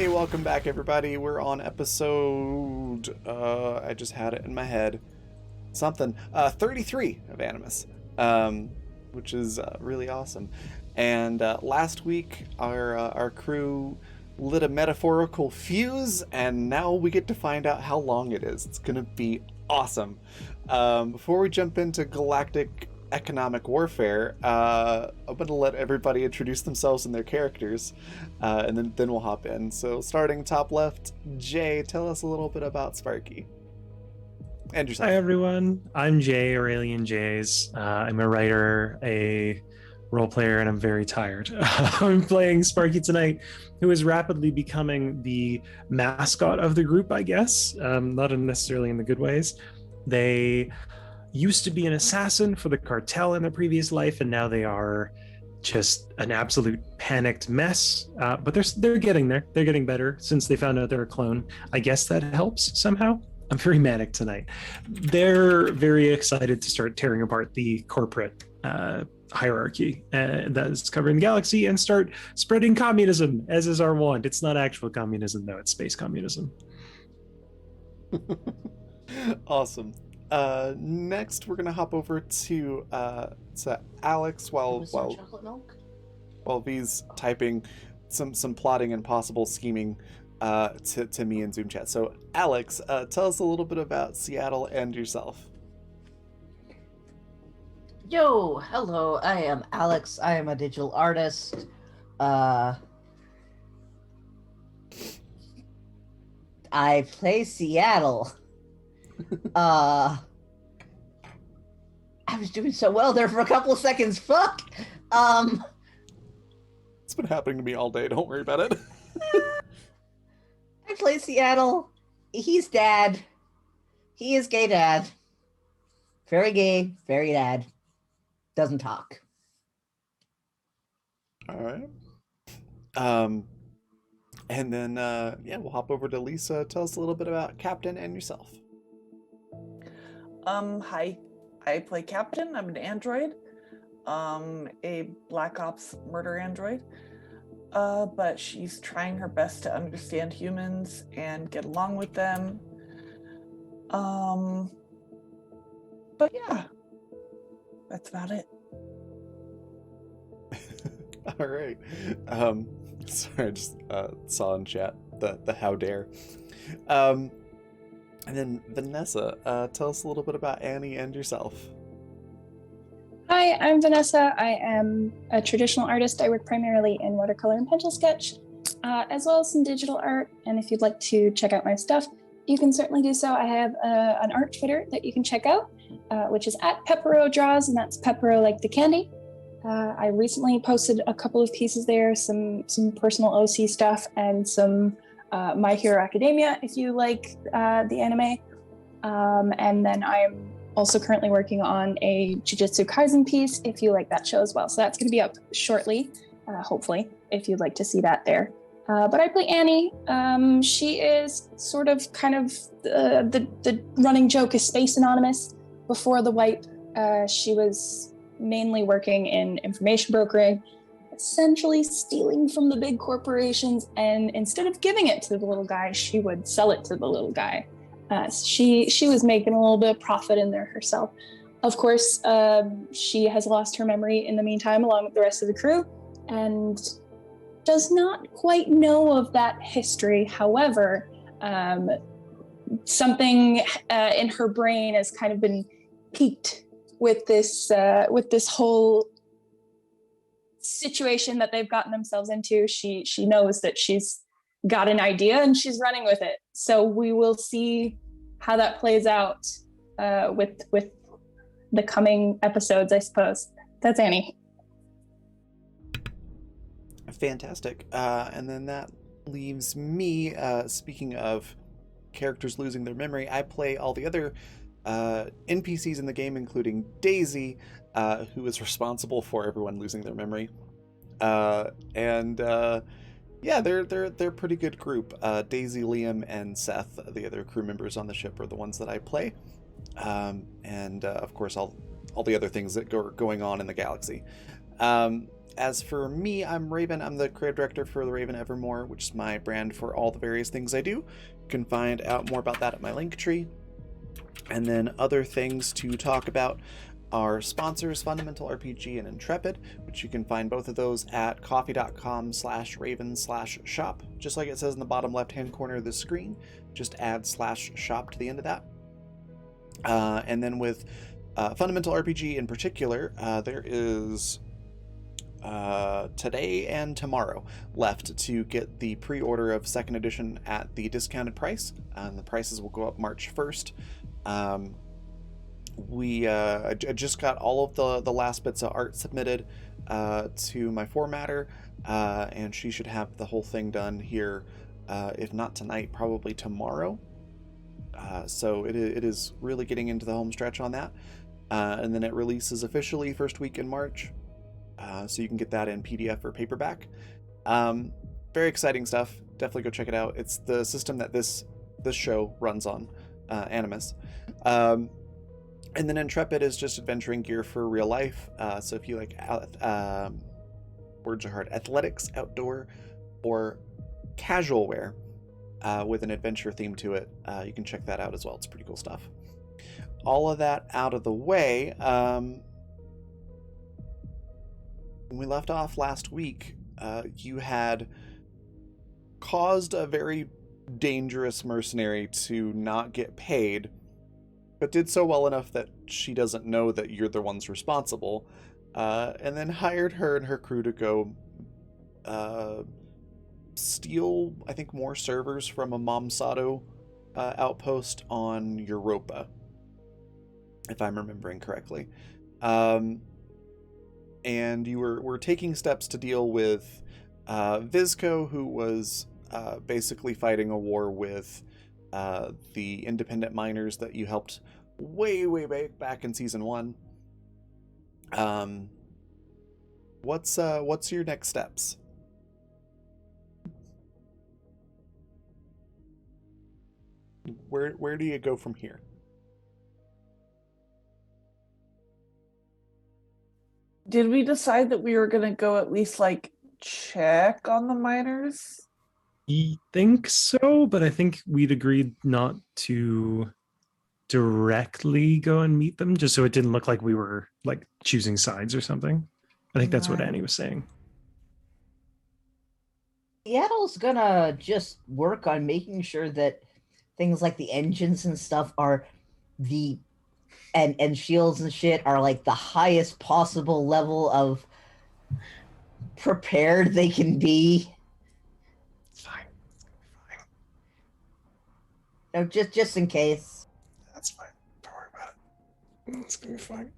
Hey, welcome back, everybody. We're on episode, I just had it in my head. 33 of Animus, which is really awesome. And last week, our crew lit a metaphorical fuse, and now we get to find out how long it is. It's gonna be awesome. Before we jump into galactic economic warfare, I'm going to let everybody introduce themselves and their characters, and then we'll hop in. So starting top left, Jay, tell us a little bit about Sparky and yourself. Hi everyone, I'm Jay, Aurelian Jays. I'm a writer, a role player, and I'm very tired. I'm playing Sparky tonight, who is rapidly becoming the mascot of the group, I guess, not necessarily in the good ways. They used to be an assassin for the cartel in their previous life, and now they are just an absolute panicked mess. But they're getting there. They're getting better since they found out they're a clone. I guess that helps somehow. I'm very manic tonight. They're very excited to start tearing apart the corporate hierarchy that is covering the galaxy and start spreading communism, as is our wont. It's not actual communism, though. It's space communism. Awesome. Next, we're gonna hop over to Alex while V's typing some plotting and possible scheming to me in Zoom chat. So, Alex, tell us a little bit about Seattle and yourself. Yo, hello, I am Alex. I am a digital artist. I play Seattle. I was doing so well there for a couple of seconds. Fuck. It's been happening to me all day. Don't worry about it. I play Seattle. He's dad. He is gay dad. Very gay, very dad. Doesn't talk. All right. And then we'll hop over to Lisa. Tell us a little bit about Captain and yourself. Hi. I play Captain. I'm an android. A Black Ops murder android. But she's trying her best to understand humans and get along with them. But yeah, that's about it. All right. Sorry, I just saw in chat the how dare. And then Vanessa, tell us a little bit about Annie and yourself. Hi, I'm Vanessa. I am a traditional artist. I work primarily in watercolor and pencil sketch, as well as some digital art. And if you'd like to check out my stuff, you can certainly do so. I have an art Twitter that you can check out, which is at Pepero Draws, and that's Pepero like the candy. I recently posted a couple of pieces there, some personal OC stuff and some My Hero Academia, if you like the anime. And then I'm also currently working on a Jujutsu Kaisen piece, if you like that show as well. So that's going to be up shortly, hopefully, if you'd like to see that there. But I play Annie. She is sort of kind of the running joke is Space Anonymous. Before the wipe, she was mainly working in information brokering, essentially stealing from the big corporations, and instead of giving it to the little guy, she would sell it to the little guy. She was making a little bit of profit in there herself. Of course, she has lost her memory in the meantime, along with the rest of the crew, and does not quite know of that history. However, something in her brain has kind of been piqued with this whole situation that they've gotten themselves into. She knows that she's got an idea and she's running with it. So we will see how that plays out with the coming episodes, I suppose. That's Annie. Fantastic. And then that leaves me. Speaking of characters losing their memory, I play all the other NPCs in the game, including Daisy, who is responsible for everyone losing their memory. Yeah, they're a pretty good group. Daisy, Liam, and Seth, the other crew members on the ship, are the ones that I play. Of course, all the other things that are going on in the galaxy. As for me, I'm Raven. I'm the creative director for the Raven Evermore, which is my brand for all the various things I do. You can find out more about that at my link tree. And then other things to talk about are sponsors, Fundamental RPG and Intrepid, which you can find both of those at coffee.com/raven/shop. Just like it says in the bottom left-hand corner of the screen, just add /shop to the end of that. And then with Fundamental RPG in particular, there is today and tomorrow left to get the pre-order of 2nd edition at the discounted price, and the prices will go up March 1st. I just got all of the last bits of art submitted to my formatter, and she should have the whole thing done here, if not tonight, probably tomorrow. So it is really getting into the home stretch on that. And then it releases officially first week in March. So you can get that in PDF or paperback. Very exciting stuff. Definitely go check it out. It's the system that this show runs on, Animus. And then Intrepid is just adventuring gear for real life. So if you like words are hard, athletics, outdoor, or casual wear with an adventure theme to it, you can check that out as well. It's pretty cool stuff. All of that out of the way, when we left off last week, you had caused a very dangerous mercenary to not get paid, but did so well enough that she doesn't know that you're the ones responsible, and then hired her and her crew to go steal, I think, more servers from a Momsado outpost on Europa, if I'm remembering correctly. And you were taking steps to deal with Vizco, who was basically fighting a war with the independent miners that you helped way back in season 1. What's your next steps? Where do you go from here? Did we decide that we were gonna go at least like check on the miners? I think so, but I think we'd agreed not to directly go and meet them, just so it didn't look like we were like choosing sides or something. I think that's what Right. Annie was saying. Seattle's gonna just work on making sure that things like the engines and stuff are and shields and shit are like the highest possible level of prepared they can be. It's fine. Fine. No, just in case. That's fine. Don't worry about it. It's gonna be fine.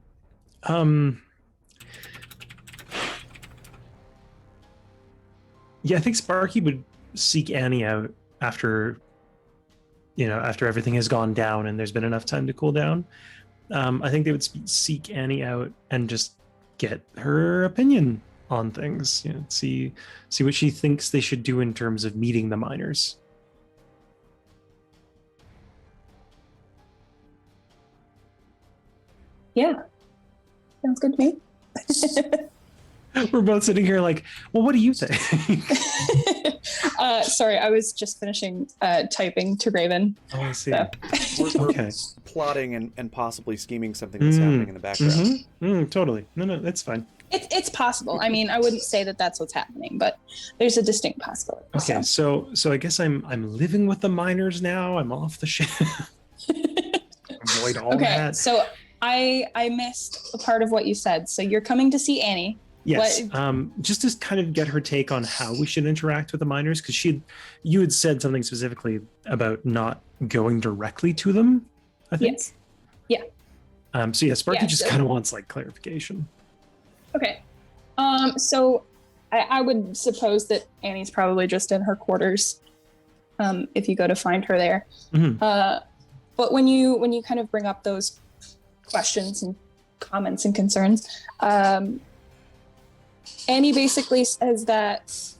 Yeah, I think Sparky would seek Annie out after everything has gone down and there's been enough time to cool down. I think they would seek Annie out and just get her opinion on things. See what she thinks they should do in terms of meeting the miners. Yeah, sounds good to me. We're both sitting here like, well, what do you think? Sorry, I was just finishing typing to Raven. Oh, I see. So. We're Okay. plotting and possibly scheming something that's happening in the background. Totally. No, that's fine. It's possible. I mean, I wouldn't say that that's what's happening, but there's a distinct possibility. Okay, so I guess I'm living with the miners now. I'm off the ship. Avoid all Okay, that. so I missed a part of what you said. So you're coming to see Annie. Yes, just to kind of get her take on how we should interact with the miners, because you had said something specifically about not going directly to them, I think. Yes. Yeah. So yeah, Sparky just so- kind of wants like clarification. Okay. So I would suppose that Annie's probably just in her quarters. If you go to find her there. Mhm. But when you kind of bring up those questions and comments and concerns, Annie basically says that,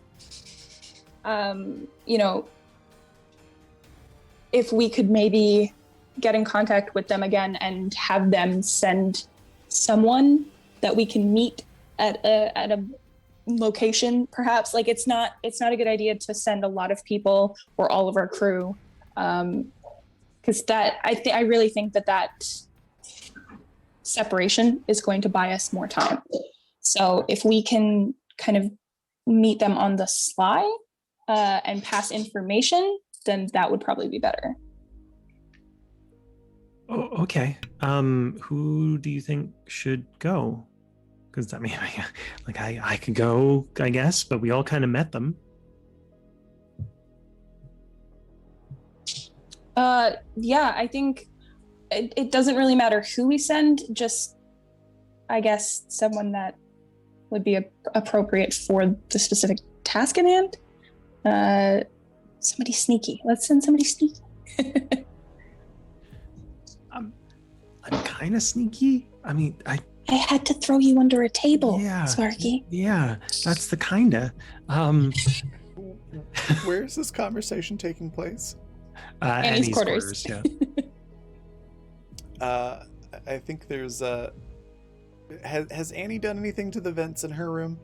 if we could maybe get in contact with them again and have them send someone that we can meet at a location, perhaps. Like it's not a good idea to send a lot of people or all of our crew, because I really think that separation is going to buy us more time. So if we can kind of meet them on the sly and pass information, then that would probably be better. Oh, okay. Who do you think should go? Because I mean, like I could go, I guess, but we all kind of met them. Yeah, I think it doesn't really matter who we send, just I guess someone that would be appropriate for the specific task at hand. Somebody sneaky. Let's send somebody sneaky. I'm kind of sneaky. I mean, I had to throw you under a table, yeah, Sparky. Yeah, that's the kinda. Where is this conversation taking place? Annie's quarters. Yeah. I think there's has Annie done anything to the vents in her room?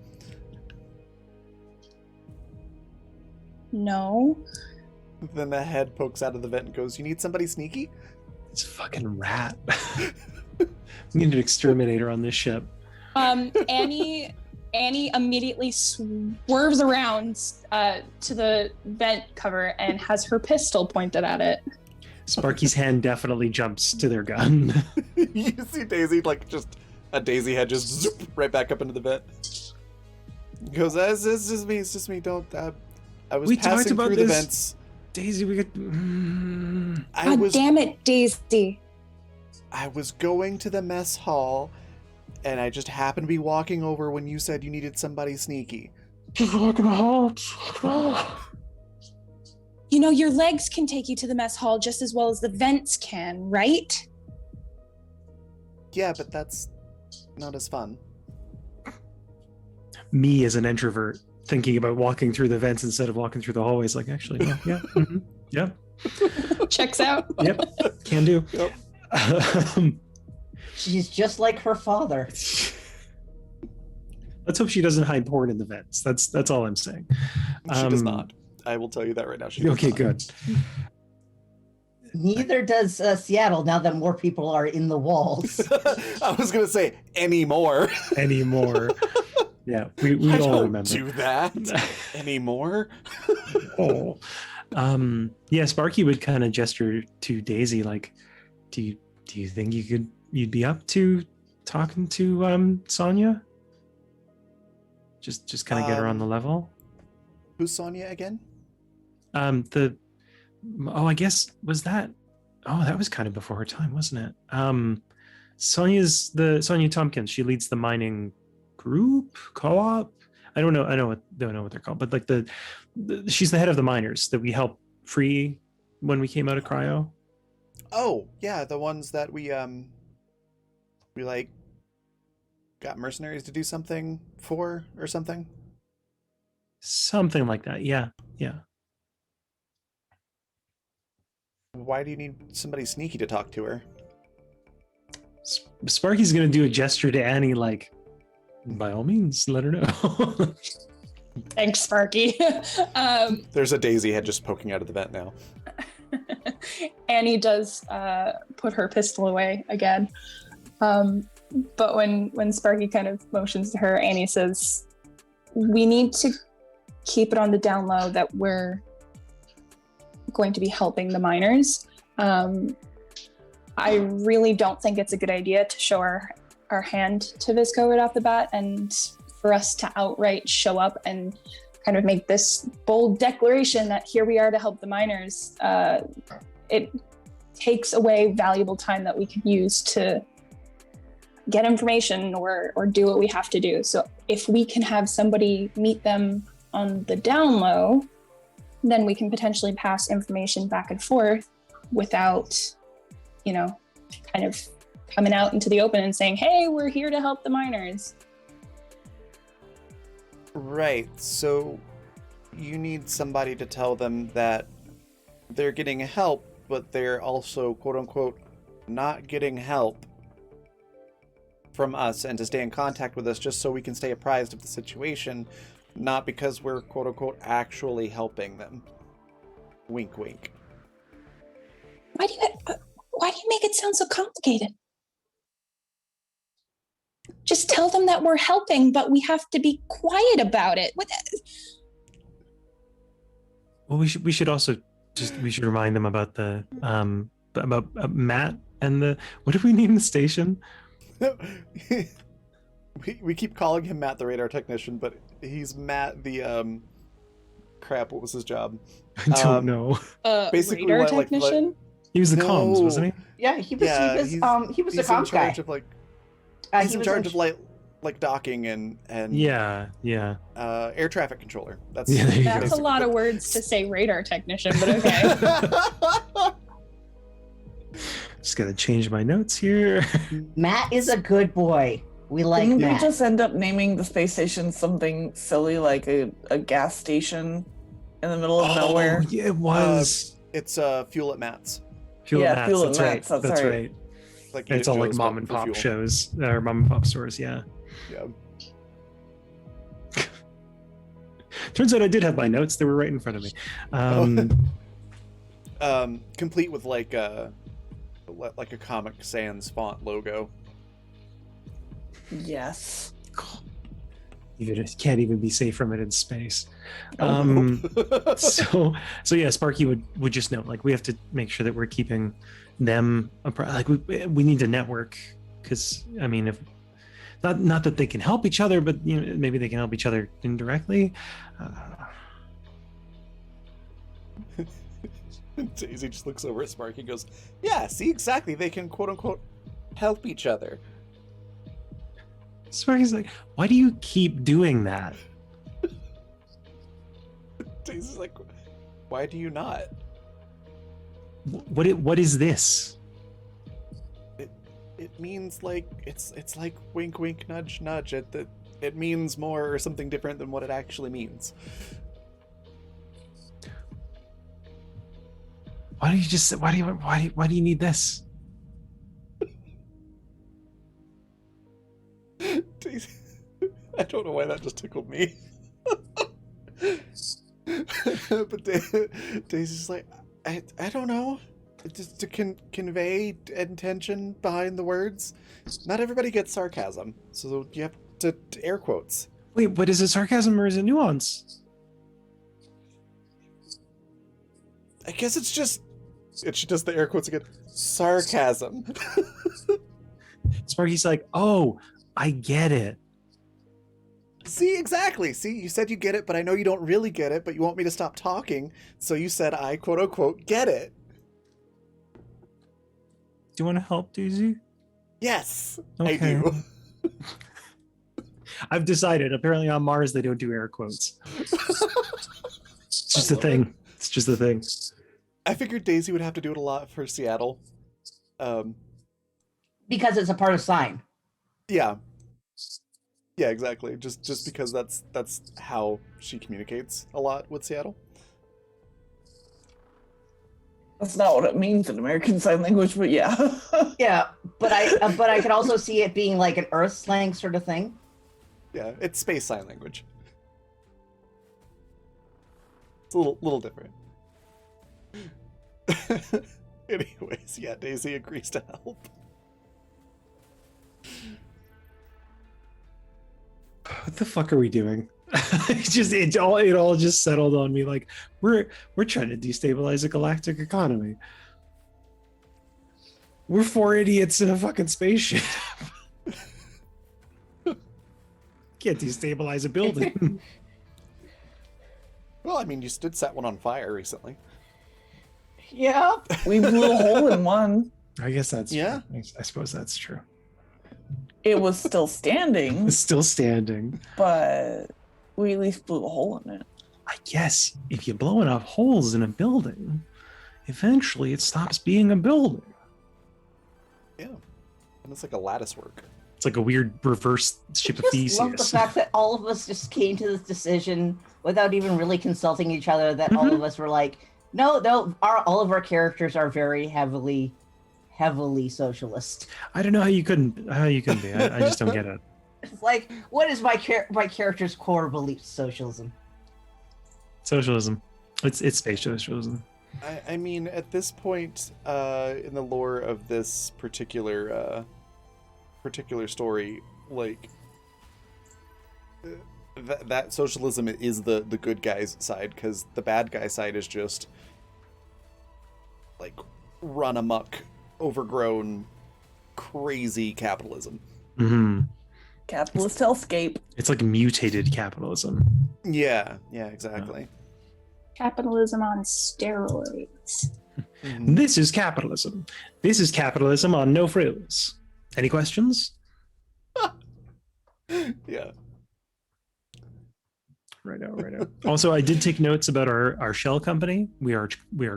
No. Then the head pokes out of the vent and goes, "You need somebody sneaky?" It's a fucking rat. We need an exterminator on this ship. Annie immediately swerves around to the vent cover and has her pistol pointed at it. Sparky's hand definitely jumps to their gun. You see Daisy, like, just a daisy head just zoop right back up into the vent. He goes, it's just me, don't, I was passing through the vents. Daisy, we could... God damn it, Daisy. I was going to the mess hall, and I just happened to be walking over when you said you needed somebody sneaky. Just walking the hall. You know, your legs can take you to the mess hall just as well as the vents can, right? Yeah, but that's not as fun. Me as an introvert thinking about walking through the vents instead of walking through the hallways, like, actually, yeah, mm-hmm, yeah. Checks out. Yep, can do. Yep. She's just like her father. Let's hope she doesn't hide porn in the vents. That's all I'm saying. She does not. I will tell you that right now. She does okay, not. good. Neither does Seattle, now that more people are in the walls. I was going to say anymore. Anymore. Yeah, we I all don't remember. do that anymore. Oh. Yeah, Sparky would kind of gesture to Daisy, like, do you think you'd be up to talking to Sonia? Just kind of get her on the level. Who's Sonia again? I guess that was kind of before her time, wasn't it? Sonia Tompkins. She leads the mining group, co-op. I don't know what they're called, but like she's the head of the miners that we helped free when we came out of cryo. Oh, yeah, the ones that we like got mercenaries to do something for or something. Something like that. Yeah. Why do you need somebody sneaky to talk to her? Sparky's gonna do a gesture to Annie, like, by all means, let her know. Thanks, Sparky. There's a daisy head just poking out of the vent now. Annie does put her pistol away again. But when Sparky kind of motions to her, Annie says, we need to keep it on the down low that we're going to be helping the miners. I really don't think it's a good idea to show our hand to Visco right off the bat, and for us to outright show up and kind of make this bold declaration that here we are to help the miners. It takes away valuable time that we could use to get information or do what we have to do. So if we can have somebody meet them on the down low, then we can potentially pass information back and forth without, kind of coming out into the open and saying, hey, we're here to help the miners. Right, so you need somebody to tell them that they're getting help, but they're also, quote unquote, not getting help. from us and to stay in contact with us just so we can stay apprised of the situation, not because we're quote unquote actually helping them. Wink, wink. Why do you make it sound so complicated? Just tell them that we're helping, but we have to be quiet about it. Well, we should also we should remind them about the about Matt and the, what did we name the station? we keep calling him Matt the radar technician, but he's Matt the crap. What was his job? I don't know. Basically, radar like technician. He was the comms, No. wasn't he? Yeah, he was the he's comms in charge guy. of like He he's in was charge of like docking and Yeah. air traffic controller. That's Yeah, there you go. That's a lot of words to say radar technician, but okay. Just gotta change my notes here. Matt is a good boy. We like Didn't we Matt. just end up naming the space station something silly like a gas station in the middle of nowhere? Yeah, it was. It's fuel at Matt's. Fuel yeah, Mats, Fuel that's at right. Mats, that's That's right. right. Like It's all like Joe's mom for and pop fuel. shows or mom and pop stores. Yeah. Yeah. Turns out I did have my notes. They were right in front of me. Complete with like a Comic Sans font logo. Yes. You just can't even be safe from it in space. Oh. So yeah, Sparky would just know, like, we have to make sure that we're keeping them like we need to network, because I mean, if not that they can help each other, but you know, maybe they can help each other indirectly. Daisy just looks over at Sparky and goes, "Yeah, see, exactly. They can quote unquote help each other." Sparky's like, why do you keep doing that? Daisy's like, "Why do you not?" What is this? It means like it's like wink wink nudge nudge. It means more or something different than what it actually means. Why do you just why do you need this? Daisy, I don't know why that just tickled me. But Daisy's like, I don't know. Just to convey intention behind the words. Not everybody gets sarcasm, so you have to air quotes. Wait, but is it sarcasm or is it nuance? I guess it's just. And she does the air quotes again. Sarcasm. Sparky's like, oh, I get it. See, exactly. See, you said you get it, but I know you don't really get it, but you want me to stop talking, so you said I, quote unquote, get it. Do you want to help, Daisy? Yes, Okay. I do. I've decided. Apparently on Mars they don't do air quotes. It's just a thing. It's just a thing. I figured Daisy would have to do it a lot for Seattle. Because it's a part of sign. Yeah. Yeah, exactly. Just because that's how she communicates a lot with Seattle. That's not what it means in American Sign Language, but yeah. Yeah, but I could also see it being like an Earth slang sort of thing. Yeah, it's space sign language. It's a little different. Anyways, yeah, Daisy agrees to help. What the fuck are we doing? it all just settled on me. Like we're trying to destabilize a galactic economy. We're four idiots in a fucking spaceship. Can't destabilize a building. Well, I mean, you did set one on fire recently. Yeah. We blew a hole in one. I guess that's Yeah. true. I suppose that's true. It was still standing, It's still standing. but we at least blew a hole in it. I guess if you blow enough holes in a building, eventually it stops being a building. Yeah. And it's like a lattice work. It's like a weird reverse ship of Just love the Theseus. fact that all of us just came to this decision without even really consulting each other. That all of us were like, no, all of our characters are very heavily heavily socialist. I don't know how you couldn't be. I just don't get it. It's like, what is my character's core belief? Socialism. Socialism. It's space socialism. I mean, at this point in the lore of this particular story, like that socialism is the good guy's side, because the bad guy side is just like run amok, overgrown, crazy capitalism. Mm-hmm. Capitalist hellscape. It's like mutated capitalism. Yeah, exactly. Capitalism on steroids. Mhm. This is capitalism. This is capitalism on no frills. Any questions? Yeah. Right out. Also, I did take notes about our shell company. We are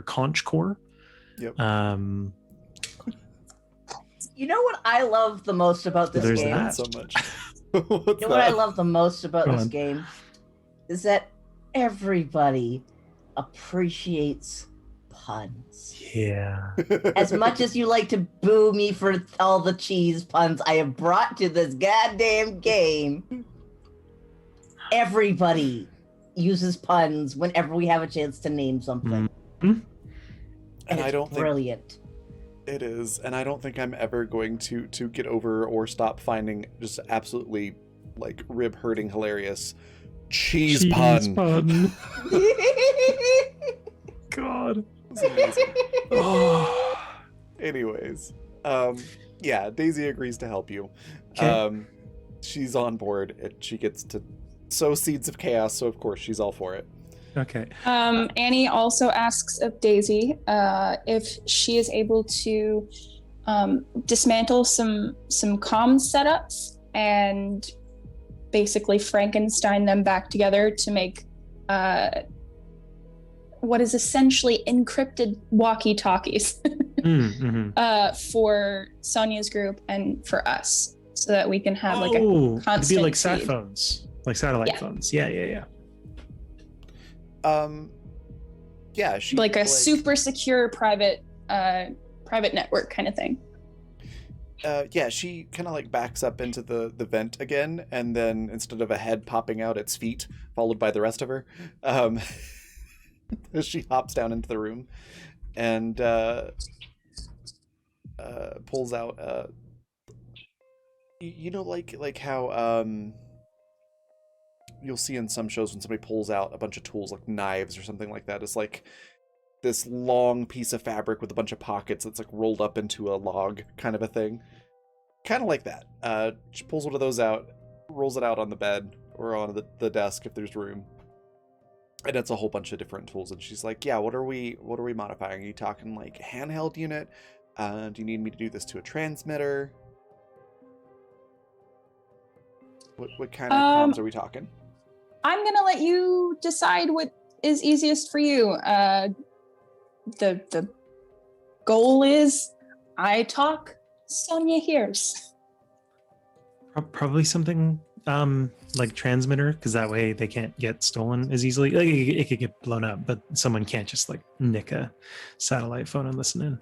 Conch Core. Yep. You know what I love the most about this There's game? that. So much. You know what I love the most about this game is that everybody appreciates puns. Yeah. As much as you like to boo me for all the cheese puns I have brought to this goddamn game, everybody uses puns whenever we have a chance to name something. Mm-hmm. And it's I don't brilliant. think it is, and I don't think I'm ever going to get over or stop finding just absolutely like rib hurting hilarious cheese pun. God. It's amazing. Oh. Anyways, yeah, Daisy agrees to help you. Okay. She's on board. She gets to sow seeds of chaos, so of course she's all for it. Okay. Annie also asks of Daisy if she is able to dismantle some comms setups and basically Frankenstein them back together to make what is essentially encrypted walkie-talkies Mm-hmm. for Sonia's group and for us, so that we can have like a it'd constant be like sat feed. phones, like satellite Yeah. phones. Yeah. Yeah, she like a super secure private network kind of thing. Yeah, she kind of like backs up into the vent again, and then instead of a head popping out, it's feet, followed by the rest of her. She hops down into the room and pulls out you know, like how you'll see in some shows when somebody pulls out a bunch of tools like knives or something like that. It's like this long piece of fabric with a bunch of pockets that's like rolled up into a log kind of a thing. Kind of like that. She pulls one of those out, rolls it out on the bed or on the desk if there's room. And it's a whole bunch of different tools. And she's like, yeah, what are we modifying? Are you talking like handheld unit? Do you need me to do this to a transmitter? What kind of comms are we talking? I'm gonna let you decide what is easiest for you. The goal is I talk, Sonia hears. Probably something like transmitter, because that way they can't get stolen as easily. Like it could get blown up, but someone can't just like nick a satellite phone and listen in.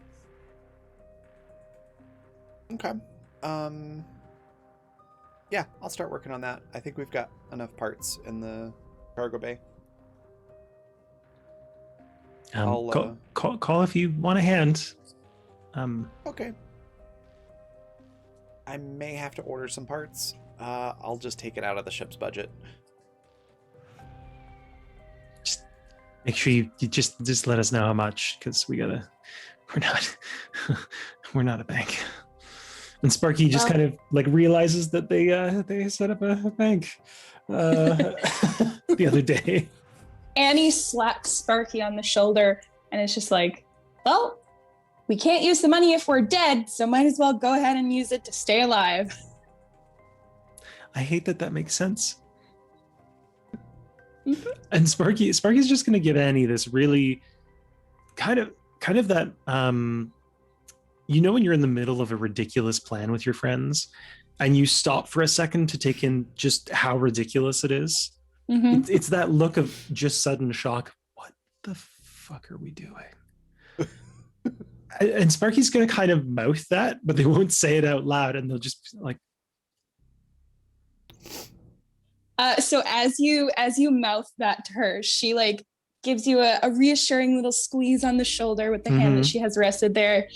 Okay. Yeah, I'll start working on that. I think we've got enough parts in the cargo bay. I'll, Call if you want a hand. Okay. I may have to order some parts. I'll just take it out of the ship's budget. Just make sure you just let us know how much, because we're not a bank. And Sparky just kind of like realizes that they set up a bank the other day. Annie slaps Sparky on the shoulder and it's just like, well, we can't use the money if we're dead, so might as well go ahead and use it to stay alive. I hate that makes sense. Mm-hmm. And Sparky's just gonna give Annie this really kind of that you know when you're in the middle of a ridiculous plan with your friends and you stop for a second to take in just how ridiculous it is. Mm-hmm. It's that look of just sudden shock. What the fuck are we doing? And Sparky's going to kind of mouth that, but they won't say it out loud, and they'll just be like, so as you mouth that to her, she like gives you a reassuring little squeeze on the shoulder with the hand that she has rested there.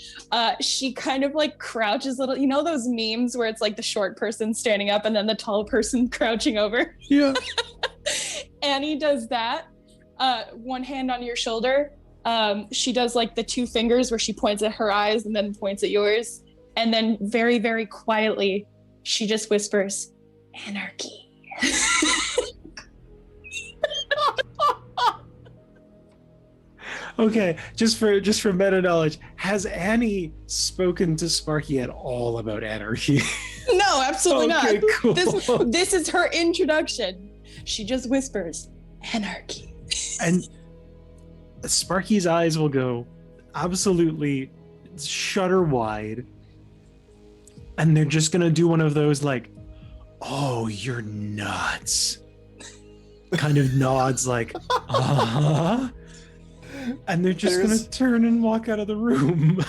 She kind of like crouches a little, you know those memes where it's like the short person standing up and then the tall person crouching over? yeah. Annie does that. One hand on your shoulder. She does like the two fingers where she points at her eyes and then points at yours. And then very, very quietly, she just whispers, "Anarchy." Okay, just for meta knowledge, has Annie spoken to Sparky at all about anarchy? No, absolutely Okay, not. cool. This is her introduction. She just whispers, "Anarchy." And Sparky's eyes will go absolutely shutter wide, and they're just gonna do one of those like, "Oh, you're nuts," kind of nods, like, "Uh-huh." And they're just gonna turn and walk out of the room.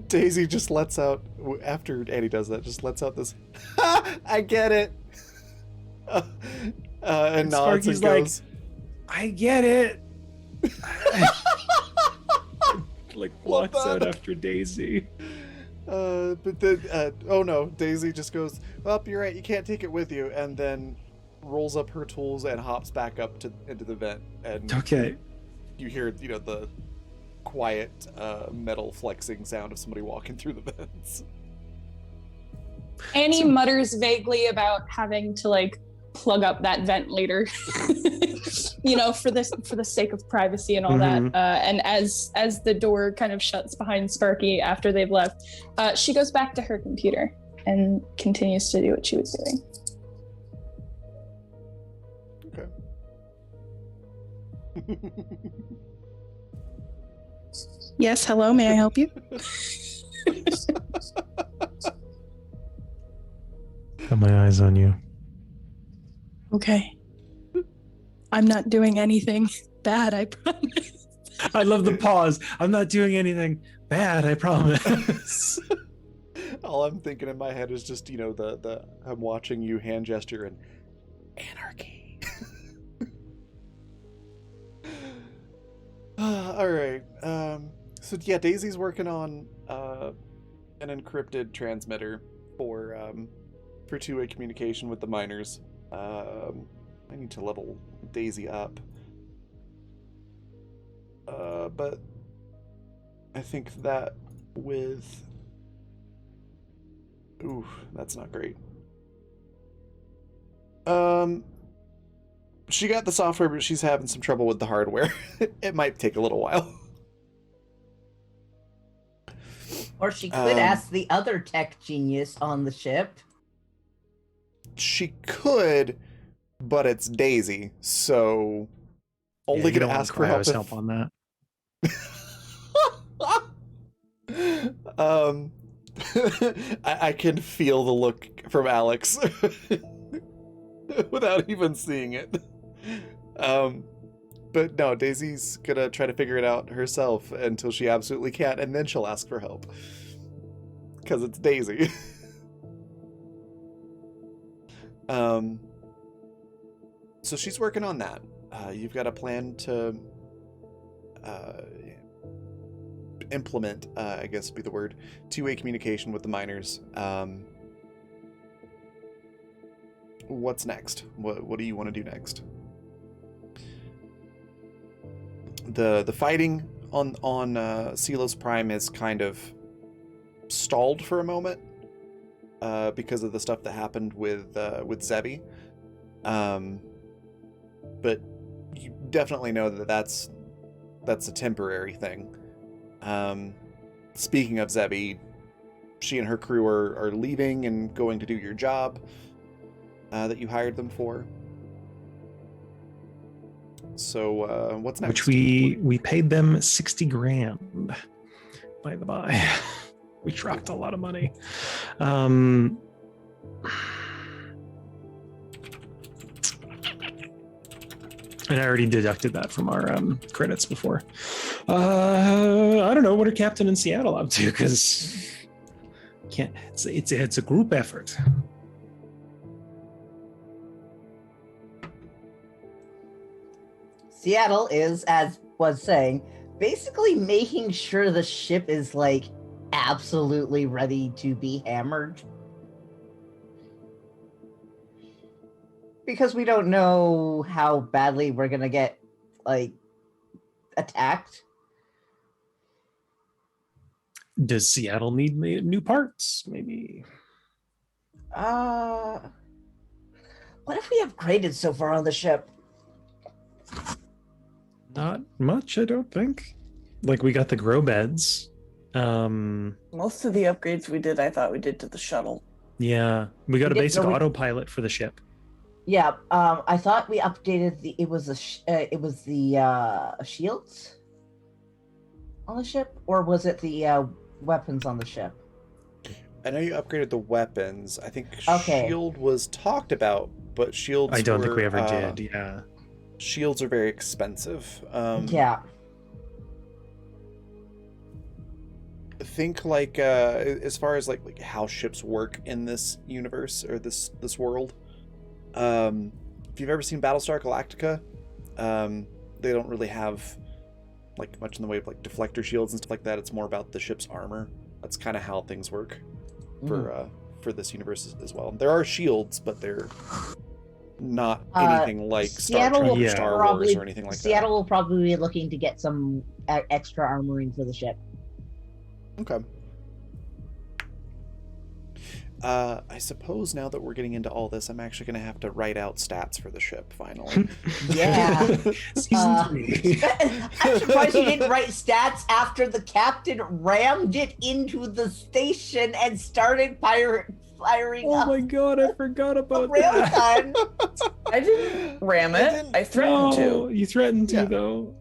Daisy just lets out, after Annie does that, just lets out this, "Ha! I get it!" And nods Sparky's and goes, "I get it." Like walks out after Daisy. but then, oh no, Daisy just goes, "Well, you're right, you can't take it with you," and then rolls up her tools and hops back up into the vent. And Okay. you hear, the quiet metal flexing sound of somebody walking through the vents. Annie mutters vaguely about having to like plug up that vent later, for the sake of privacy and all that. And as the door kind of shuts behind Sparky after they've left, she goes back to her computer and continues to do what she was doing. Okay. Yes, hello, may I help you? Got my eyes on you. Okay. I'm not doing anything bad, I promise. I love the pause. I'm not doing anything bad, I promise. All I'm thinking in my head is just, the I'm watching you hand gesture and anarchy. All right. So yeah, Daisy's working on an encrypted transmitter for two-way communication with the miners. I need to level Daisy up. But I think that with... Ooh, that's not great. She got the software, but she's having some trouble with the hardware. It might take a little while. Or she could ask the other tech genius on the ship. She could, but it's Daisy, so only gonna ask for help on that. I can feel the look from Alex without even seeing it. But no, Daisy's gonna try to figure it out herself until she absolutely can't, and then she'll ask for help. Because it's Daisy. So she's working on that. You've got a plan to implement, I guess would be the word, two-way communication with the miners. What's next? What do you want to do next? The fighting on Silos Prime is kind of stalled for a moment because of the stuff that happened with Zebi. But you definitely know that's a temporary thing. Speaking of Zebi, she and her crew are leaving and going to do your job that you hired them for. So what's next? Which we paid them 60 grand, by the by. We dropped a lot of money. And I already deducted that from our credits before. I don't know. What are Captain and Seattle up to? Because can't. It's a group effort. Seattle is, as was saying, basically making sure the ship is like absolutely ready to be hammered. Because we don't know how badly we're gonna get like attacked. Does Seattle need new parts? Maybe. What if we upgraded so far on the ship? Not much, I don't think. Like we got the grow beds. Most of the upgrades we did, I thought we did to the shuttle. Yeah, we got a We did- basic no, we- autopilot for the ship. Yeah, I thought we updated the. It was the shields on the ship, or was it the weapons on the ship? I know you upgraded the weapons. I think Okay. shield was talked about, but shields I don't think were, we ever did. Yeah. Shields are very expensive. Yeah. Think like as far as like how ships work in this universe or this world. If you've ever seen Battlestar Galactica, they don't really have like much in the way of like deflector shields and stuff like that. It's more about the ship's armor. That's kind of how things work for this universe as well. There are shields, but they're not anything like Star Seattle Trek will or Star Wars probably- or anything like Seattle will probably be looking to get some extra armoring for the ship. that. Okay. I suppose now that we're getting into all this, I'm actually going to have to write out stats for the ship finally. Yeah. Season 3. I'm surprised you didn't write stats after the captain rammed it into the station and started firing Oh up my god, I forgot a about that. railgun. I didn't ram it. I threatened No, to. you threatened to Yeah. though.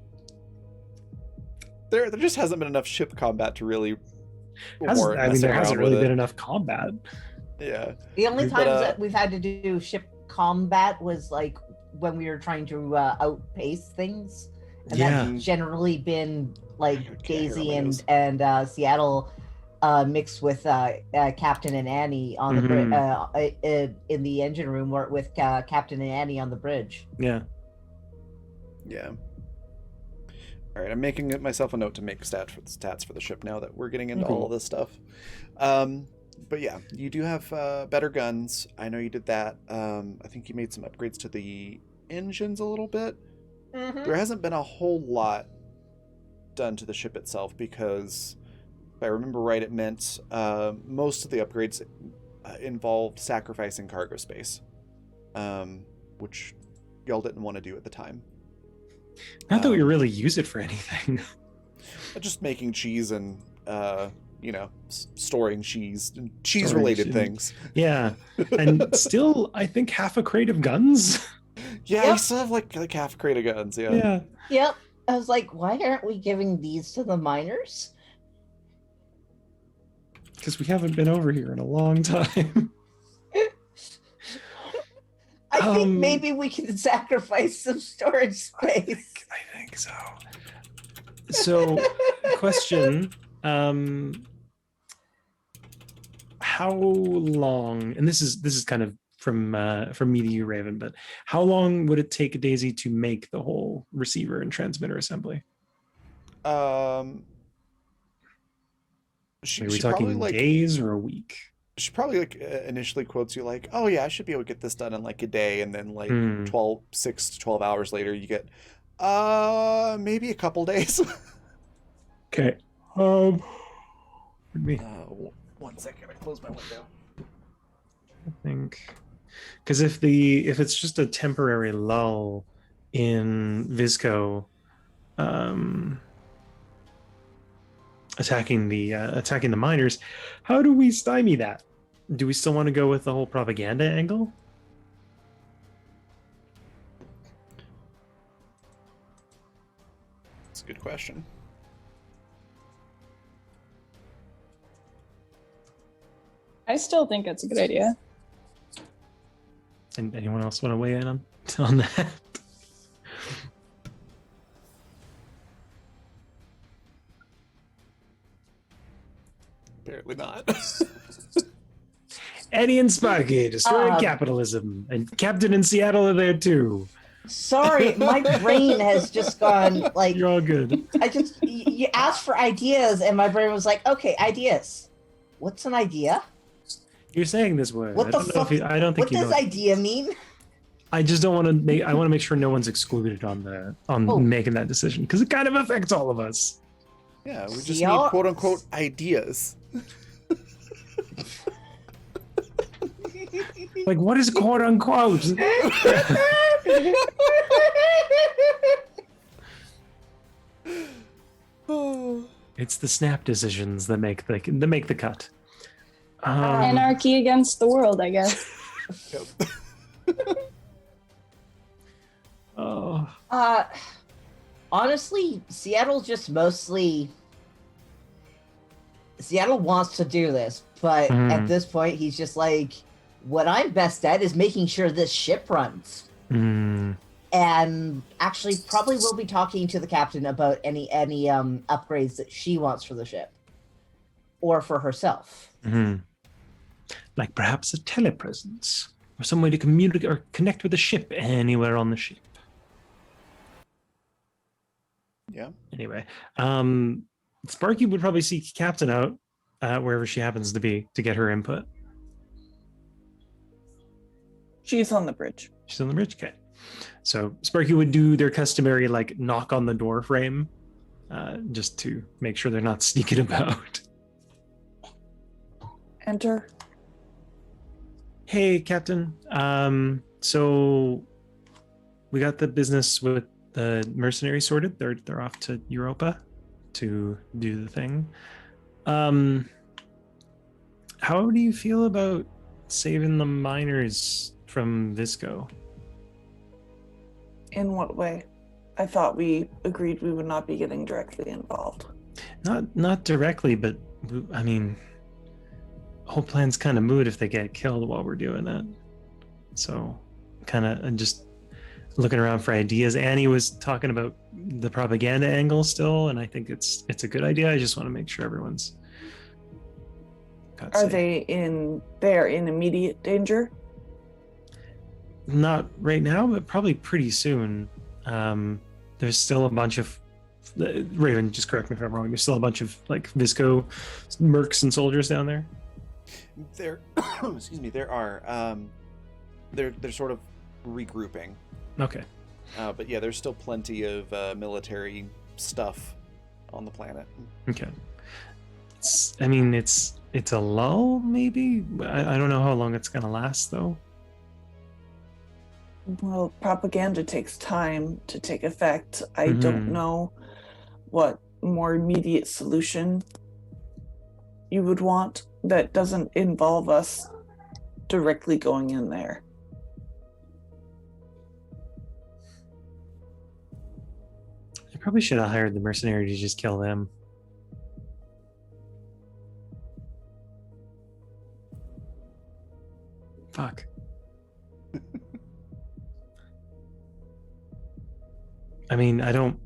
There just hasn't been enough ship combat to really warrant There messing hasn't around really with been it. enough combat. Yeah. The only But, times that we've had to do ship combat was like when we were trying to outpace things, and Yeah. that's generally been like I can't Daisy hear on my and Seattle mixed with Captain and Annie on the in the engine room, or with Captain and Annie on the bridge. Yeah. Yeah. All right, I'm making it myself a note to make stats for the ship now that we're getting into all of this stuff. But yeah, you do have better guns. I know you did that. I think you made some upgrades to the engines a little bit. There hasn't been a whole lot done to the ship itself because, if I remember right, it meant most of the upgrades involved sacrificing cargo space, which y'all didn't want to do at the time. Not that we really use it for anything. Just making cheese and storing cheese and cheese Storage related and- things. Yeah. And still, I think half a crate of guns. Yeah, Yep. you still have like half a crate of guns. Yeah. Yeah. Yep. I was like, why aren't we giving these to the miners? Because we haven't been over here in a long time. I think Um, maybe we can sacrifice some storage space. I think so. So, question: how long? And this is kind of from me to you, Raven. But how long would it take Daisy to make the whole receiver and transmitter assembly? She, Are we she probably talking like days or a week? she probably like initially quotes you like, oh yeah, I should be able to get this done in like a day, and then like 6 to 12 hours later you get maybe a couple days. Okay. Me. 1 second, I close my window. I think because if it's just a temporary lull in Visco attacking the miners, how do we stymie that? Do we still want to go with the whole propaganda angle? That's a good question. I still think it's a good idea. And anyone else want to weigh in on that? Apparently not. Eddie and Sparky destroyed capitalism, and Captain in Seattle are there too. Sorry, my brain has just gone like. You're all good. You asked for ideas, and my brain was like, okay, ideas. What's an idea? You're saying this word. What the fuck? I don't think what you know. does idea mean? I just don't want to make. I want to make sure no one's excluded on making that decision because it kind of affects all of us. Yeah, we just See, need y'all- quote unquote ideas. Like, what is quote unquote? It's the snap decisions that make the cut. Anarchy against the world, I guess. Oh, Honestly, Seattle wants to do this, but at this point, he's just like, what I'm best at is making sure this ship runs. And actually, probably will be talking to the captain about any upgrades that she wants for the ship, or for herself. like perhaps a telepresence or some way to communicate or connect with the ship anywhere on the ship. Yeah. Anyway, Sparky would probably seek Captain out wherever she happens to be to get her input. She's on the bridge. She's on the bridge. Okay. So Sparky would do their customary like knock on the door frame, just to make sure they're not sneaking about. Enter. Hey, Captain. So we got the business with the mercenaries sorted. They're off to Europa to do the thing. How do you feel about saving the miners from Visco? In what way? I thought we agreed we would not be getting directly involved. Not directly, but I mean, whole plan's kind of moot if they get killed while we're doing that. So, kind of just looking around for ideas. Annie was talking about the propaganda angle still, and I think it's a good idea. I just want to make sure everyone's. Are they in immediate danger? Not right now, but probably pretty soon. There's still a bunch of Raven. Just correct me if I'm wrong. There's still a bunch of like Visco mercs and soldiers down there. There, excuse me. There are. They're sort of regrouping. Okay. But yeah, there's still plenty of military stuff on the planet. Okay. It's a lull, maybe. I don't know how long it's gonna last, though. Well, propaganda takes time to take effect. I don't know what more immediate solution you would want that doesn't involve us directly going in there. I probably should have hired the mercenary to just kill them. Fuck. I mean, I don't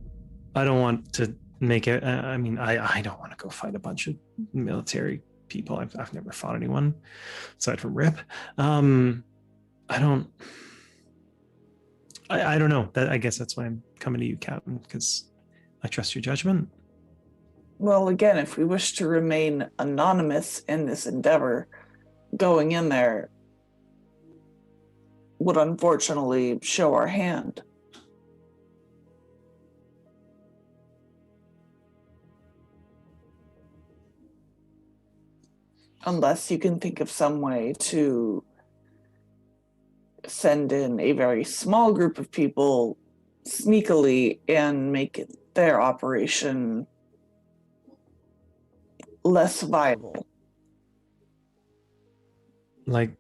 want to make it. I mean, I don't want to go fight a bunch of military people. I've never fought anyone aside from Rip. I don't know. I guess that's why I'm coming to you, Captain, because I trust your judgment. Well, again, if we wish to remain anonymous in this endeavor, going in there would unfortunately show our hand. Unless you can think of some way to send in a very small group of people sneakily and make it their operation less viable. Like,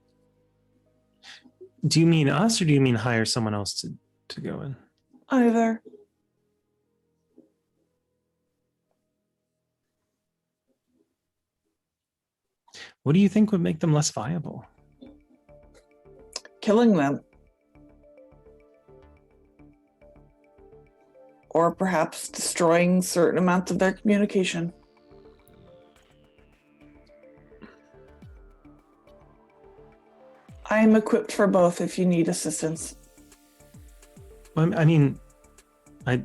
do you mean us, or do you mean hire someone else to go in? Either. What do you think would make them less viable? Killing them. Or perhaps destroying certain amounts of their communication. I'm equipped for both if you need assistance. Well, I mean, I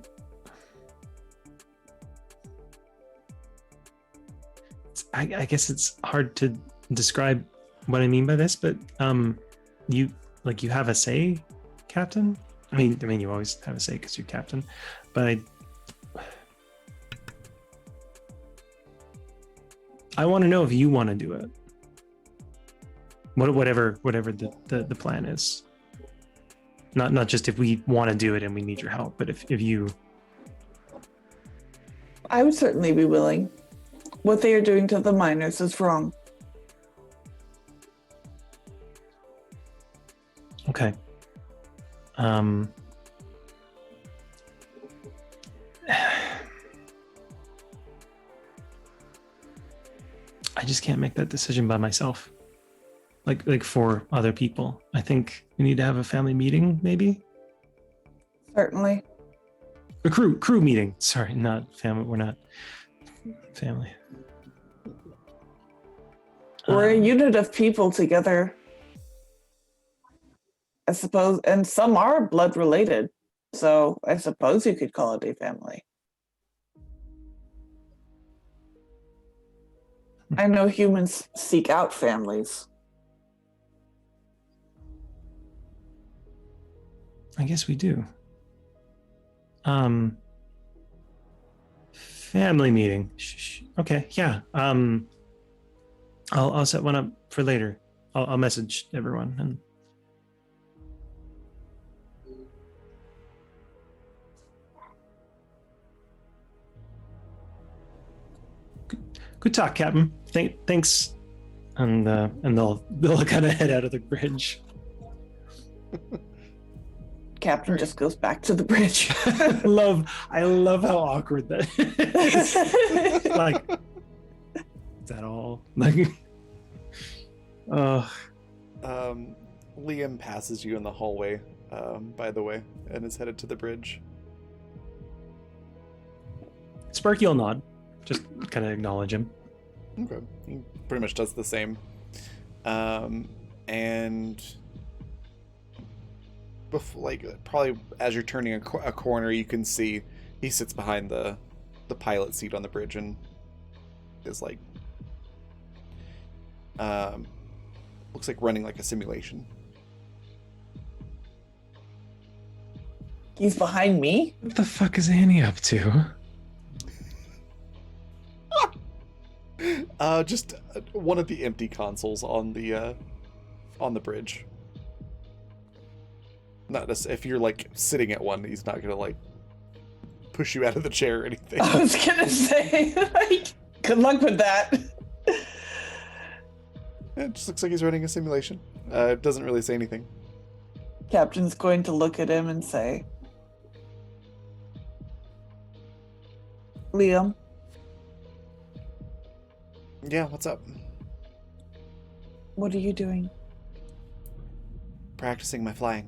guess it's hard to describe what I mean by this, but you have a say, Captain. I mean, you always have a say because you're Captain, but I want to know if you want to do it. Whatever the plan is. Not just if we want to do it and we need your help, but if you. I would certainly be willing. What they are doing to the miners is wrong. Okay. I just can't make that decision by myself. Like for other people. I think we need to have a family meeting, maybe? Certainly. A crew meeting. Sorry, not family. We're not family. We're a unit of people together. I suppose, and some are blood related. So I suppose you could call it a family. I know humans seek out families. I guess we do. Family meeting. Okay, yeah. I'll set one up for later. I'll message everyone and. Good talk, Captain. Thanks. And they'll kind of head out of the bridge. Captain just goes back to the bridge. I love how awkward that is. Like, is that all? Like, Liam passes you in the hallway, by the way, and is headed to the bridge. Sparky will nod, just kind of acknowledge him. Okay, he pretty much does the same, and. Probably as you're turning a corner, you can see he sits behind the pilot seat on the bridge and is like, looks like running like a simulation. He's behind me? What the fuck is Annie up to? Just one of the empty consoles on the bridge. Not if you're like sitting at one, he's not gonna like push you out of the chair or anything. I was gonna say, like, good luck with that. It just looks like he's running a simulation. It doesn't really say anything. Captain's going to look at him and say, Liam. Yeah, what's up? What are you doing? Practicing my flying.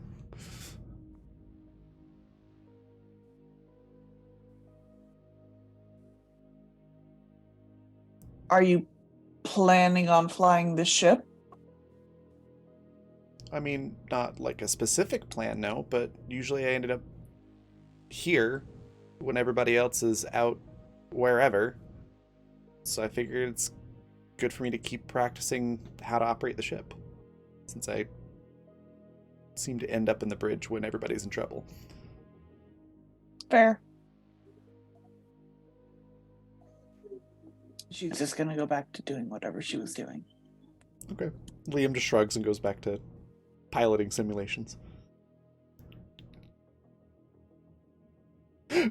Are you planning on flying the ship? I mean, not like a specific plan, no, but usually I ended up here when everybody else is out wherever. So I figured it's good for me to keep practicing how to operate the ship, since I seem to end up in the bridge when everybody's in trouble. Fair. She's just gonna go back to doing whatever she was doing. Okay. Liam just shrugs and goes back to piloting simulations.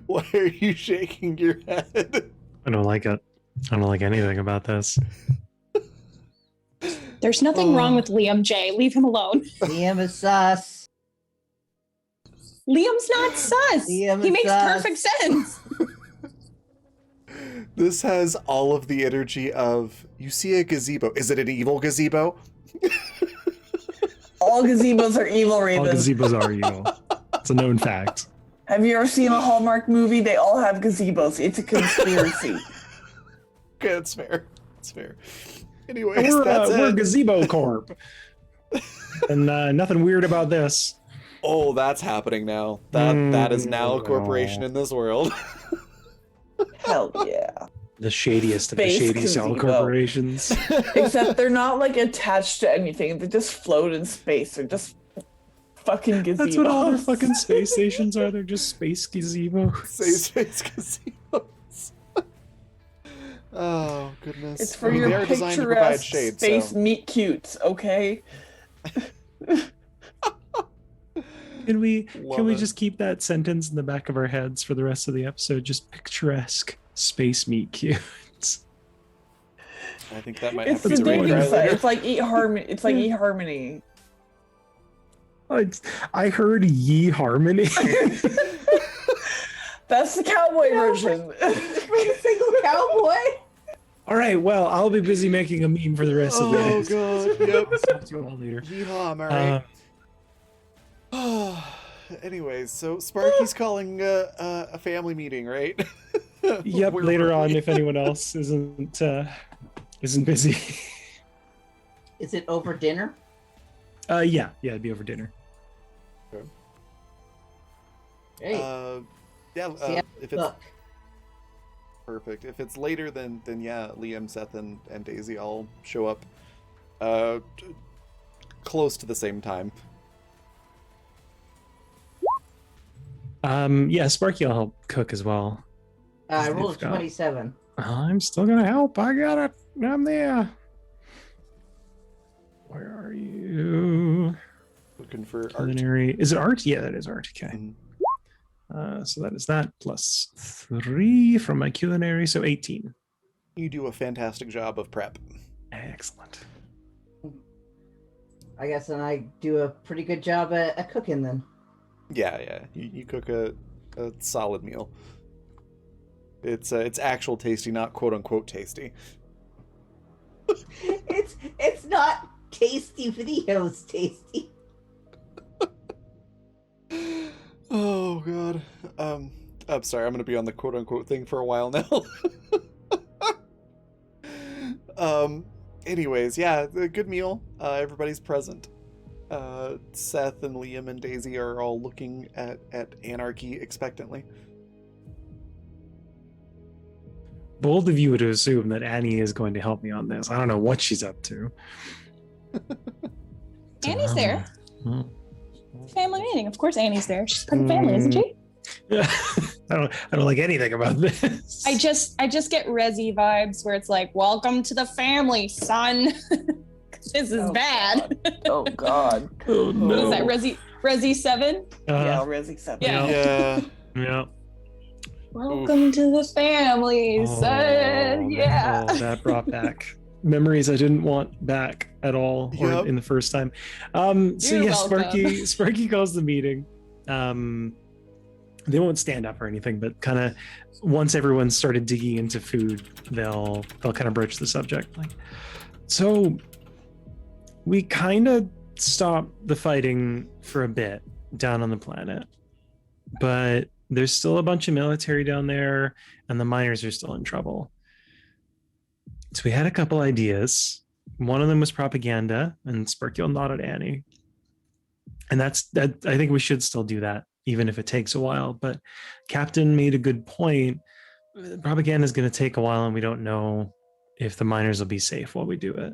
Why are you shaking your head? I don't like it. I don't like anything about this. There's nothing wrong with Liam J. Leave him alone. Liam is sus. Liam's not sus. Liam He is makes sus. perfect sense. This has all of the energy of, you see a gazebo. Is it an evil gazebo? All gazebos are evil, All Raven. gazebos are evil. It's a known fact. Have you ever seen a Hallmark movie? They all have gazebos. It's a conspiracy. Okay, that's fair. That's fair. Anyways, We're that's we're it. Gazebo Corp. And nothing weird about this. Oh, that's happening now. That is now a corporation in this world. Hell yeah. The shadiest of the Space shady cell gazebo. corporations. Except they're not like attached to anything. They just float in space. They're just fucking gazebos. That's what all their fucking space stations are. They're just space gazebos. Space casinos. Oh, goodness. It's for They your are designed to provide picturesque shade, space so. meet cutes, okay? Can we Love it. just keep that sentence in the back of our heads for the rest of the episode? Just picturesque space meet cutes. I think that might It's have the to be dating right site. later. It's like eHarmony. It's like eHarmony. I heard Ye Harmony. That's the cowboy version. With a single cowboy. All right, well, I'll be busy making a meme for the rest of the Oh, day. God. Yep. Talk to you all later. Yeehaw, Murray. Anyways, so Sparky's calling a family meeting, right? Yep, Where later were on we? if anyone else isn't busy. Is it over dinner? Yeah, it'd be over dinner. Great. Yeah, See, if it's Look, perfect. If it's later, then yeah, Liam, Seth, and Daisy all show up close to the same time. Yeah, Sparky will help cook as well. I rolled a They've got- 27. I'm still gonna help. I got it. I'm there. Where are you? Looking for art. Culinary. Is it art? Yeah, that is art. Okay. Mhm. So that is that plus 3 from my culinary, so 18. You do a fantastic job of prep. Excellent. I guess then I do a pretty good job at cooking then. Yeah. You cook a solid meal. It's actual tasty, not quote unquote tasty. It's not tasty videos tasty. Oh god. I'm sorry. I'm gonna be on the quote unquote thing for a while now. Anyways, yeah, a good meal. Everybody's present. Seth and Liam and Daisy are all looking at Anarchy expectantly. Bold of you to assume that Annie is going to help me on this. I don't know what she's up to. Annie's there. Hmm. Family meeting. Of course, Annie's there. She's part of the family, isn't she? Yeah. I don't like anything about this. I just get Resi vibes where it's like, "Welcome to the family, son." This is bad. God. Oh god. Oh no. Is that Resi 7? Yeah, Uh, Resi 7. Yeah. yeah. Welcome to the family, son. Yeah. Oh, that brought back memories I didn't want back at all, or Yep. in the first time. So You're yeah, welcome. Sparky calls the meeting. They won't stand up or anything, but kind of once everyone started digging into food, they'll kind of broach the subject. Like, so we kind of stopped the fighting for a bit down on the planet, but there's still a bunch of military down there, and the miners are still in trouble. So we had a couple ideas. One of them was propaganda, and Sparky will nod at Annie. And that. I think we should still do that, even if it takes a while. But Captain made a good point. Propaganda is going to take a while, and we don't know if the miners will be safe while we do it.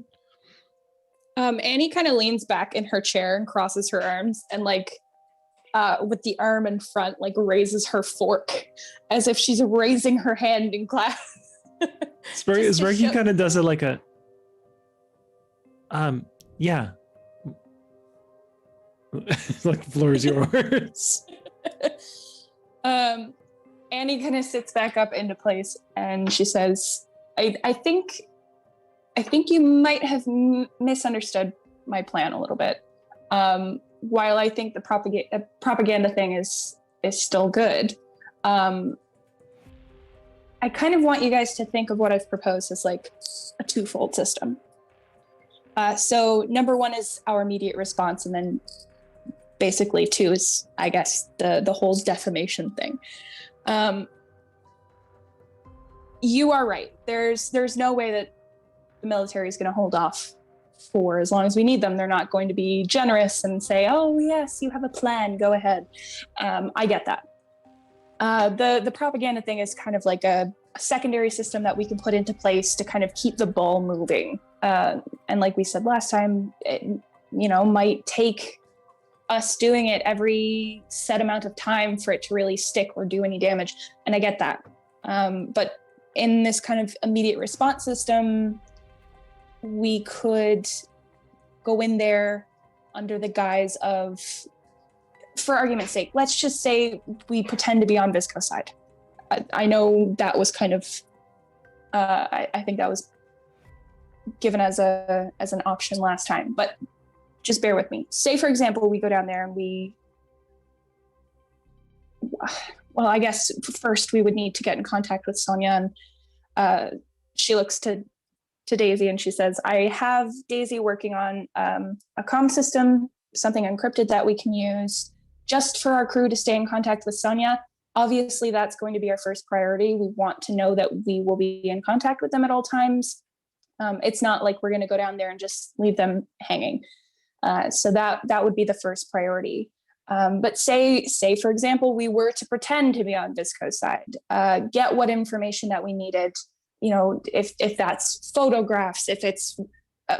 Annie kind of leans back in her chair and crosses her arms and with the arm in front, raises her fork as if she's raising her hand in class. Sparky kind of does it like a, yeah. Like the floor is yours. Annie kind of sits back up into place and she says, I think you might have misunderstood my plan a little bit. While I think the propaganda thing is still good, I kind of want you guys to think of what I've proposed as like a twofold system. So number one is our immediate response, and then basically two is, I guess, the whole defamation thing. You are right. There's no way that the military is going to hold off for as long as we need them. They're not going to be generous and say, oh yes, you have a plan, go ahead. I get that. The propaganda thing is kind of like a secondary system that we can put into place to kind of keep the ball moving. And like we said last time, it, might take us doing it every set amount of time for it to really stick or do any damage. And I get that. But in this kind of immediate response system, we could go in there under the guise of, for argument's sake, let's just say we pretend to be on Visco's side. I know that was kind of, I think that was given as an option last time, but just bear with me. Say, for example, we go down there and I guess first we would need to get in contact with Sonia, and she looks to Daisy and she says, I have Daisy working on a comm system, something encrypted that we can use just for our crew to stay in contact with Sonia. Obviously, that's going to be our first priority. We want to know that we will be in contact with them at all times. It's not like we're going to go down there and just leave them hanging. So that would be the first priority. But say, for example, we were to pretend to be on Visco's side, get what information that we needed, if that's photographs, if it's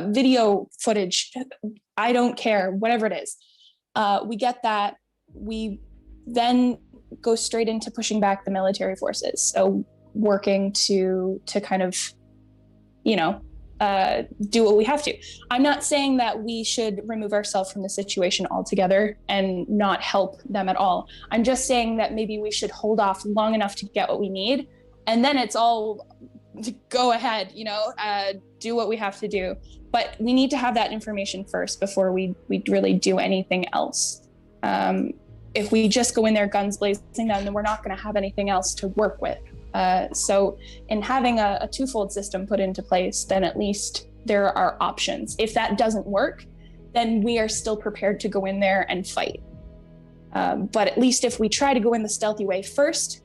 video footage, I don't care, whatever it is. We get that. We then go straight into pushing back the military forces. So working to kind of, do what we have to. I'm not saying that we should remove ourselves from the situation altogether and not help them at all. I'm just saying that maybe we should hold off long enough to get what we need, and then it's all go ahead, do what we have to do. But we need to have that information first before we really do anything else. If we just go in there guns blazing, then we're not going to have anything else to work with. So in having a twofold system put into place, then at least there are options. If that doesn't work, then we are still prepared to go in there and fight. But at least if we try to go in the stealthy way first,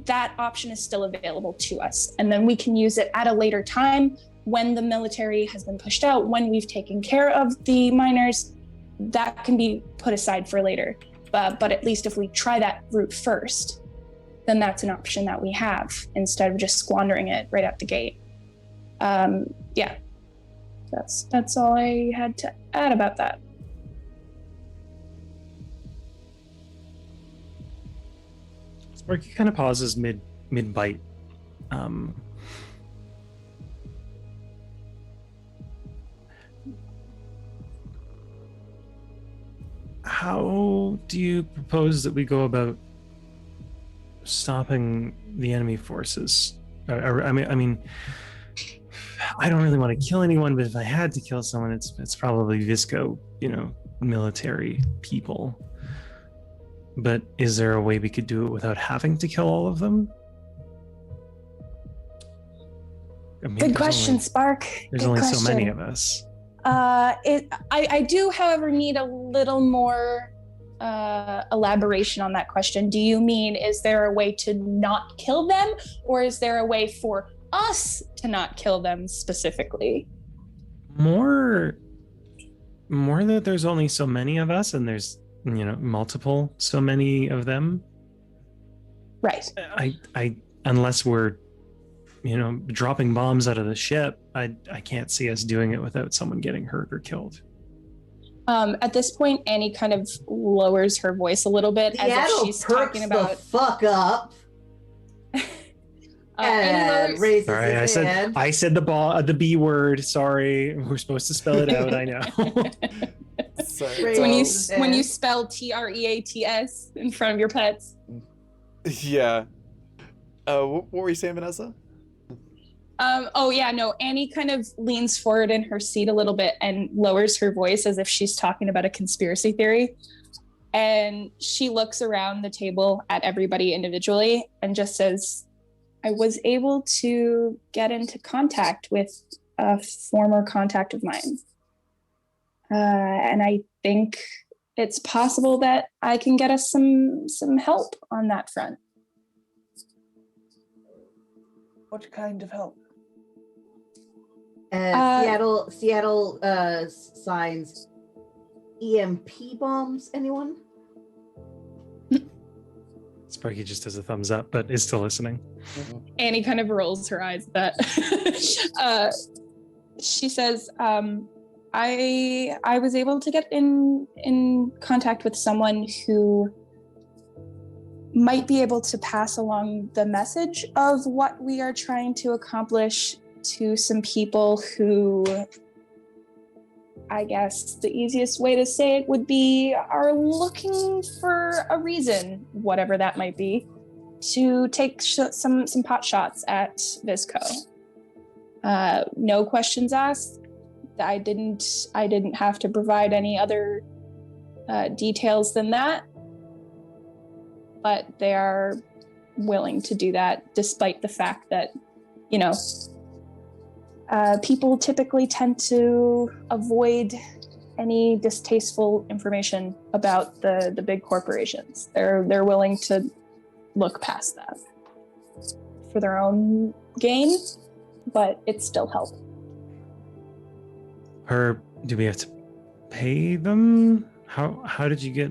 that option is still available to us. And then we can use it at a later time when the military has been pushed out, when we've taken care of the miners. That can be put aside for later. But at least if we try that route first, then that's an option that we have instead of just squandering it right out the gate. Yeah, that's all I had to add about that. Sparky kind of pauses mid bite. How do you propose that we go about stopping the enemy forces? I mean, I don't really want to kill anyone, but if I had to kill someone, it's probably Visco, military people. But is there a way we could do it without having to kill all of them? Good question, Spark. There's Good only question. so many of us. I do, however, need a little more elaboration on that question. Do you mean, is there a way to not kill them, or is there a way for us to not kill them specifically? More that there's only so many of us and there's multiple so many of them. Right. I unless we're dropping bombs out of the ship, I can't see us doing it without someone getting hurt or killed. At this point, Annie kind of lowers her voice a little bit as if she's talking about. The fuck up. And raises sorry, his hand. I said the B word. Sorry, we're supposed to spell it out. I know. Sorry. So when you spell TREATS in front of your pets. Yeah. What were you saying, Vanessa? Annie kind of leans forward in her seat a little bit and lowers her voice as if she's talking about a conspiracy theory. And she looks around the table at everybody individually and just says, I was able to get into contact with a former contact of mine. And I think it's possible that I can get us some help on that front. What kind of help? Seattle signs EMP bombs. Anyone? Sparky just does a thumbs up, but is still listening. Annie kind of rolls her eyes at that. She says, I was able to get in contact with someone who might be able to pass along the message of what we are trying to accomplish to some people who, I guess the easiest way to say it would be, are looking for a reason, whatever that might be, to take some pot shots at Visco. No questions asked. I didn't have to provide any other details than that, but they are willing to do that, despite the fact that, people typically tend to avoid any distasteful information about the big corporations. They're willing to look past that for their own gain, but it's still help. Do we have to pay them? How did you get?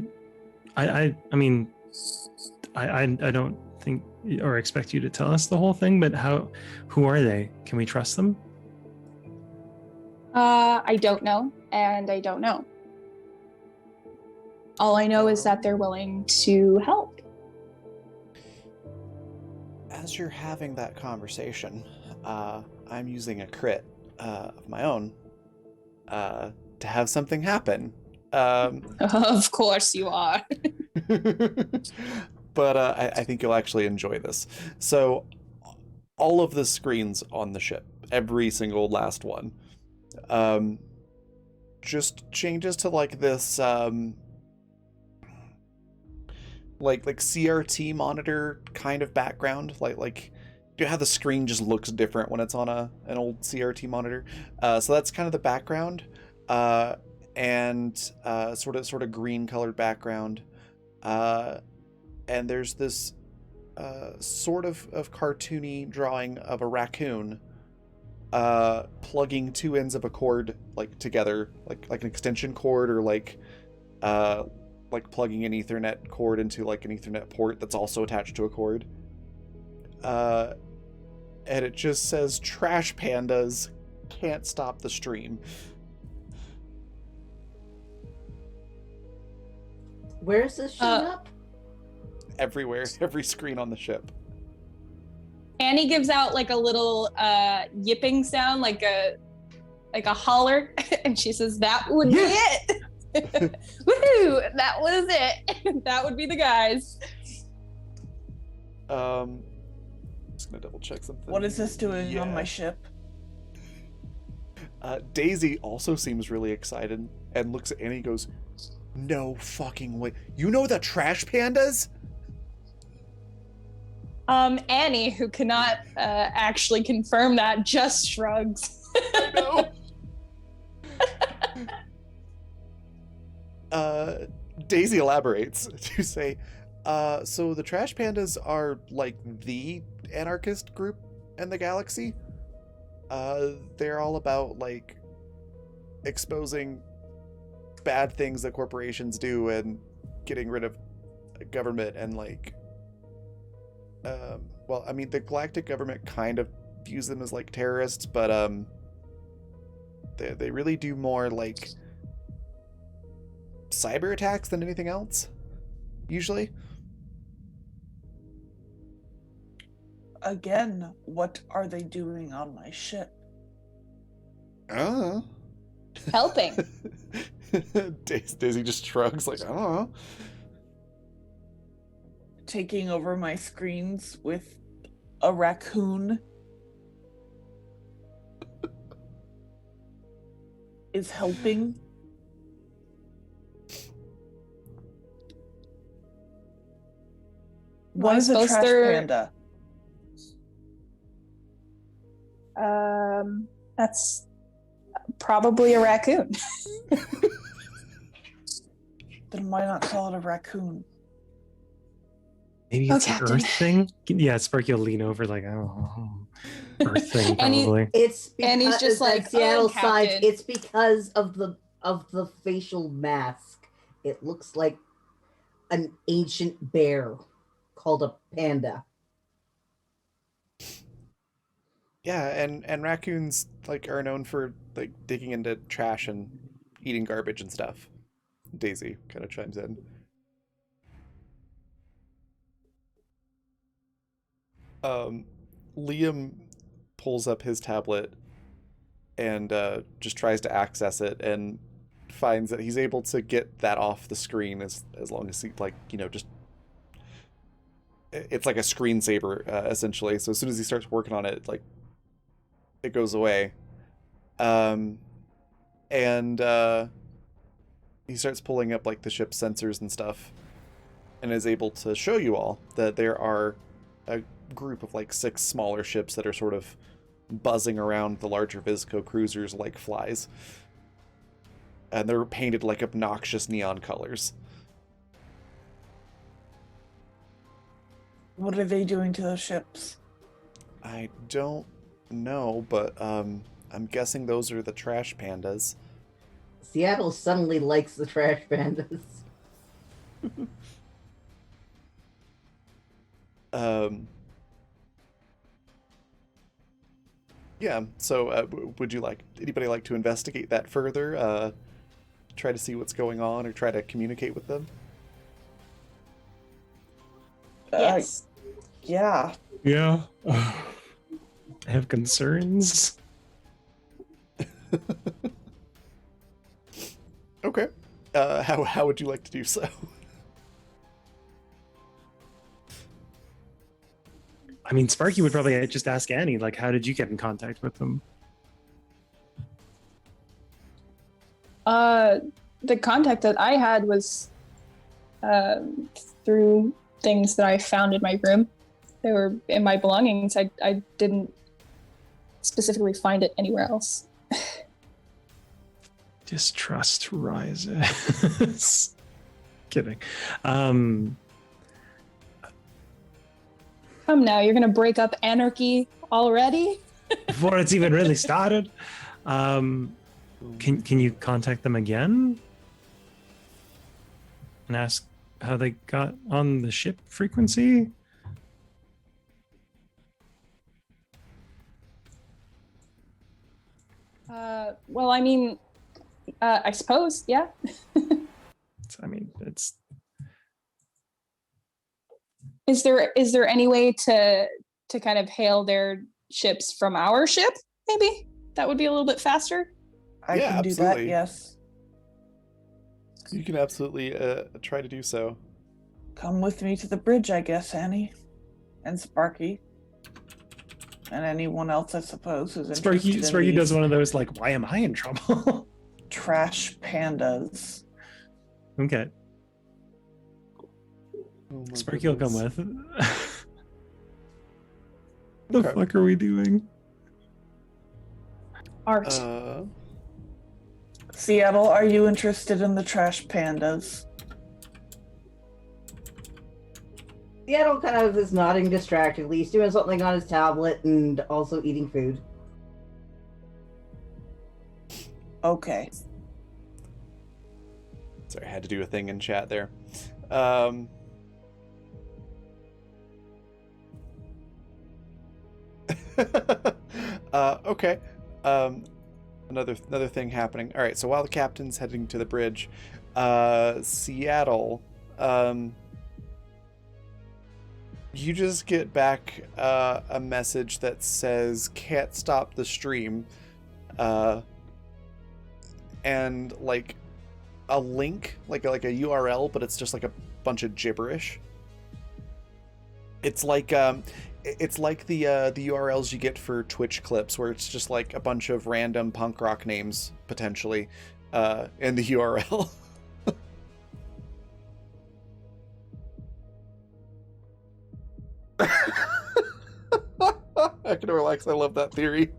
I mean, I don't think or expect you to tell us the whole thing, but who are they? Can we trust them? I don't know, and I don't know. All I know is that they're willing to help. As you're having that conversation, I'm using a crit of my own to have something happen. Of course you are. But I think you'll actually enjoy this. So all of the screens on the ship, every single last one, just changes to like this like CRT monitor kind of background, like you know how the screen just looks different when it's on an old CRT monitor. So that's kind of the background, and sort of green colored background, and there's this sort of cartoony drawing of a raccoon plugging two ends of a cord like together, like an extension cord, or like plugging an Ethernet cord into like an Ethernet port that's also attached to a cord. And it just says, "Trash pandas can't stop the stream." Where is this showing up? Everywhere, every screen on the ship. Annie gives out like a little yipping sound, like a holler, and she says, "That would be it." Woohoo! That was it. That would be the guys. Just gonna double check something. What is this doing on my ship? Daisy also seems really excited and looks at Annie and goes, "No fucking way. You know the Trash Pandas?" Annie, who cannot actually confirm that, just shrugs. No. Daisy elaborates to say, so the Trash Pandas are like the anarchist group in the galaxy. They're all about like exposing bad things that corporations do and getting rid of government and like, well, I mean, the galactic government kind of views them as like terrorists, but they really do more like cyber attacks than anything else, usually. Again, what are they doing on my ship? Helping. Daisy just shrugs like, I don't know. Taking over my screens with a raccoon is helping. What is a trash panda? That's probably a raccoon. Then why not call it a raccoon? Maybe Oh, it's an Captain. Earth thing. Yeah, Sparky will lean over like, oh, Earth thing And he- probably. It's because And he's just like, at Seattle "Oh, sides. Captain." It's because of the facial mask. It looks like an ancient bear called a panda. Yeah, and raccoons like are known for like digging into trash and eating garbage and stuff. Daisy kind of chimes in. Um, Liam pulls up his tablet and just tries to access it and finds that he's able to get that off the screen as long as he like just it's like a screensaver essentially. So as soon as he starts working on it, like it goes away. And he starts pulling up like the ship's sensors and stuff and is able to show you all that there are a group of like 6 smaller ships that are sort of buzzing around the larger Vizco cruisers like flies. And they're painted like obnoxious neon colors. What are they doing to those ships? I don't know, but I'm guessing those are the trash pandas. Seattle suddenly likes the trash pandas. Yeah, so would you like anybody like to investigate that further? Try to see what's going on or try to communicate with them? Yes. Yeah. Yeah. I have concerns. Okay. How would you like to do so? I mean, Sparky would probably just ask Annie, like, how did you get in contact with them? The contact that I had was through things that I found in my room. They were in my belongings. I didn't specifically find it anywhere else. Distrust rises. Kidding. Come now, you're gonna break up anarchy already? Before it's even really started. Can you contact them again? And ask how they got on the ship frequency? Well, I mean, I suppose, yeah. I mean, it's Is there any way to kind of hail their ships from our ship? Maybe that would be a little bit faster. I Yeah, can do absolutely. that, yes. You can absolutely try to do so. Come with me to the bridge, I guess, Annie. And Sparky. And anyone else, I suppose, who's interested Sparky in does these one of those, like, why am I in trouble? trash pandas. Okay. Oh my Sparky will come goodness. with. The Okay. fuck are we doing? Art. Seattle, are you interested in the trash pandas? Seattle kind of is nodding distractedly. He's doing something on his tablet and also eating food. Okay. Sorry, I had to do a thing in chat there. Okay. Another thing happening. All right. So while the captain's heading to the bridge, Seattle, you just get back a message that says "can't stop the stream," and like a link, like a URL, but it's just like a bunch of gibberish. It's like the URLs you get for Twitch clips, where it's just like a bunch of random punk rock names potentially in the URL. I can relax. I love that theory.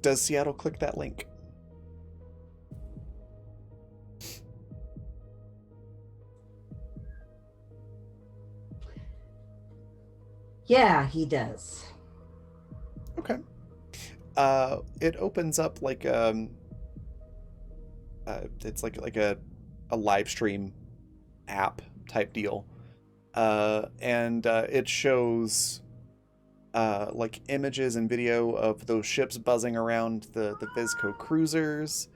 Does Seattle click that link? Yeah, he does. Okay. It opens up like it's like a live stream app type deal, and it shows like images and video of those ships buzzing around the Vizco cruisers.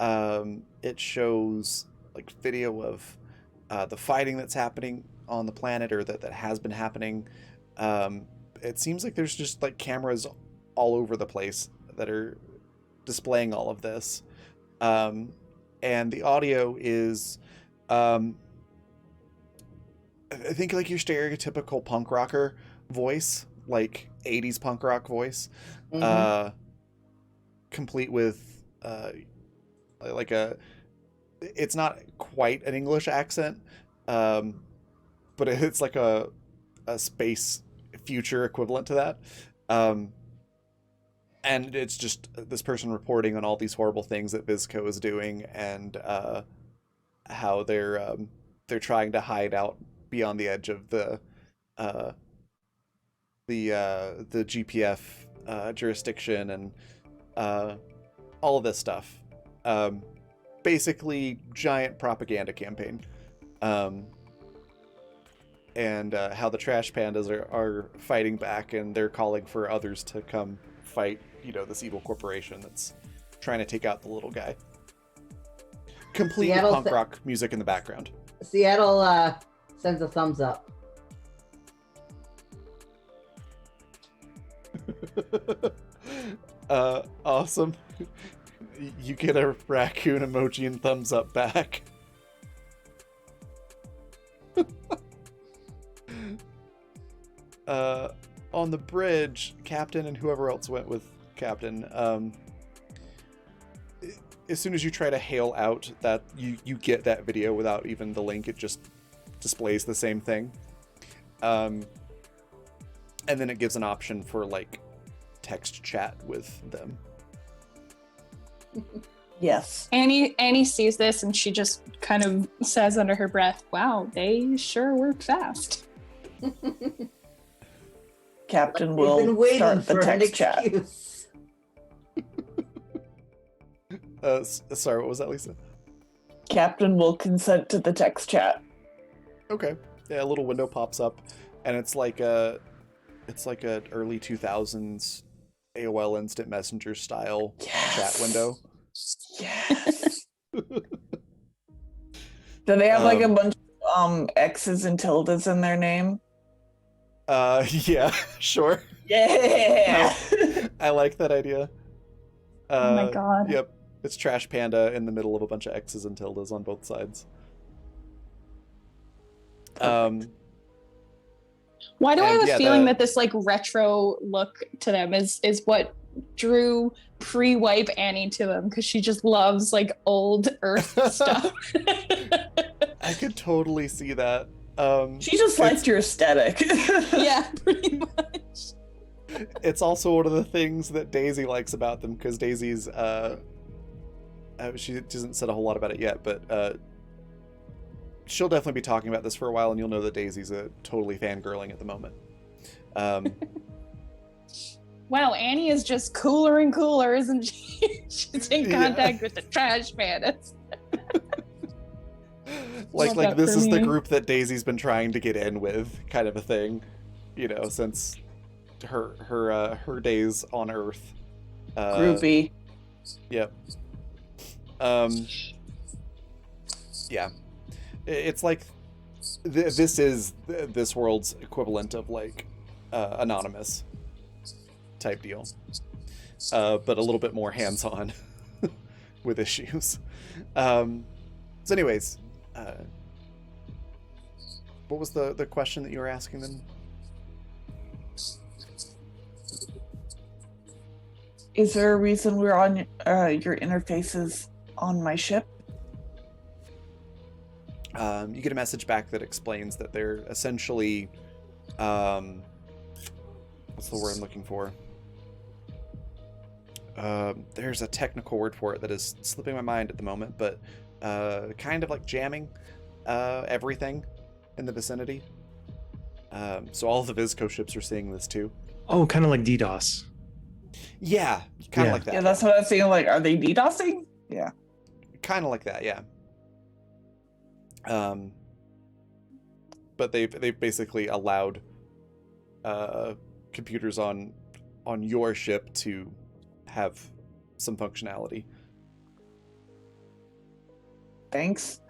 It shows like video of the fighting that's happening on the planet, or that has been happening. It seems like there's just like cameras all over the place that are displaying all of this. And the audio is, I think, like your stereotypical punk rocker voice, like 80s punk rock voice, complete with like it's not quite an English accent, but it's like a space future equivalent to that. And it's just this person reporting on all these horrible things that Vizco is doing, and how they're trying to hide out beyond the edge of the GPF jurisdiction, and all of this stuff. Basically, giant propaganda campaign. And how the trash pandas are fighting back, and they're calling for others to come fight, this evil corporation that's trying to take out the little guy. Complete with punk rock music in the background. Seattle sends a thumbs up. Awesome. You get a raccoon emoji and thumbs up back. On the bridge, Captain and whoever else went with Captain, as soon as you try to hail out, that you get that video without even the link. It just displays the same thing. And then it gives an option for like text chat with them. Yes. Annie sees this and she just kind of says under her breath, "Wow, they sure work fast." Captain will start the text chat. Sorry, what was that, Lisa? Captain will consent to the text chat. Okay. Yeah, a little window pops up, and it's like a early 2000s AOL Instant Messenger style chat window. Yes. Do they have like a bunch of X's and tildes in their name? Yeah, sure. Yeah. I like that idea. Oh my god. Yep. It's Trash Panda in the middle of a bunch of X's and tildes on both sides. Why do I have a feeling that this like retro look to them is what drew pre-wipe Annie to them, because she just loves like old Earth stuff. I could totally see that. She just likes your aesthetic. Yeah, pretty much. It's also one of the things that Daisy likes about them, because Daisy's she hasn't said a whole lot about it yet, but she'll definitely be talking about this for a while, and you'll know that Daisy's totally fangirling at the moment. Wow, Annie is just cooler and cooler, isn't she? She's in contact with the trash pandas. like this is the group that Daisy's been trying to get in with, kind of a thing, since her days on Earth. Groupie. Yep. Yeah. It's like this is this world's equivalent of like Anonymous type deal, but a little bit more hands-on with issues. So anyways, what was the question that you were asking them? Is there a reason we're on your interfaces on my ship? You get a message back that explains that they're essentially, what's the word I'm looking for? There's a technical word for it that is slipping my mind at the moment, but kind of like jamming everything in the vicinity. So all the Vizco ships are seeing this too. Oh, kind of like DDoS. Yeah, kind of Yeah. like that. Yeah, that's what I was saying. Like, are they DDoSing? Yeah. Kind of like that, yeah. But they've basically allowed computers on your ship to have some functionality. Thanks.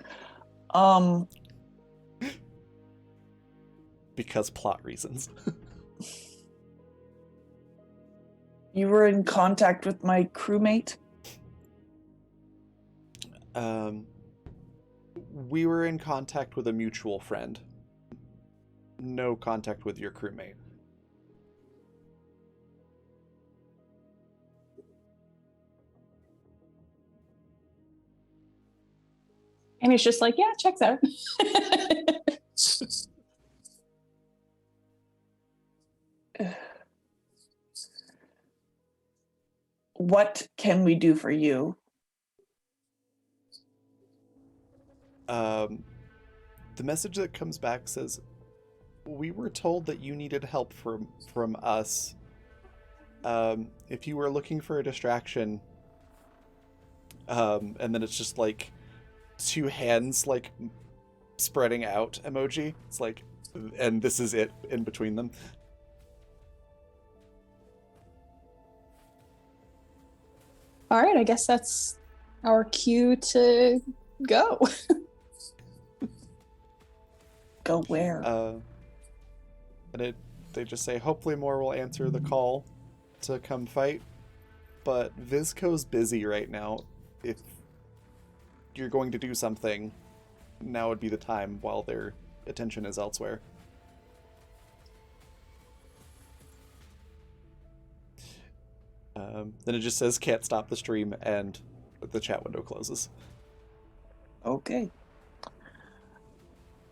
Because plot reasons. You were in contact with my crewmate? We were in contact with a mutual friend. No contact with your crewmate. And he's just like, yeah, checks out. What can we do for you? The message that comes back says, we were told that you needed help from us. If you were looking for a distraction, and then it's just like two hands like spreading out emoji. It's like, and this is it in between them. All right, I guess that's our cue to go. Go where? And they just say, hopefully more will answer the call to come fight. But Vizco's busy right now. If you're going to do something, now would be the time while their attention is elsewhere. Then it just says can't stop the stream and the chat window closes. Okay.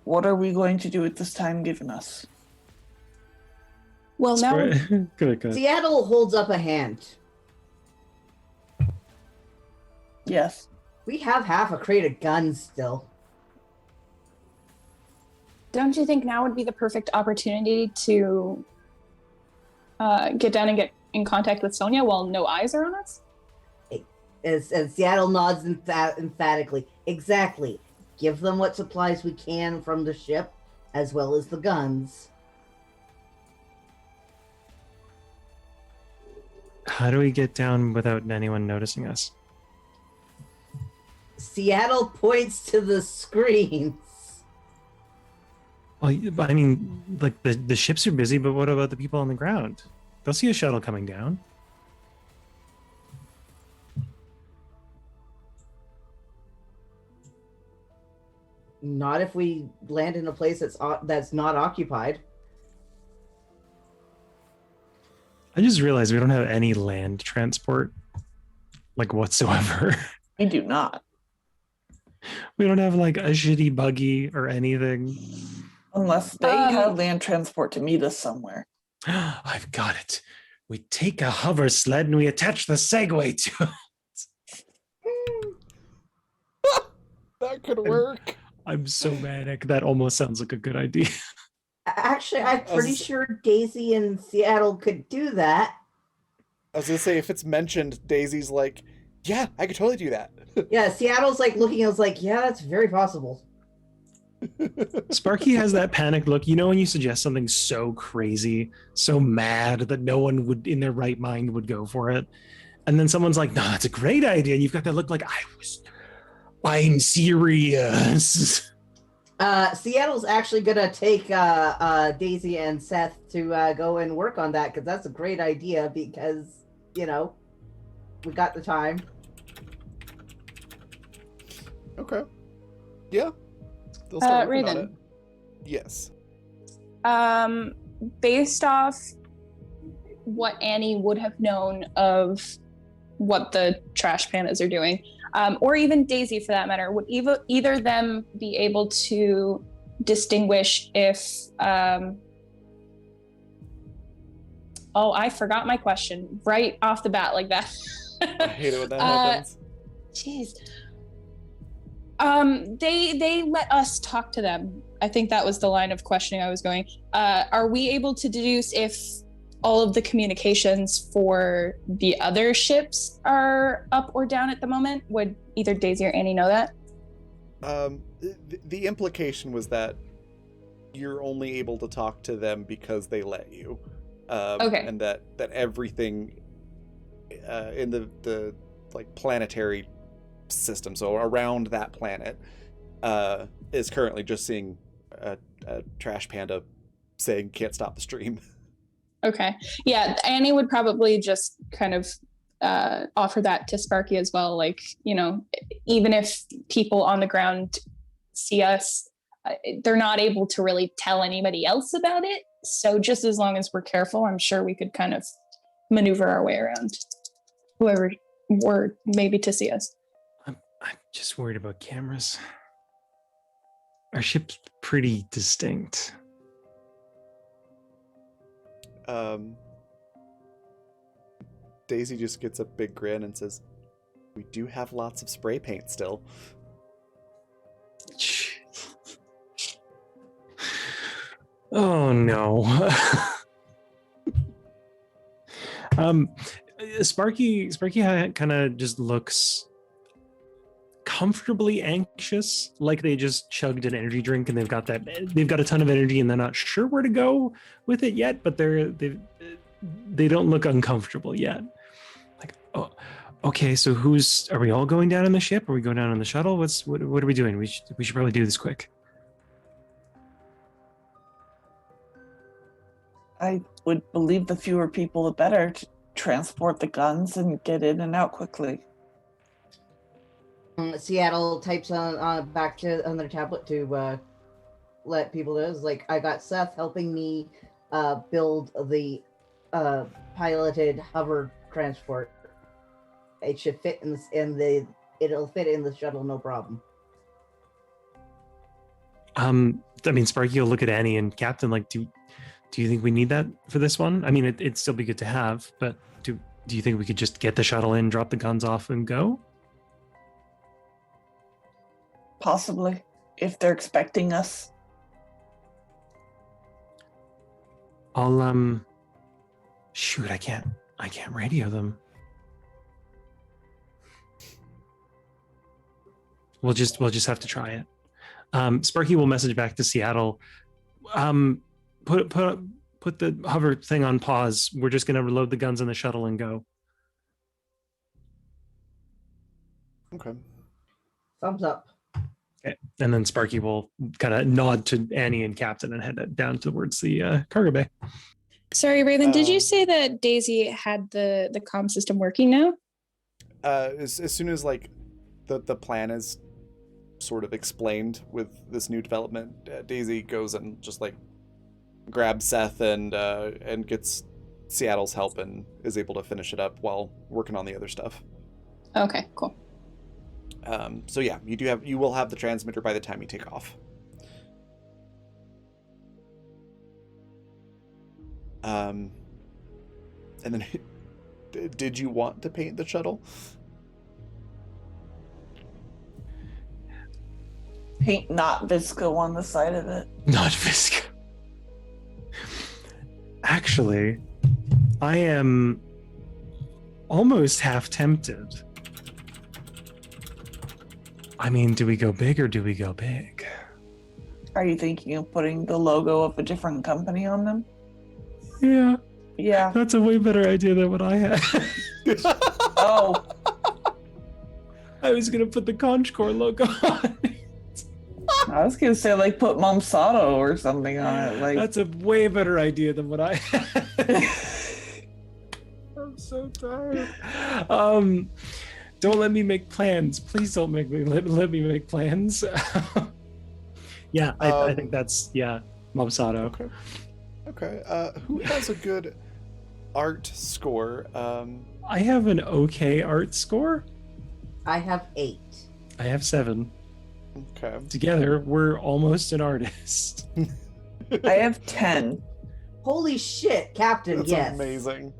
What are we going to do with this time given us? Well, now Good. Seattle holds up a hand. Yes. We have half a crate of guns still. don't you think now would be the perfect opportunity to get down and get in contact with Sonia while no eyes are on us? As Seattle nods emphatically. Exactly. Give them what supplies we can from the ship, as well as the guns. How do we get down without anyone noticing us? Seattle points to the screens. Well, I mean, like the ships are busy, but what about the people on the ground? They'll see a shuttle coming down. Not if we land in a place that's not occupied. I just realized we don't have any land transport, like whatsoever. We do not. We don't have like a shitty buggy or anything. Unless they have land transport to meet us somewhere. I've got it. We take a hover sled and we attach the Segway to it. That could work. I'm so manic. That almost sounds like a good idea. Actually, I'm pretty sure Daisy and Seattle could do that. I was gonna say, if it's mentioned, Daisy's like, yeah, I could totally do that. Yeah, Seattle's like looking, I was like, yeah, that's very possible. Sparky has that panic look. You know when you suggest something so crazy, so mad that no one would in their right mind would go for it. And then someone's like, no, that's a great idea. And you've got that look like, I'm serious. Seattle's actually gonna take Daisy and Seth to go and work on that, because that's a great idea, because, you know, we got the time. Okay. Yeah. They'll start working on Raven. it. Yes. Based off what Annie would have known of what the trash pandas are doing, or even Daisy for that matter, would either them be able to distinguish if I forgot my question right off the bat like that. I hate it when that happens. Jeez. They let us talk to them. I think that was the line of questioning I was going. Are we able to deduce if all of the communications for the other ships are up or down at the moment? Would either Daisy or Annie know that? The implication was that you're only able to talk to them because they let you. Okay. And that everything in the like planetary system, so around that planet, is currently just seeing a trash panda saying can't stop the stream. Okay. Yeah, Annie would probably just kind of offer that to Sparky as well. Like, even if people on the ground see us, they're not able to really tell anybody else about it. So just as long as we're careful, I'm sure we could kind of maneuver our way around whoever were maybe to see us. I'm just worried about cameras. Our ship's pretty distinct. Daisy just gets a big grin and says, "We do have lots of spray paint still." Oh no. Sparky kind of just looks comfortably anxious, like they just chugged an energy drink and they've got a ton of energy and they're not sure where to go with it yet, but they don't look uncomfortable yet. Like, oh, okay, so are we all going down in the ship? Are we going down on the shuttle? What are we doing? We should probably do this quick. I would believe the fewer people, the better, to transport the guns and get in and out quickly. Seattle types on back on their tablet to let people know. It's like, I got Seth helping me build the piloted hover transport. It should fit it'll fit in the shuttle, no problem. I mean, Sparky will look at Annie and Captain like, do you think we need that for this one? I mean, it'd still be good to have, but do you think we could just get the shuttle in, drop the guns off, and go? Possibly, if they're expecting us. I'll shoot, I can't radio them. We'll just have to try it. Sparky will message back to Seattle. Put the hover thing on pause. We're just gonna reload the guns in the shuttle and go. Okay. Thumbs up. Okay. And then Sparky will kind of nod to Annie and Captain and head down towards the cargo bay. Sorry, Raylan, did you say that Daisy had the comm system working now? As soon as like the plan is sort of explained with this new development, Daisy goes and just like grabs Seth and gets Seattle's help and is able to finish it up while working on the other stuff. Okay, cool. So yeah, you will have the transmitter by the time you take off. And then did you want to paint the shuttle? Paint not Visco on the side of it. Not Visco. Actually, I am almost half tempted. I mean, do we go big or do we go big? Are you thinking of putting the logo of a different company on them? Yeah. Yeah. That's a way better idea than what I had. Oh. I was going to put the Conchcore logo on it. I was going to say, like, put Momsato or something on it. Like, that's a way better idea than what I had. I'm so tired. Don't let me make plans. Please don't let me make plans. Yeah, I think that's, Momsato. Okay. Who has a good art score? I have an okay art score. I have 8. I have 7. Okay. Together, we're almost an artist. I have 10. Holy shit, Captain, That's yes. amazing.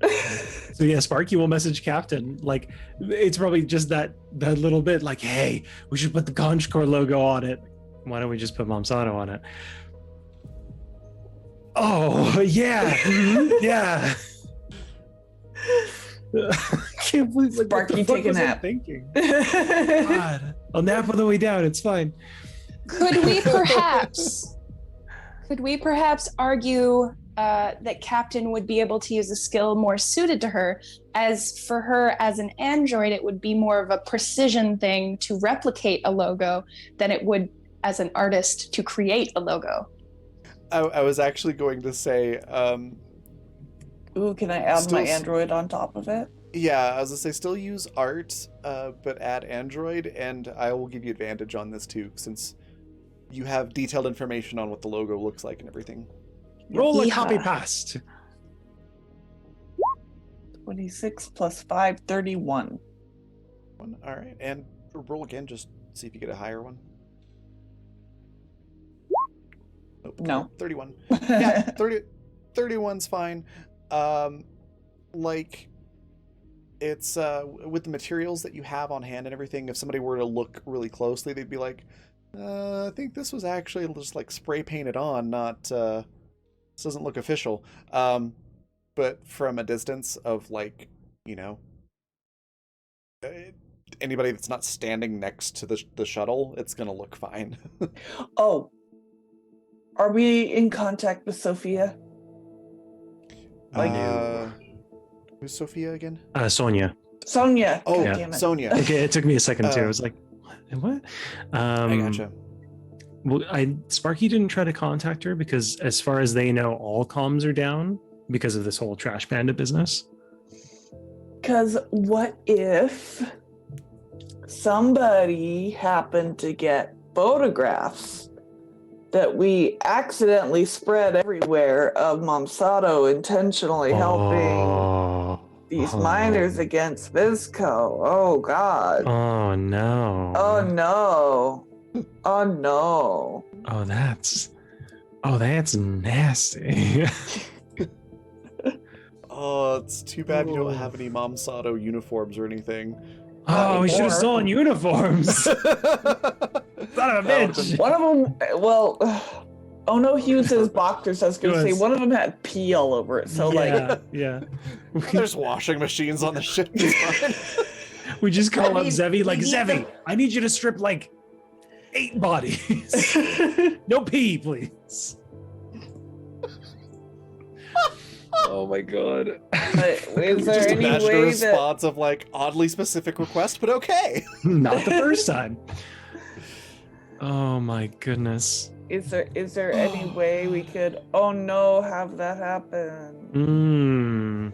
So yeah, Sparky will message Captain. Like, it's probably just that little bit. Like, hey, we should put the Conchcore logo on it. Why don't we just put Momsado on it? Oh yeah, yeah. I can't believe like, Sparky, what the fuck take a was I nap. thinking? God, I'll nap on the way down. It's fine. Could we perhaps argue that Captain would be able to use a skill more suited to her, as for her as an android, it would be more of a precision thing to replicate a logo than it would as an artist to create a logo. I was actually going to say, Ooh, can I add my Still- android on top of it? yeah, I was gonna say still use art, but add Android, and I will give you advantage on this too, since you have detailed information on what the logo looks like and everything. Roll a Yeah. copy past. 26 plus 5, 31. All right, and roll again, just see if you get a higher one. Nope, No. 31. Yeah, 31's fine. Like, it's with the materials that you have on hand and everything, if somebody were to look really closely, they'd be like, I think this was actually just like spray painted on, not this doesn't look official. But from a distance of, like, you know, anybody that's not standing next to the shuttle, it's gonna look fine. Oh, are we in contact with Sophia? Like- Who's Sophia again? Sonia. Sonia. Oh, God damn it. Sonia. Okay, it took me a second too. I was like, what? I gotcha. Well, Sparky didn't try to contact her because, as far as they know, all comms are down because of this whole Trash Panda business. Because what if somebody happened to get photographs that we accidentally spread everywhere of Momsado intentionally helping these miners against Visco? Oh, God. Oh no. Oh, no. Oh, no. Oh, that's nasty. Oh, it's too bad you don't have any Momsado uniforms or anything. Oh, we should have Or- stolen uniforms. Son of a bitch. One of them, well, oh no, he used his boxers. I was going to say, Yes. one of them had pee all over it. So, like, yeah. There's washing machines on the ship. It's fine. We just call I up mean, Zevi, like, we need Zevi, I need you to strip like 8 bodies. No pee, please. Oh my god. but is there Just any imagine a way that response of, like, oddly specific request, but okay. Not the first time. Oh my goodness. is there any way we could, oh no, have that happen?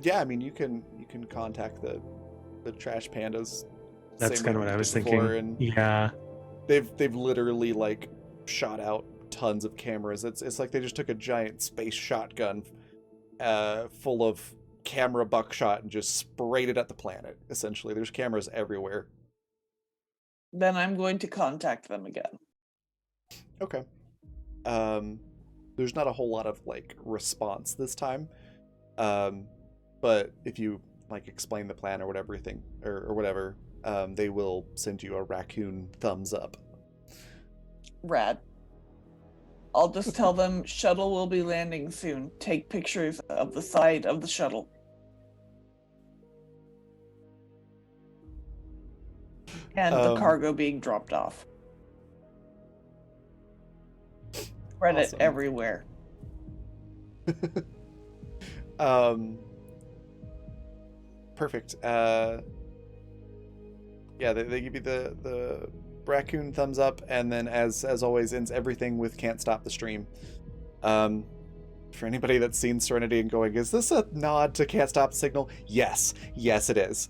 Yeah, I mean, you can contact the Trash Pandas. That's same kind of way what I we was did thinking. before, and Yeah. they've literally, like, shot out tons of cameras. It's like they just took a giant space shotgun full of camera buckshot and just sprayed it at the planet. Essentially, there's cameras everywhere. Then I'm going to contact them again. Okay. There's not a whole lot of, like, response this time. But if you, like, explain the plan or whatever or whatever, they will send you a raccoon thumbs up. Rad. I'll just tell them shuttle will be landing soon. Take pictures of the side of the shuttle. And the cargo being dropped off. Spread it Awesome. everywhere. Perfect. Yeah, they give you the raccoon thumbs up, and then as always ends everything with "can't stop the stream." For anybody that's seen Serenity and going, is this a nod to "Can't Stop the Signal"? Yes, it is.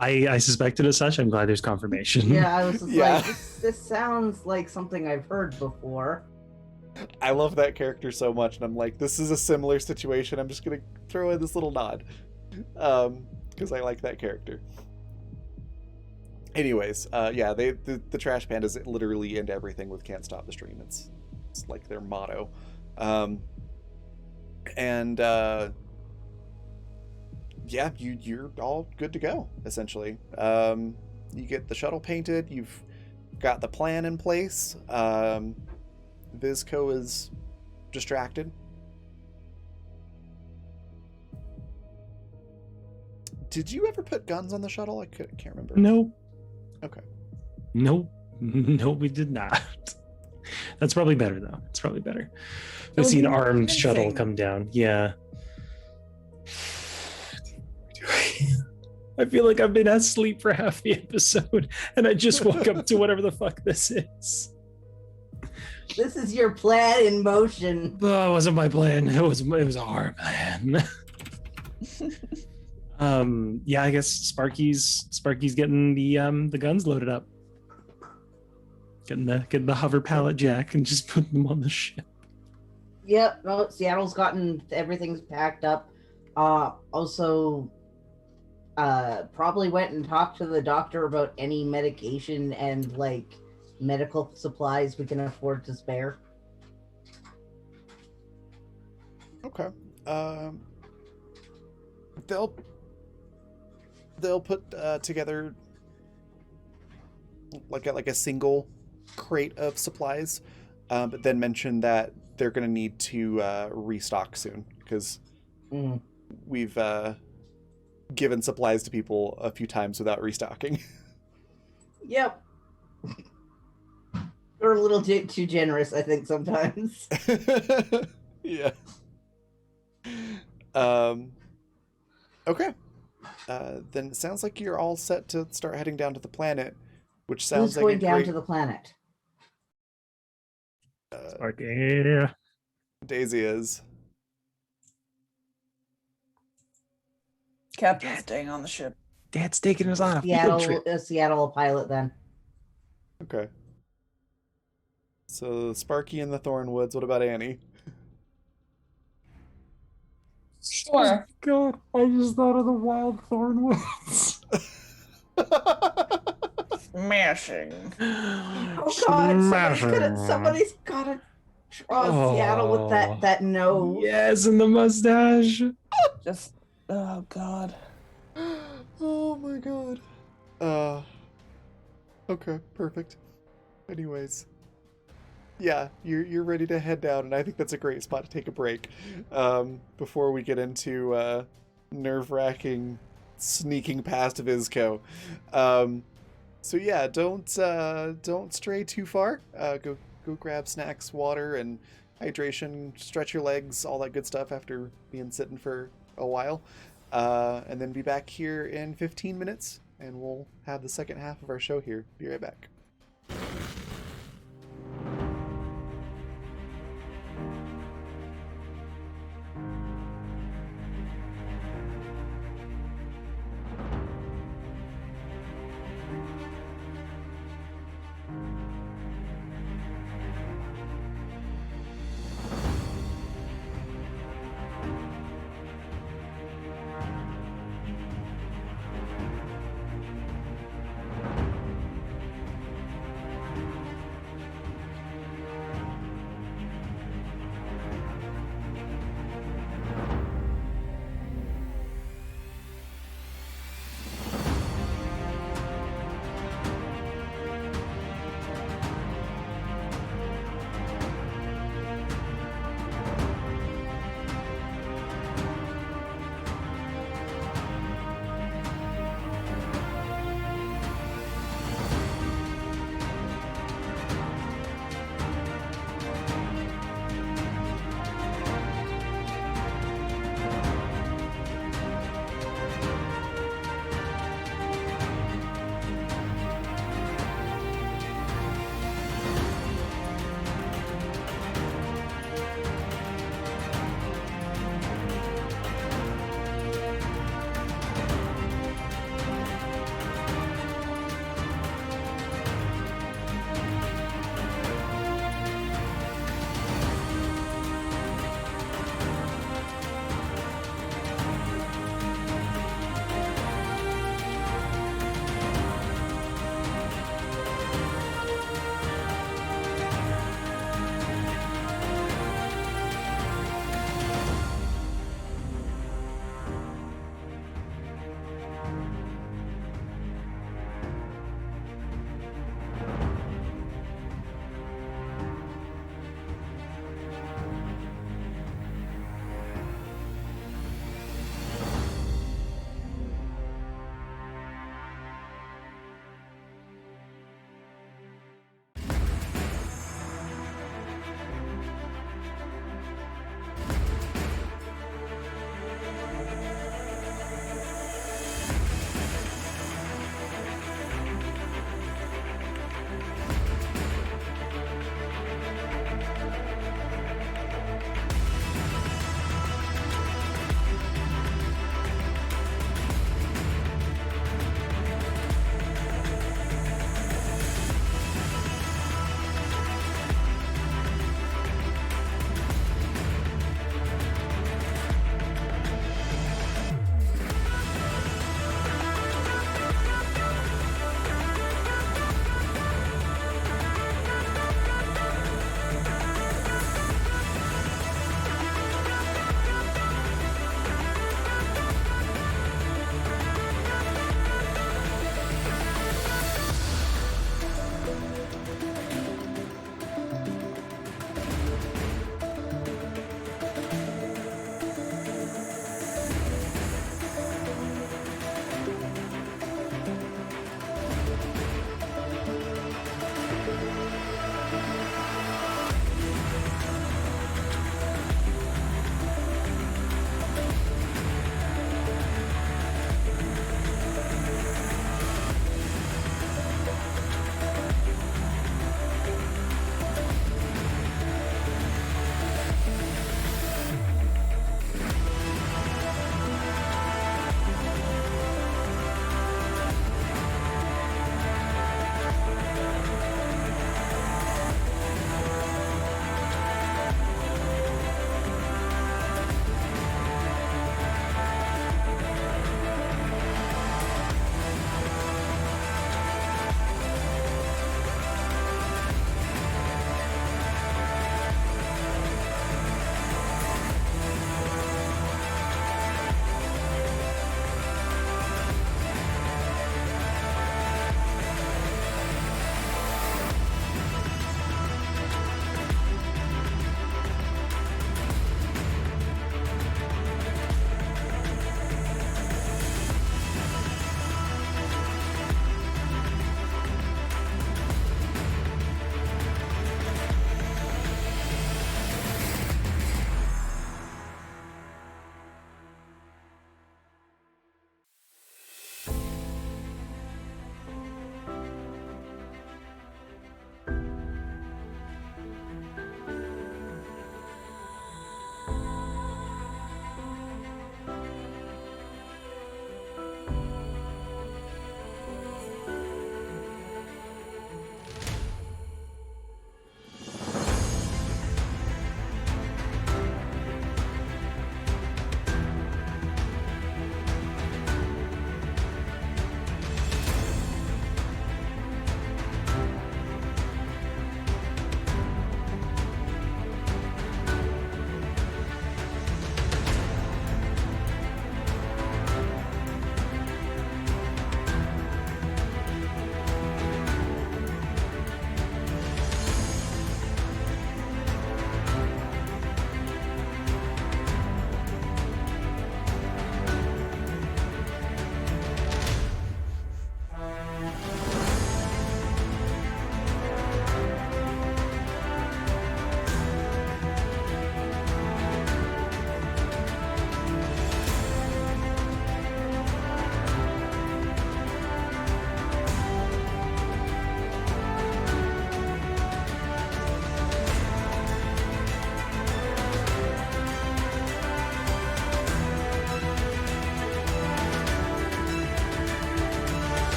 I suspected as such. I'm glad there's confirmation. Yeah, I was just Yeah. like, this sounds like something I've heard before. I love that character so much, and I'm like, this is a similar situation. I'm just gonna throw in this little nod, because I like that character. Anyways, yeah, the Trash Pandas literally end everything with "Can't Stop the Stream." It's like their motto. And yeah, you're all good to go, essentially. You get the shuttle painted, you've got the plan in place. Vizco is distracted. Did you ever put guns on the shuttle? I can't remember. No. Okay. No, we did not. That's probably better, though. It's probably better. To see an armed shuttle come down. Yeah. I feel like I've been asleep for half the episode, and I just woke up to whatever the fuck this is. This is your plan in motion. Oh, it wasn't my plan. It was our plan. Yeah, I guess Sparky's getting the guns loaded up. Getting the hover pallet jack and just putting them on the ship. Yep, no, Seattle's gotten everything's packed up. Also, probably went and talked to the doctor about any medication and like medical supplies we can afford to spare. Okay. They'll put together like a single crate of supplies, but then mention that they're going to need to restock soon because we've given supplies to people a few times without restocking. Yep. We're a little too generous, I think, sometimes. Yeah. Okay. Then it sounds like you're all set to start heading down to the planet, which sounds Who's like going a down great... to the planet? Sparky. Daisy is. Captain's staying on the ship. Dad's taking us on a field trip. Seattle pilot then. Okay. So Sparky in the Thornwoods. What about Annie? Sure. God, I just thought of the wild Thornwoods. Smashing. Oh God! Somebody's gotta draw Seattle with that nose. Yes, and the mustache. Just, oh God. Oh my God. Okay, perfect. Anyways. Yeah, you're ready to head down, and I think that's a great spot to take a break before we get into nerve-wracking sneaking past Vizco. So yeah, don't stray too far. Go grab snacks, water, and hydration. Stretch your legs, all that good stuff after being sitting for a while, and then be back here in 15 minutes, and we'll have the second half of our show here. Be right back.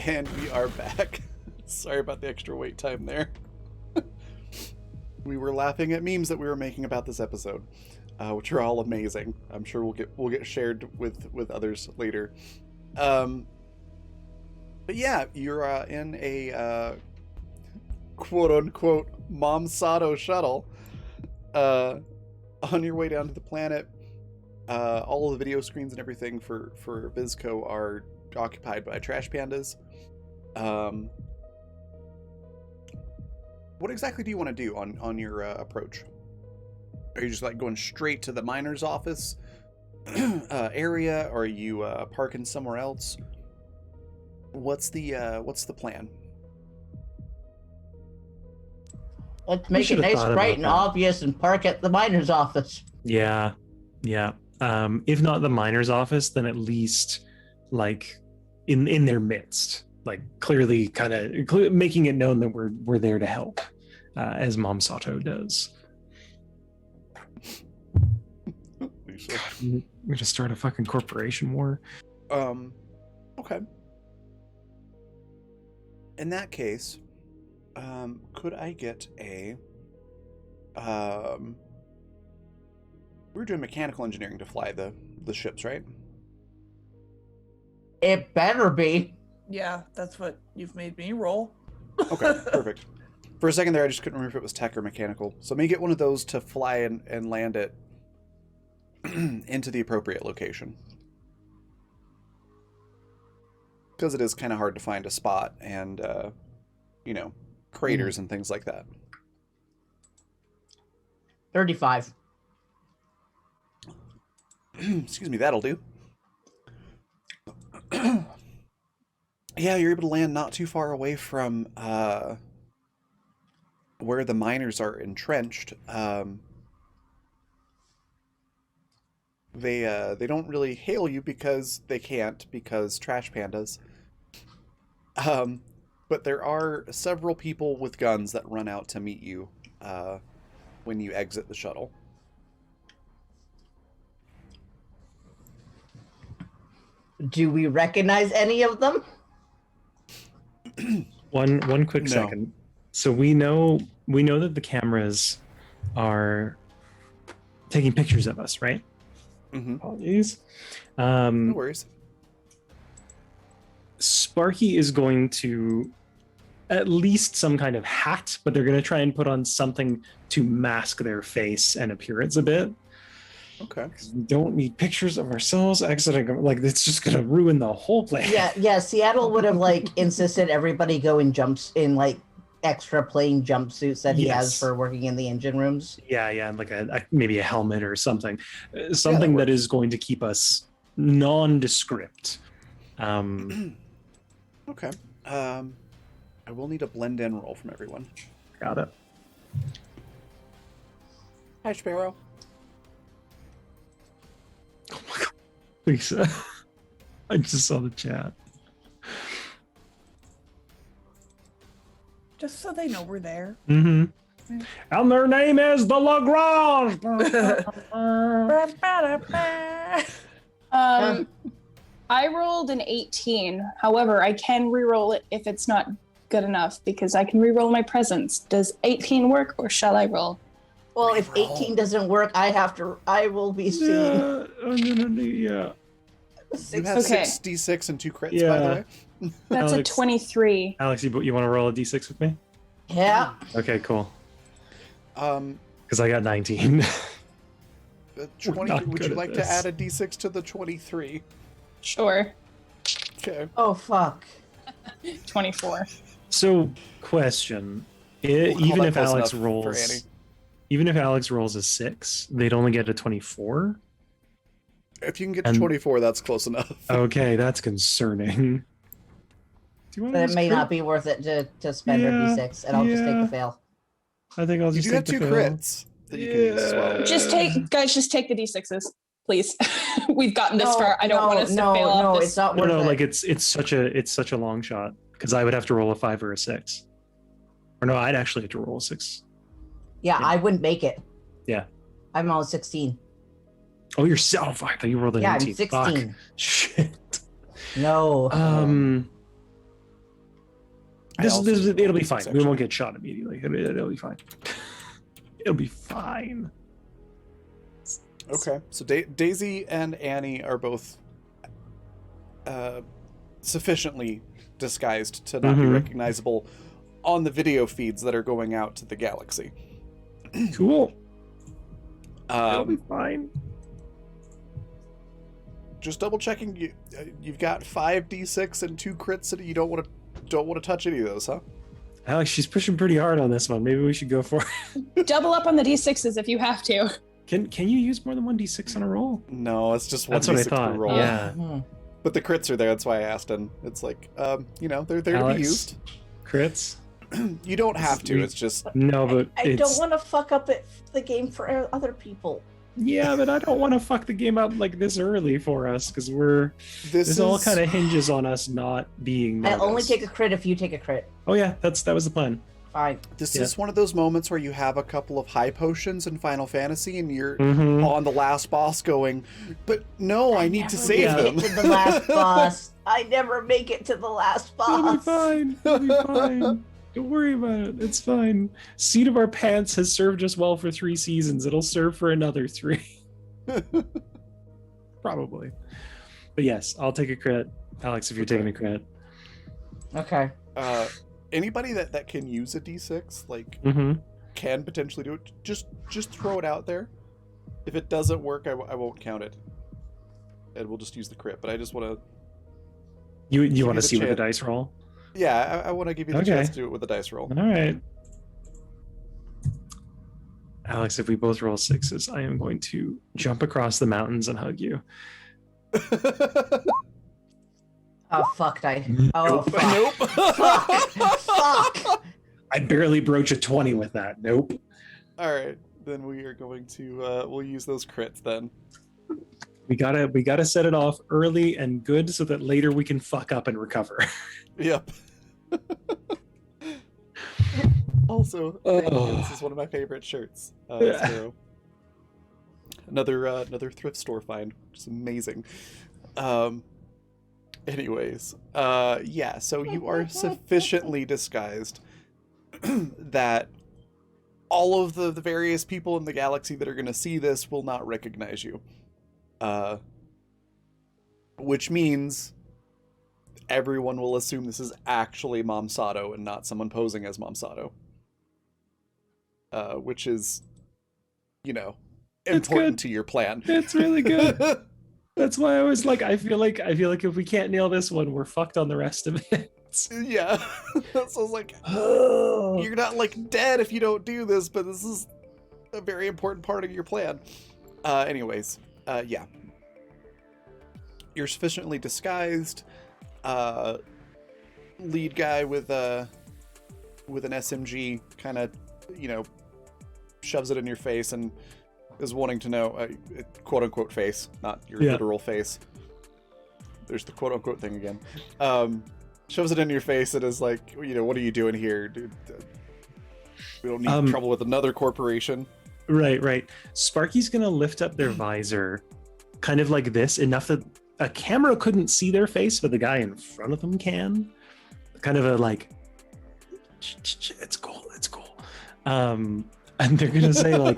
And we are back. Sorry about the extra wait time there. We were laughing at memes that we were making about this episode, which are all amazing. I'm sure we'll get shared with others later. But yeah, you're in a quote unquote Mom Sato shuttle on your way down to the planet. All of the video screens and everything for Vizco are occupied by trash pandas. What exactly do you want to do on your approach? Are you just like going straight to the miner's office area, or are you parking somewhere else? What's the plan? Let's make it nice, bright, and obvious, and park at the miner's office. Yeah. If not the miner's office, then at least like in their midst, like clearly kind of making it known that we're there to help, as Mom Sato does. We're gonna start a fucking corporation war. Okay. In that case, could I get a we're doing mechanical engineering to fly the ships, right? It better be. Yeah, that's what you've made me roll. Okay, perfect. For a second there, I just couldn't remember if it was tech or mechanical. So let me get one of those to fly and land it into the appropriate location. Because it is kind of hard to find a spot and, craters and things like that. 35. Excuse me, that'll do. Yeah, you're able to land not too far away from where the miners are entrenched. They don't really hail you because they can't, because trash pandas. But there are several people with guns that run out to meet you when you exit the shuttle. Do we recognize any of them? One quick second. So we know that the cameras are taking pictures of us, right? Mm-hmm. Apologies. No worries. Sparky is going to at least some kind of hat, but they're going to try and put on something to mask their face and appearance a bit. Okay. We don't need pictures of ourselves exiting. Like, it's just going to ruin the whole plan. Yeah. Seattle would have insisted everybody go in extra plain jumpsuits that he has for working in the engine rooms. Yeah, and like maybe a helmet or something that is going to keep us nondescript. Okay. I will need a blend in roll from everyone. Got it. Hi, Sparrow. Oh my god, Lisa! I just saw the chat. Just so they know we're there. Mm-hmm. And their name is the Lagrange. I rolled an 18. However, I can re-roll it if it's not good enough, because I can re-roll my presence. Does 18 work, or shall I roll? Well, if 18 doesn't work, I will be seen. Yeah, I'm gonna do, You have 6d6 and 2 crits, by the way. That's Alex, a 23. Alex, you want to roll a d6 with me? Yeah. Okay, cool. Because I got 19. 20. Would you like to add a d6 to the 23? Sure. Okay. Oh, fuck. 24. So, question. Even if Alex rolls a 6, they'd only get a 24? If you can get to 24, that's close enough. Okay, that's concerning. But it may not be worth it to spend a d6, and I'll just take the fail. I think I'll just take the fail. You do have 2 crits that you can use as well. Just take the d6s, please. We've gotten this far. I don't want us to fail off this. It's not worth it. No, like it's such a long shot, because I would have to roll a 5 or a 6. Or no, I'd actually have to roll a 6. Yeah, I wouldn't make it. Yeah. I'm on 16. Oh, you're so. Oh, fuck, I thought you rolled an 18. I'm 16. Fuck. Shit. No. It'll be fine. We section. won't get shot immediately. It'll be fine. It'll be fine. Okay, so Daisy and Annie are both sufficiently disguised to not be recognizable on the video feeds that are going out to the galaxy. Cool. It'll be fine. Just double checking. You've got 5d6 and 2 crits, and you don't want to touch any of those, huh? Alex, she's pushing pretty hard on this one. Maybe we should go for it. Double up on the d6s if you have to. Can you use more than 1d6 on a roll? No, it's just 1d6 That's what I thought. per roll. Yeah. But the crits are there. That's why I asked, and it's like, they're there Alex, to be used. Crits? You don't have to. It's just No, but I don't want to fuck up the game for other people. Yeah, but I don't want to fuck the game up like this early for us, because this all kind of hinges on us not being noticed. I only take a crit if you take a crit. Oh yeah, that was the plan. Fine. This is one of those moments where you have a couple of high potions in Final Fantasy, and you're on the last boss going, but no, I need to save them. To the last boss. I never make it to the last boss. It'll be fine. It'll be fine. Don't worry about it. It's fine. Seat of Our Pants has served us well for 3 seasons. It'll serve for another 3. Probably. But yes, I'll take a crit. Alex, if you're taking a crit. Okay. Anybody that can use a d6, like, can potentially do it, just throw it out there. If it doesn't work, I won't count it. And we'll just use the crit. But I just want to... You want to see with the dice roll? Yeah, I want to give you the chance to do it with the dice roll. All right. Alex, if we both roll 6s, I am going to jump across the mountains and hug you. Oh, fuck. Oh, fuck. Nope. Fuck. I barely broach a 20 with that. Nope. All right. Then we are going to... we'll use those crits then. We gotta set it off early and good so that later we can fuck up and recover. Yep. Also, thank you. This is one of my favorite shirts. So another thrift store find, which is amazing. Anyways, yeah. So you are sufficiently disguised that all of the various people in the galaxy that are going to see this will not recognize you. Which means everyone will assume this is actually Mom Sato and not someone posing as Mom Sato. Which is, important to your plan. It's really good. That's why I was like, I feel like if we can't nail this one, we're fucked on the rest of it. Yeah. So I was like, you're not like dead if you don't do this, but this is a very important part of your plan. Anyways, yeah. You're sufficiently disguised. Lead guy with an SMG kind of, shoves it in your face and is wanting to know, quote unquote face, not your literal face. There's the quote unquote thing again. Shoves it in your face and is like, what are you doing here, dude? We don't need trouble with another corporation. Right. Sparky's gonna lift up their visor, kind of like this, enough that a camera couldn't see their face, but the guy in front of them can. Kind of a like, it's cool. And they're gonna say like,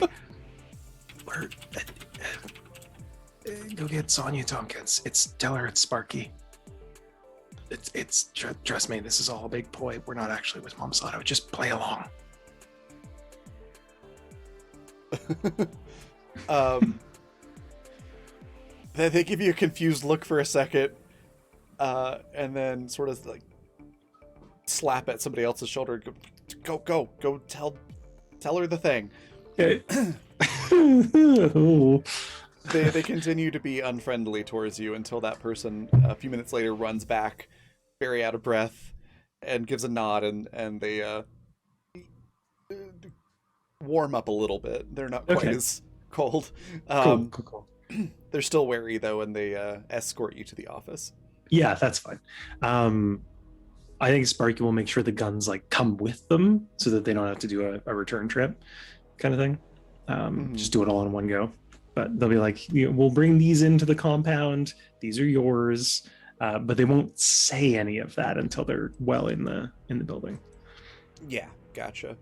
go get Sonia Tompkins. Tell her it's Sparky. It's trust me, this is all a big ploy. We're not actually with Mom Sato. Just play along. They give you a confused look for a second, and then sort of like slap at somebody else's shoulder. Go tell her the thing. Okay. They continue to be unfriendly towards you until that person a few minutes later runs back, very out of breath, and gives a nod, and they warm up a little bit. They're not quite as cold. Cool. They're still wary though, and they escort you to the office. Yeah, that's fine. I think Sparky will make sure the guns like come with them so that they don't have to do a return trip kind of thing. Just do it all in one go. But they'll be like, we'll bring these into the compound. These are yours. but they won't say any of that until they're well in the building. Yeah, gotcha.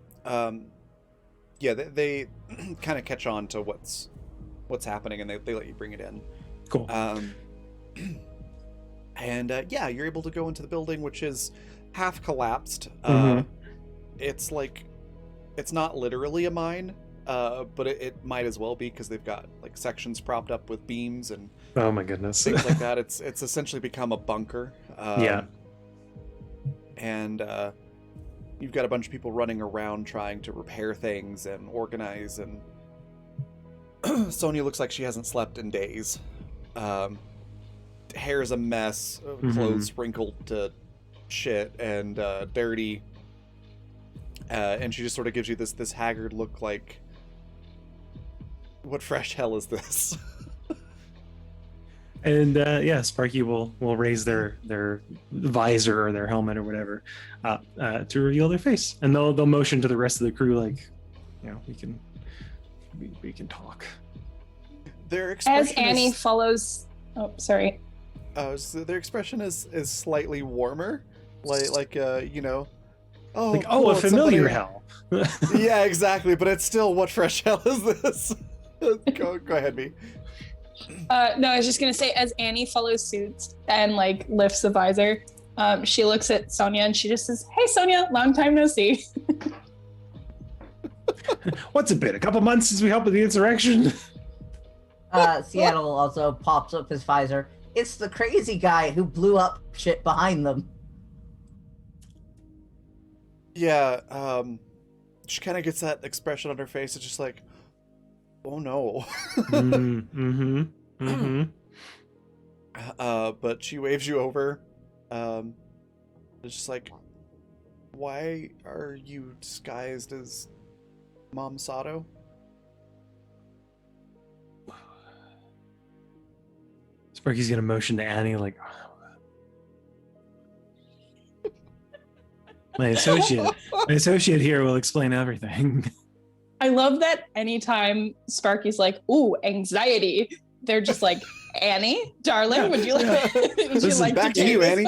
Yeah, they kind of catch on to what's happening, and they let you bring it in. Cool. And yeah, you're able to go into the building, which is half collapsed. It's like, it's not literally a mine, but it might as well be, because they've got like sections propped up with beams and oh my goodness, things like that. It's essentially become a bunker. Yeah. And you've got a bunch of people running around trying to repair things and organize, and Sonia looks like she hasn't slept in days. Hair's a mess, clothes wrinkled to shit and dirty, and she just sort of gives you this haggard look, like, what fresh hell is this? And yeah, Sparky will raise their visor or their helmet or whatever to reveal their face, and they'll motion to the rest of the crew, like, you know, we can talk. Their expression As Annie follows. Oh, sorry. So their expression is slightly warmer, like you know, oh, like, cool, a familiar somebody... hell. Yeah, exactly. But it's still, what fresh hell is this? Go ahead, B. No, I was just gonna say, as Annie follows suit and like lifts the visor, she looks at Sonia and she just says, "Hey, Sonia, long time no see." What's it been? A couple months since we helped with the insurrection? Seattle also pops up his visor. It's the crazy guy who blew up shit behind them. Yeah, she kind of gets that expression on her face. It's just like, oh no. But she waves you over. It's just like, why are you disguised as Mom Sato? Sparky's gonna motion to Annie, like, my associate here will explain everything. I love that anytime Sparky's like, "Ooh, anxiety," they're just like, "Annie, darling, would you like? Would you like back to to you, take Annie.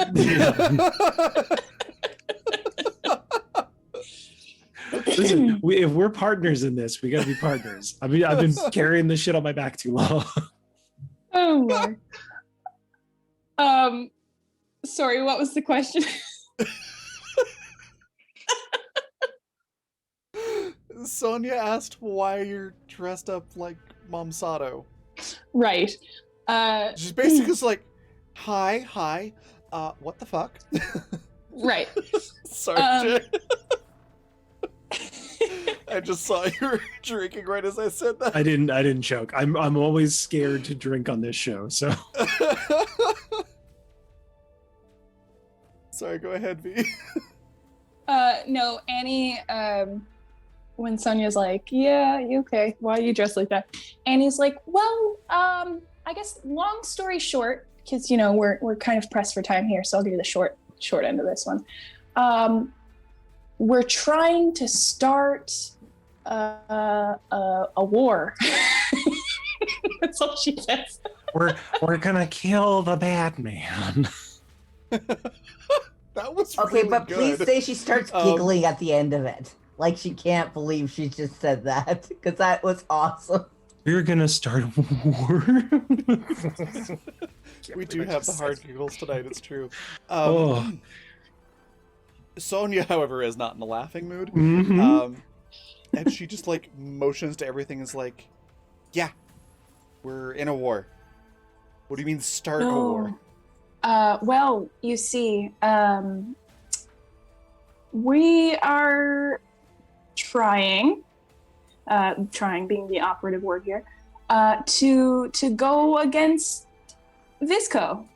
Listen, if we're partners in this, we gotta be partners. I mean, I've been carrying this shit on my back too long. Oh my. Sorry, what was the question? Sonia asked why you're dressed up like Mom Sato. Right. She's basically just like, hi, what the fuck? Right. Sorry, Jay. I just saw you were drinking right as I said that. I didn't choke. I'm always scared to drink on this show, so. Sorry, go ahead, V. No, Annie, when Sonia's like, "Yeah, you okay? Why are you dressed like that?" Annie's like, "Well, I guess long story short, because you know we're kind of pressed for time here, so I'll give you the short end of this one. We're trying to start a war." That's all she says. We're gonna kill the bad man. That was Okay, really but good. please say she starts giggling at the end of it. Like she can't believe she just said that. Because that was awesome. We're gonna start a war. We do have the hard giggles tonight, it's true. Oh. Sonia, however, is not in the laughing mood. Mm-hmm. And she just like motions to everything, is like, yeah, we're in a war. What do you mean start a war? Well, you see, we are trying being the operative word here, to go against Visco.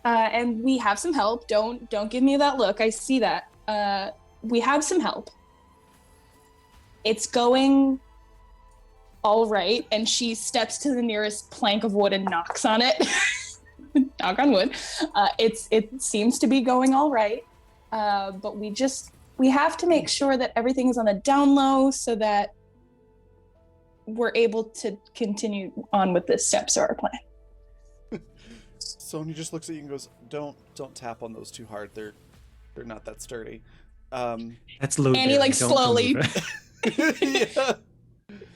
And we have some help. Don't give me that look. I see that. We have some help. It's going all right. And she steps to the nearest plank of wood and knocks on it. Knock on wood. It seems to be going all right. But we have to make sure that everything is on the down low so that we're able to continue on with the steps of our plan. Sonya just looks at you and goes, Don't tap on those too hard. They're not that sturdy. That's low. Annie, like, Don't slowly- move it. Yeah.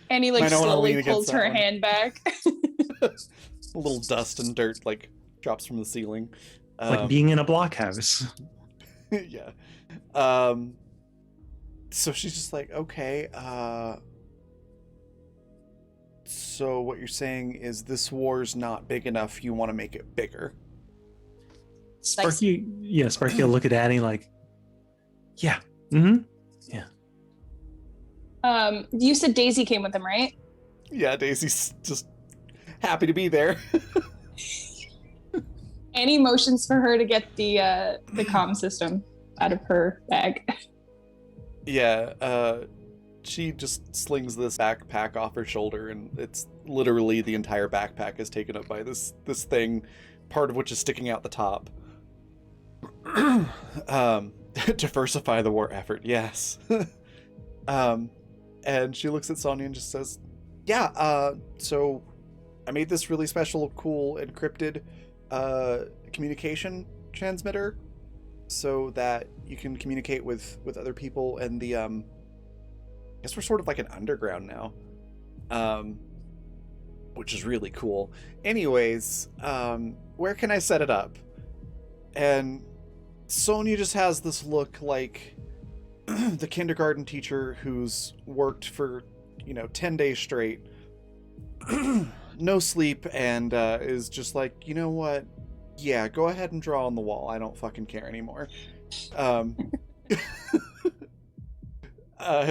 Annie, Might like, not wanna lean slowly against pulls that her one. hand back. A little dust and dirt like drops from the ceiling. Like being in a blockhouse. Yeah. So she's just like, okay, so what you're saying is this war's not big enough, you want to make it bigger. Sparky, yeah, Sparky will look at Annie like, yeah, mm-hmm. You said Daisy came with him, right? Yeah, Daisy's just happy to be there. Any motions for her to get the comm system out of her bag? Yeah, she just slings this backpack off her shoulder, and it's literally the entire backpack is taken up by this thing, part of which is sticking out the top. Diversify the war effort, yes. And she looks at Sonya and just says, yeah, so I made this really special, cool, encrypted communication transmitter so that you can communicate with other people, and the I guess we're sort of like an underground now, which is really cool. Anyways, where can I set it up? And Sonya just has this look like the kindergarten teacher who's worked for 10 days straight, no sleep, and is just like, you know what, yeah, go ahead and draw on the wall, I don't fucking care anymore.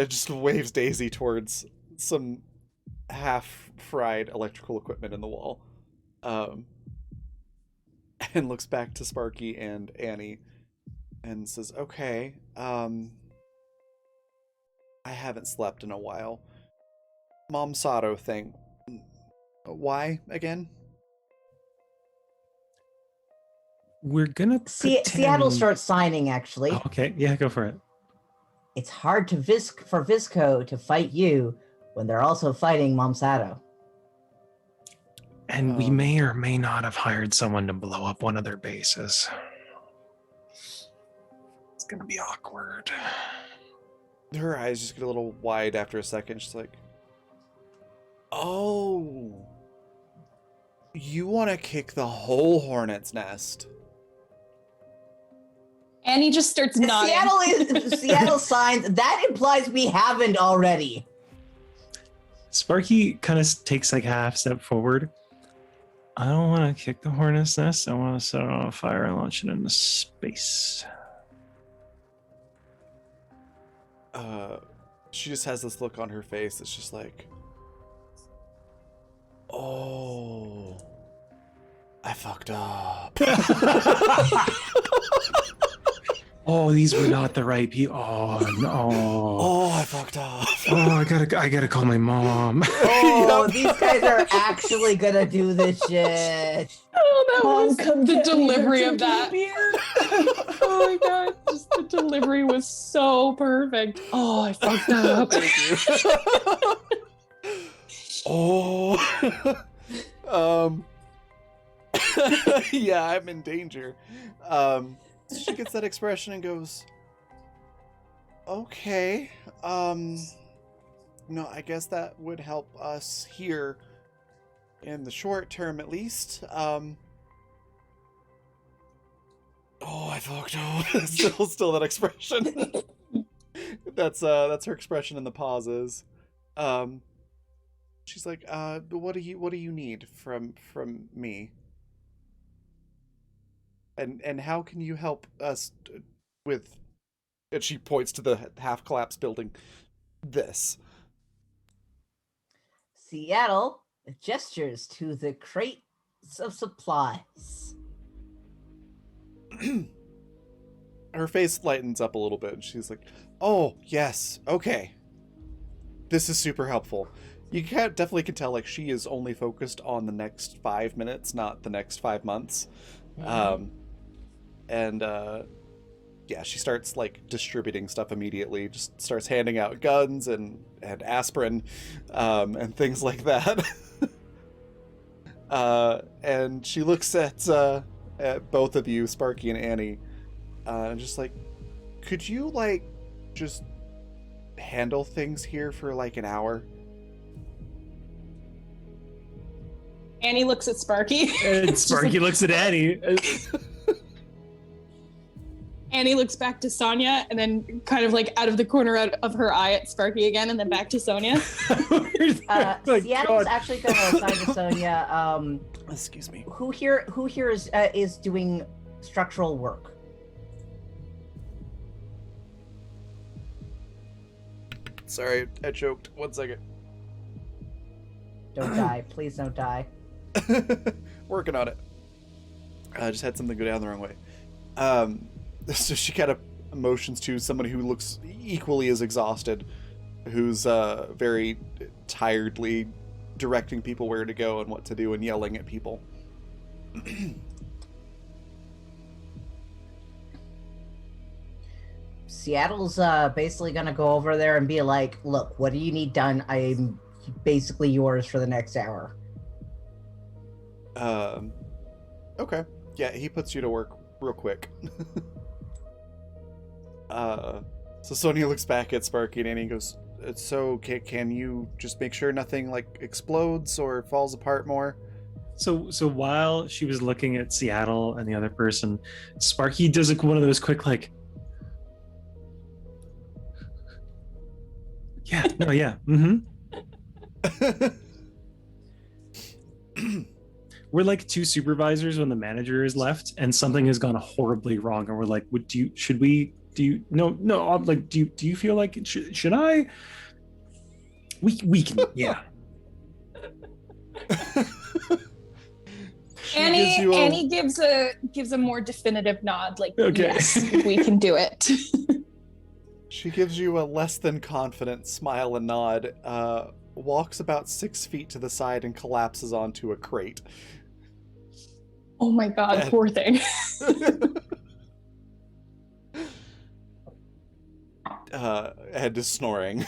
Just waves Daisy towards some half-fried electrical equipment in the wall, and looks back to Sparky and Annie and says, okay, I haven't slept in a while. Mom Sato thing. Why again? We're gonna pretend... Seattle starts signing, actually. Oh, okay, yeah, go for it. It's hard for Visco to fight you when they're also fighting Mom Sato. And we may or may not have hired someone to blow up one of their bases. It's gonna be awkward. Her eyes just get a little wide after a second. She's like, oh, you want to kick the whole hornet's nest? Annie just starts nodding. Seattle signs. That implies we haven't already. Sparky kind of takes like half step forward. I don't want to kick the hornet's nest. I want to set it on fire and launch it into space. She just has this look on her face. It's just like, oh, I fucked up. Oh, these were not the right people. Oh no. Oh, I fucked up. Oh, I gotta call my mom. Oh, these guys are actually gonna do this shit. Oh, that Mom, was come the get me, delivery I'm of that. drinking beer. Oh my god, just the delivery was so perfect. Oh, I fucked up. Thank you. Oh. Yeah, I'm in danger. She gets that expression and goes, okay, no, I guess that would help us here in the short term at least. Oh, I fucked up. Still that expression. That's her expression in the pauses. She's like, what do you need from me? And how can you help us with... And she points to the half-collapsed building. This. Seattle gestures to the crates of supplies. Her face lightens up a little bit, and she's like, oh, yes, okay. This is super helpful. You definitely can tell, like, she is only focused on the next 5 minutes, not the next 5 months. Mm-hmm. Yeah, she starts like distributing stuff immediately, just starts handing out guns and aspirin, and things like that. And she looks at at both of you, Sparky and Annie, just like, could you like just handle things here for like an hour? Annie looks at Sparky. And Sparky looks at Annie. Annie looks back to Sonia and then kind of like out of the corner of her eye at Sparky again and then back to Sonia. Seattle's actually going to assign to Sonia. Excuse me. Who here is doing structural work? Sorry, I choked. 1 second. Don't die. Please don't die. Working on it. I just had something go down the wrong way. So she kind of motions to somebody who looks equally as exhausted, who's very tiredly directing people where to go and what to do and yelling at people. Seattle's basically gonna go over there and be like, look, what do you need done? I'm basically yours for the next hour. Okay. Yeah, he puts you to work real quick. So Sonia looks back at Sparky and Annie and goes, so can you just make sure nothing like explodes or falls apart more? So while she was looking at Seattle and the other person, Sparky does like one of those quick like, yeah, no, yeah, We're like two supervisors when the manager is left and something has gone horribly wrong, and we're like, I'm like, do you feel like should I? We can, yeah. Annie gives a more definitive nod, like, okay. Yes, we can do it. She gives you a less than confident smile and nod, walks about 6 feet to the side and collapses onto a crate. Oh my god, poor thing. Head is snoring.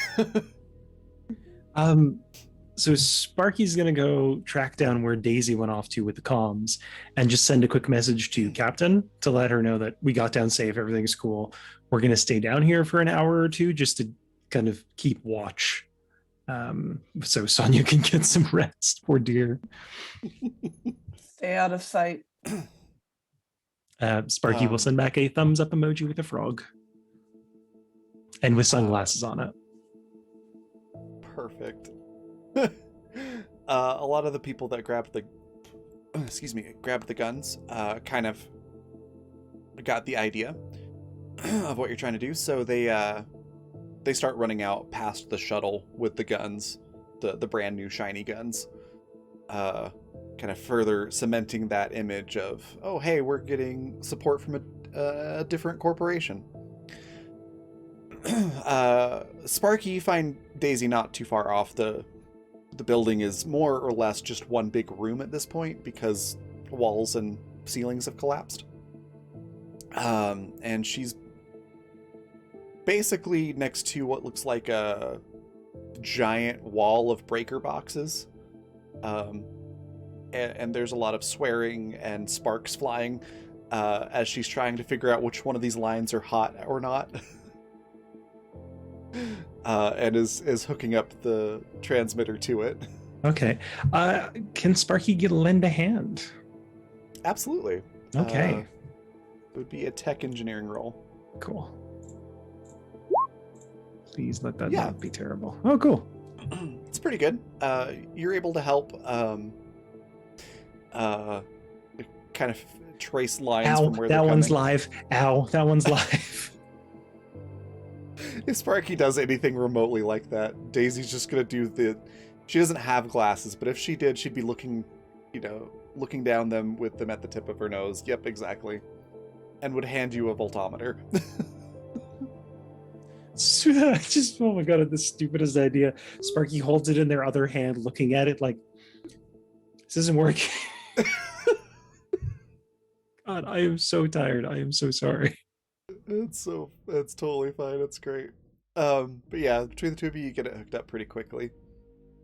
So Sparky's gonna go track down where Daisy went off to with the comms and just send a quick message to Captain to let her know that we got down safe, everything's cool. We're gonna stay down here for an hour or two just to kind of keep watch. So Sonia can get some rest, poor dear. Stay out of sight. Sparky will send back a thumbs up emoji with a frog. And with sunglasses on it. Perfect. A lot of the people that grabbed the guns kind of got the idea of what you're trying to do, so they start running out past the shuttle with the guns, the brand new shiny guns, kind of further cementing that image of, oh hey, we're getting support from a different corporation. Sparky, you find Daisy not too far off. The building is more or less just one big room at this point because walls and ceilings have collapsed. And she's basically next to what looks like a giant wall of breaker boxes. And there's a lot of swearing and sparks flying as she's trying to figure out which one of these lines are hot or not. And is hooking up the transmitter to it. Okay. Can Sparky lend a hand? Absolutely. Okay. It would be a tech engineering roll. Cool. Please let that not be terrible. Oh, cool. It's pretty good. You're able to help kind of trace lines from where they're coming. That one's live. Ow, that one's live. If Sparky does anything remotely like that, Daisy's just gonna do she doesn't have glasses, but if she did, she'd be looking down them with them at the tip of her nose. Yep, exactly. And would hand you a voltometer. Oh my god, the stupidest idea. Sparky holds it in their other hand, looking at it like, this isn't working. God, I am so tired. I am so sorry. It's totally fine. It's great. But yeah, between the two of you get it hooked up pretty quickly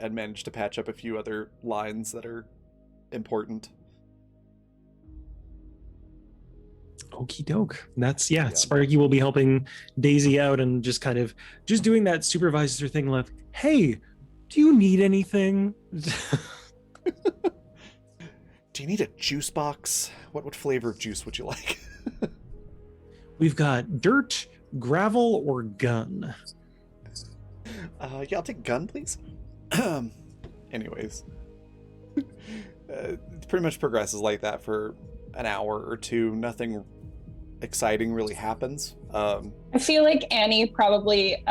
and manage to patch up a few other lines that are important. Okie doke. That's Sparky will be helping Daisy out and just kind of just doing that supervisor thing like, hey, do you need anything? Do you need a juice box? What flavor of juice would you like? We've got dirt, gravel, or gun. I'll take gun, please. Anyways. It pretty much progresses like that for an hour or two. Nothing exciting really happens. I feel like Annie probably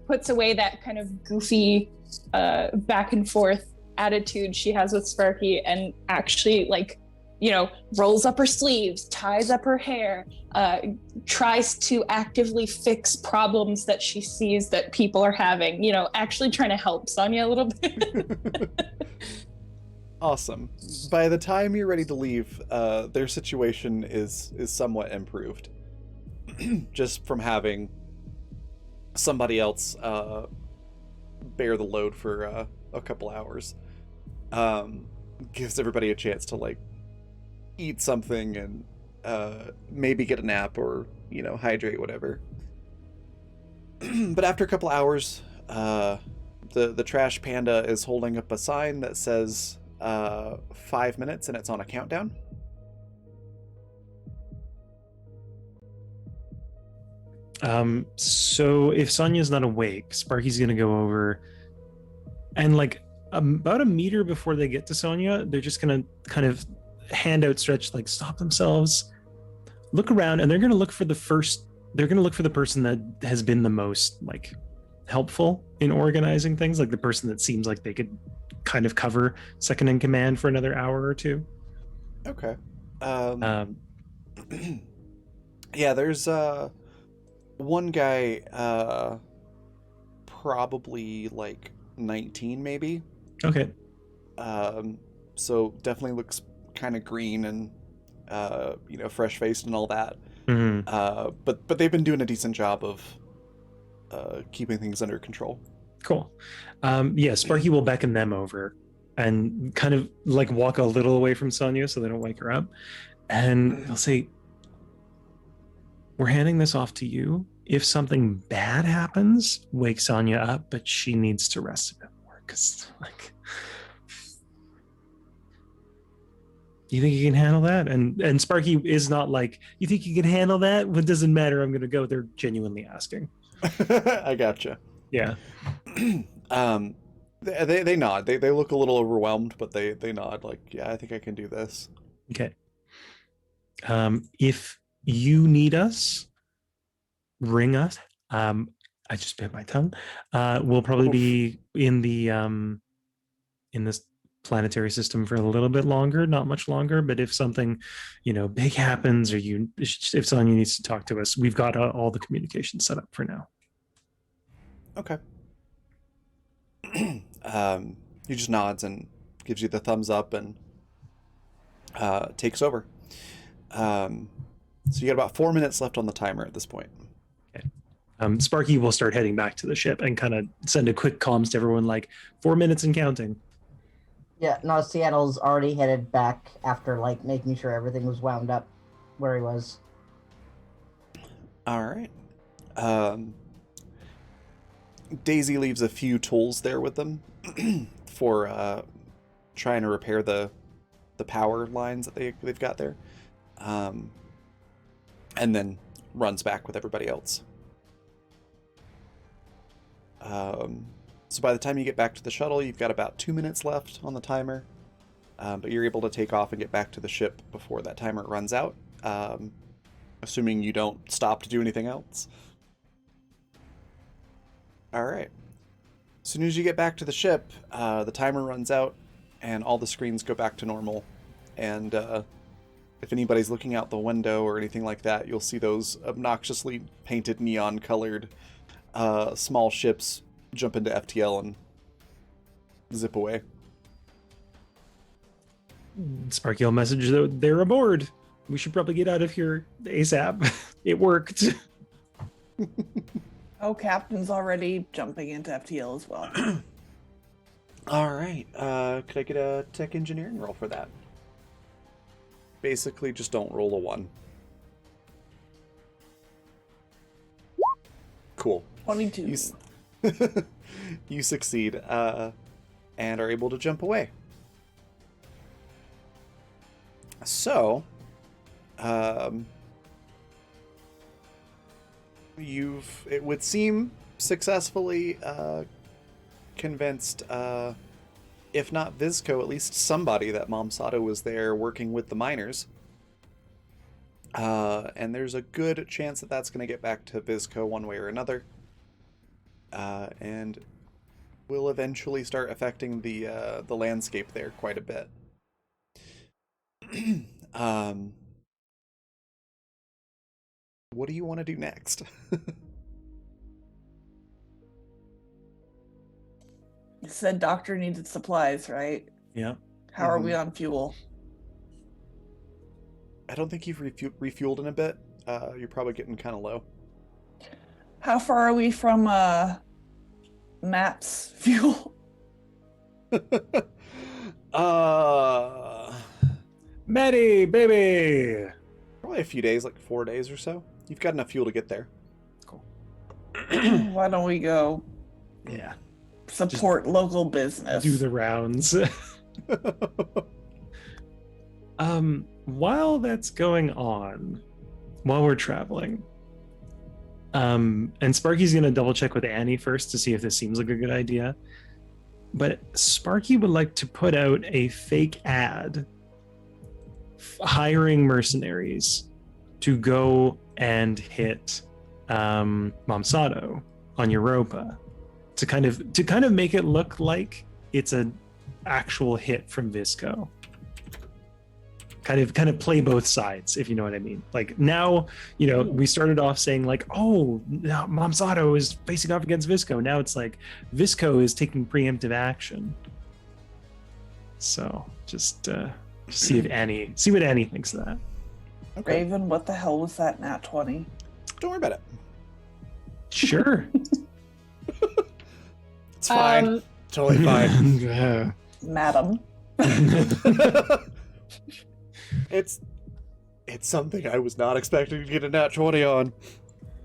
puts away that kind of goofy back and forth attitude she has with Sparky and actually rolls up her sleeves, ties up her hair, tries to actively fix problems that she sees that people are having, actually trying to help Sonia a little bit. Awesome. By the time you're ready to leave, their situation is somewhat improved. Just from having somebody else bear the load for a couple hours. Gives everybody a chance to eat something and maybe get a nap or hydrate, whatever. But after a couple hours, the trash panda is holding up a sign that says 5 minutes and it's on a countdown. So if Sonia's not awake, Sparky's gonna go over and about a meter before they get to Sonia, they're just gonna kind of hand outstretched, stop themselves, look around, and they're gonna look for the person that has been the most helpful in organizing things, the person that seems like they could kind of cover second in command for another hour or two. Okay. Yeah, there's one guy, probably 19 maybe. Okay. So definitely looks kind of green and fresh faced and all that. Mm-hmm. But they've been doing a decent job of keeping things under control. Cool. Sparky will beckon them over and kind of walk a little away from Sonia so they don't wake her up, and they'll say, we're handing this off to you. If something bad happens, wake Sonia up, but she needs to rest a bit more because you think you can handle that? And Sparky is not you think you can handle that? Well, it doesn't matter. I'm going to go. They're genuinely asking. I gotcha. Yeah. They nod. They look a little overwhelmed, but they nod yeah, I think I can do this. Okay. If you need us, ring us. I just bit my tongue. We'll probably be in the in this planetary system for a little bit longer, not much longer, but if something big happens or if Sonia needs to talk to us, we've got all the communication set up for now. Okay. He just nods and gives you the thumbs up and takes over. So you got about 4 minutes left on the timer at this point. Okay. Sparky will start heading back to the ship and kind of send a quick comms to everyone 4 minutes and counting. Yeah, no, Seattle's already headed back after making sure everything was wound up where he was. All right. Daisy leaves a few tools there with them for trying to repair the power lines that they've got there, and then runs back with everybody else. So by the time you get back to the shuttle, you've got about 2 minutes left on the timer, but you're able to take off and get back to the ship before that timer runs out, assuming you don't stop to do anything else. All right. As soon as you get back to the ship, the timer runs out and all the screens go back to normal. And if anybody's looking out the window or anything like that, you'll see those obnoxiously painted neon-colored small ships jump into FTL and zip away. Sparky will message that they're aboard. We should probably get out of here ASAP. It worked. Oh, Captain's already jumping into FTL as well. All right. Could I get a tech engineering roll for that? Basically, just don't roll a 1. Cool. 22. You succeed and are able to jump away. So, it would seem, successfully convinced, if not Vizco, at least somebody that Mom Sato was there working with the miners. And there's a good chance that that's going to get back to Vizco one way or another. And will eventually start affecting the landscape there quite a bit. What do you want to do next? You said doctor needed supplies, right? Yeah. How are we on fuel? I don't think you've refueled in a bit. You're probably getting kind of low. How far are we from Matt's fuel? Maddie, baby! Probably a few days, like 4 days or so. You've got enough fuel to get there. Cool. Why don't we go Yeah. support local business? Do the rounds. While that's going on, while we're traveling, and Sparky's gonna double check with Annie first to see if this seems like a good idea. But Sparky would like to put out a fake ad hiring mercenaries to go and hit Momsato on Europa to kind of make it look like it's an actual hit from Visco. Kind of play both sides, if you know what I mean. Like now, we started off saying like, oh, now Momsato is facing off against Visco. Now it's like Visco is taking preemptive action. So just see what Annie thinks of that. Okay. Raven, what the hell was that nat 20? Don't worry about it. Sure. It's fine. Totally fine. Madam. It's something I was not expecting to get a nat 20 on.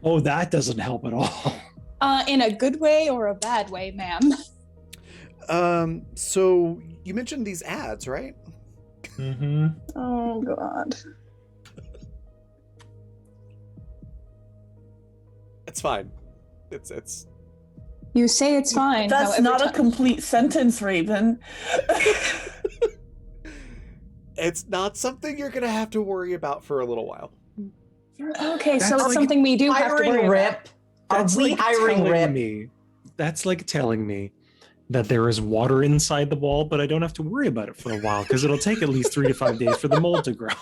Oh, that doesn't help at all. In a good way or a bad way, ma'am? So you mentioned these ads, right? Mm-hmm. Oh, God. It's fine. It's You say it's fine. That's however, not a complete sentence, Raven. it's not something you're gonna have to worry about for a little while. Okay, so That's it's like something we do have to worry Hiring about. Rip. Are we hiring Rip? That's like telling me that there is water inside the wall, but I don't have to worry about it for a while because it'll take at least 3 to 5 days for the mold to grow.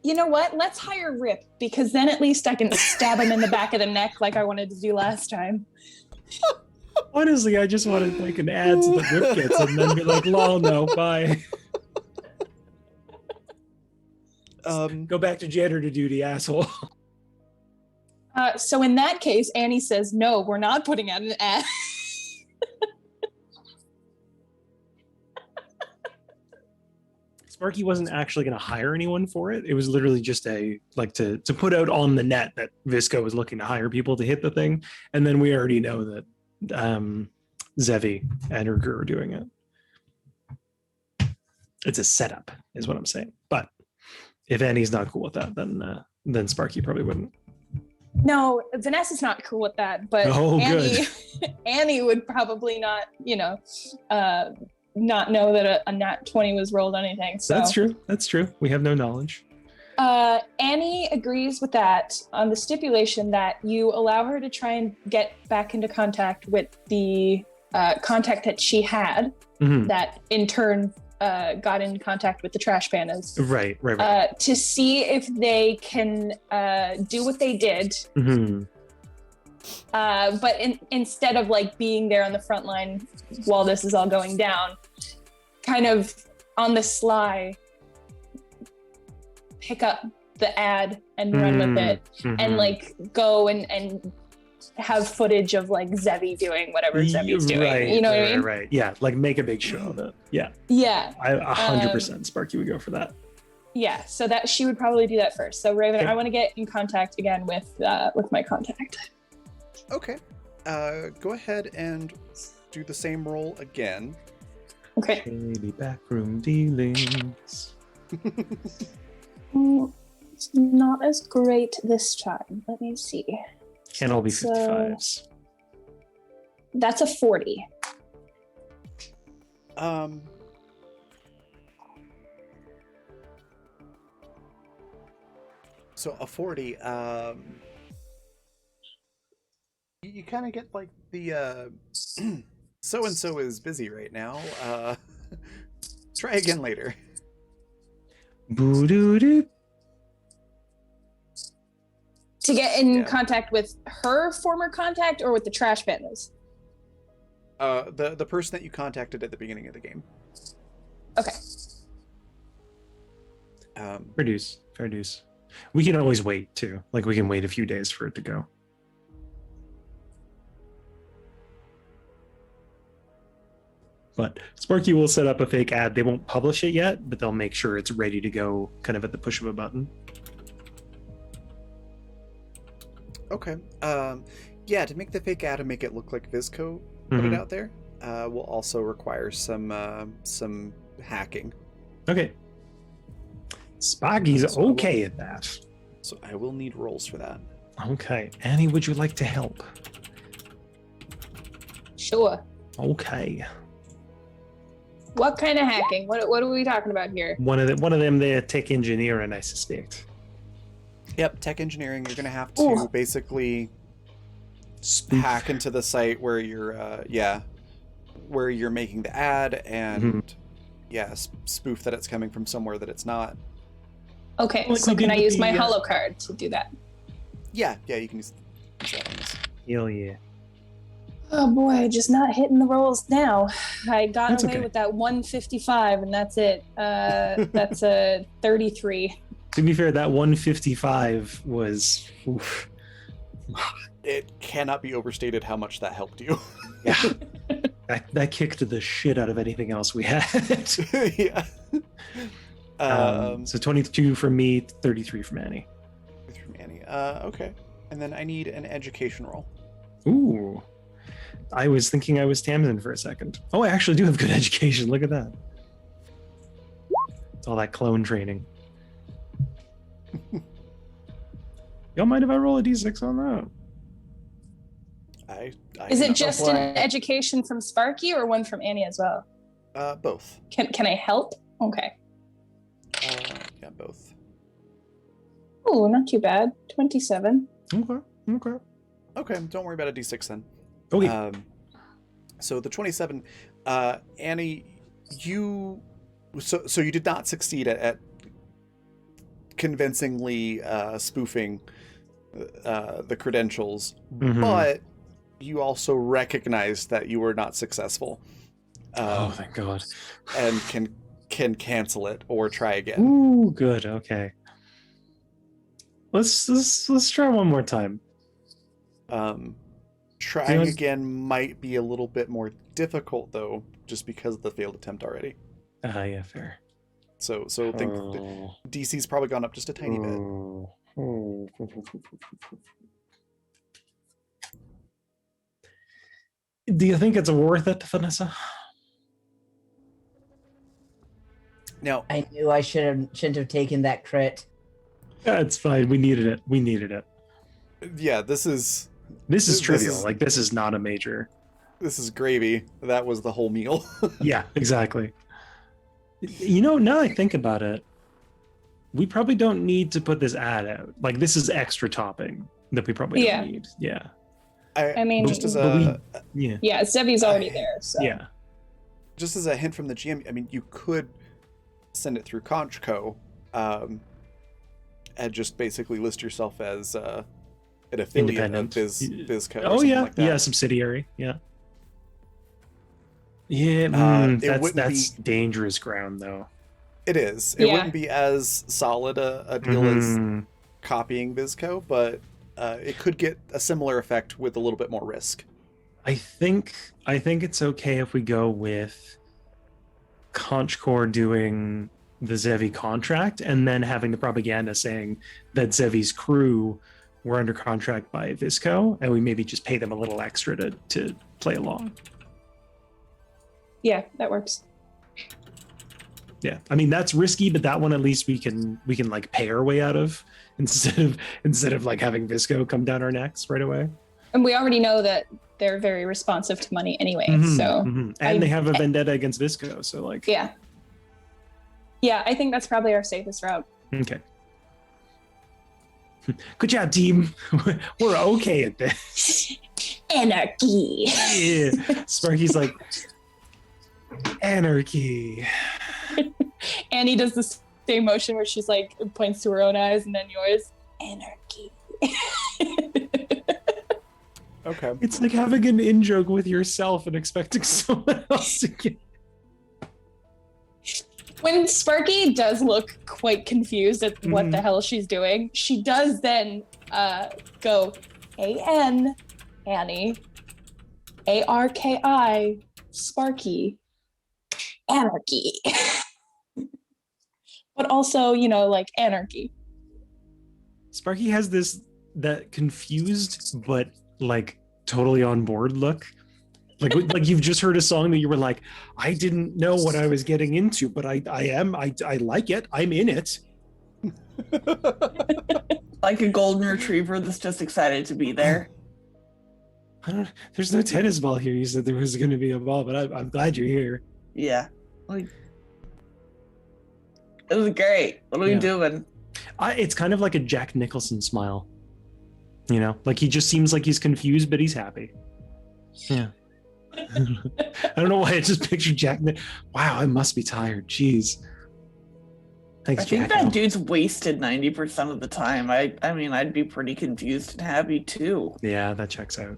You know what? Let's hire Rip, because then at least I can stab him in the back of the neck like I wanted to do last time. Honestly, I just wanted like an ad so that Rip gets it and then be like, lol, no, bye. Go back to janitor duty, asshole. So in that case, Annie says, no, we're not putting out an ad. Sparky wasn't actually going to hire anyone for it. It was literally just to put out on the net that Visco was looking to hire people to hit the thing. And then we already know that Zevi and her crew are doing it. It's a setup, is what I'm saying. But if Annie's not cool with that, then Sparky probably wouldn't. No, Vanessa's not cool with that, but Annie would probably not, not know that a nat 20 was rolled on anything. So. That's true. We have no knowledge. Annie agrees with that on the stipulation that you allow her to try and get back into contact with the contact that she had, that in turn got in contact with the trash pandas. Right. To see if they can do what they did. Mm-hmm. But instead of like being there on the front line while this is all going down, kind of on the sly, pick up the ad and run with it, and like go and have footage of like Zevi doing whatever Zevi's doing. Right, you know what I mean? Right. Yeah, like make a big show of it. Yeah. Yeah. I 100% Sparky would go for that. Yeah, so that she would probably do that first. So Raven, Okay. I want to get in contact again with my contact. Okay. Go ahead and do the same roll again. Okay. Shady backroom dealings. It's not as great this time. Let me see. Can't all be So- 55s. That's a 40. So a 40, you kind of get like the so and so is busy right now. Try again later. Boo-doo-doo. To get in Yeah. contact with her former contact or with the trash pandas? The person that you contacted at the beginning of the game. Okay. Fair dues. Fair dues. We can always wait too. Like we can wait a few days for it to go. But Sparky will set up a fake ad. They won't publish it yet, but they'll make sure it's ready to go kind of at the push of a button. Okay. Yeah, to make the fake ad and make it look like Visco put it Mhm. out there, will also require some hacking. Okay. Sparky's So I will- okay at that. So I will need rolls for that. Okay. Annie, would you like to help? Sure. Okay. What kind of hacking? What are we talking about here? One of them, they're tech engineering, I suspect. Yep, tech engineering. You're gonna have to Ooh. basically Spoof. hack into the site where you're where you're making the ad and spoof that it's coming from somewhere that it's not. Okay, Like so we can did I with use the, my holo card to do that? Yeah, you can use that on this. Hell yeah. Oh boy, just not hitting the rolls now. I got That's away okay. with that 155 and that's it. That's a 33. To be fair, that 155 was. Oof. It cannot be overstated how much that helped you. Yeah. that kicked the shit out of anything else we had. Yeah. So 22 from me, 33 from Annie. From Annie. Okay. And then I need an education roll. Ooh. I was thinking I was Tamsin for a second. Oh, I actually do have good education. Look at that. It's all that clone training. Y'all mind if I roll a d6 on that? I Is it cannot- just boy. an education from Sparky or one from Annie as well? both? Can I help? Okay. Yeah, both. Oh, not too bad. 27. Okay. Okay, don't worry about a d6 then. Okay. So the 27, Annie, you you did not succeed at convincingly spoofing the credentials, Mhm. but you also recognized that you were not successful, Oh, thank God. and can cancel it or try again. Ooh, good. Okay. Let's try one more time. Trying Yeah. again might be a little bit more difficult though, just because of the failed attempt already. Yeah, fair. So think Oh. DC's probably gone up just a tiny bit. Oh. Do you think it's worth it, Vanessa? Now, I knew I shouldn't have taken that crit. Yeah, it's fine. We needed it. yeah, this is This trivial. is- Like, this is not a major. gravy. That was the whole meal. Yeah, exactly. You know, now I think about it, we probably don't need to put this ad out. Like, this is extra topping that we probably Yeah. don't need. Yeah. I mean, just as but a Yeah. yeah, Zebi's already there. So. Yeah. just as a hint from the GM, I mean, you could send it through Conchco, and just basically list yourself as an affiliate of Independent. BizCo. Or Oh, something yeah. like that. Yeah, subsidiary. Yeah. Yeah, it wouldn't that's be- dangerous ground, though. It is. It Yeah. wouldn't be as solid a deal as Mhm. copying BizCo, but it could get a similar effect with a little bit more risk. I think it's okay if we go with Conchcore doing the Zevi contract, and then having the propaganda saying that Zevi's crew were under contract by Visco, and we maybe just pay them a little extra to play along. Yeah, that works. Yeah, I mean that's risky, but that one at least we can like pay our way out of instead of like having Visco come down our necks right away. And we already know that they're very responsive to money anyway, so and they have a vendetta against Visco, so like yeah, I think that's probably our safest route. Okay. Good job, team. We're okay at this. Anarchy. Yeah. Sparky's like, anarchy. Annie does the same motion where she's like points to her own eyes and then yours. Anarchy. Okay. It's like having an in-joke with yourself and expecting someone else to get. When Sparky does look quite confused at what the hell she's doing, she does then go A-N, Annie, A-R-K-I, Sparky, anarchy. But also, like anarchy. Sparky has that confused but like totally on board look. Like you've just heard a song that you were like, I didn't know what I was getting into, but I like it. I'm in it. Like a golden retriever that's just excited to be there. There's no tennis ball here. You said there was going to be a ball, but I'm glad you're here. Yeah. Like, it was great. What are we doing? It's kind of like a Jack Nicholson smile. Like he just seems like he's confused, but he's happy. Yeah. I don't know why I just pictured Jack. Wow, I must be tired. Jeez. Thanks, I think Jack. that dude's wasted 90% of the time. I mean, I'd be pretty confused and happy too. Yeah, that checks out.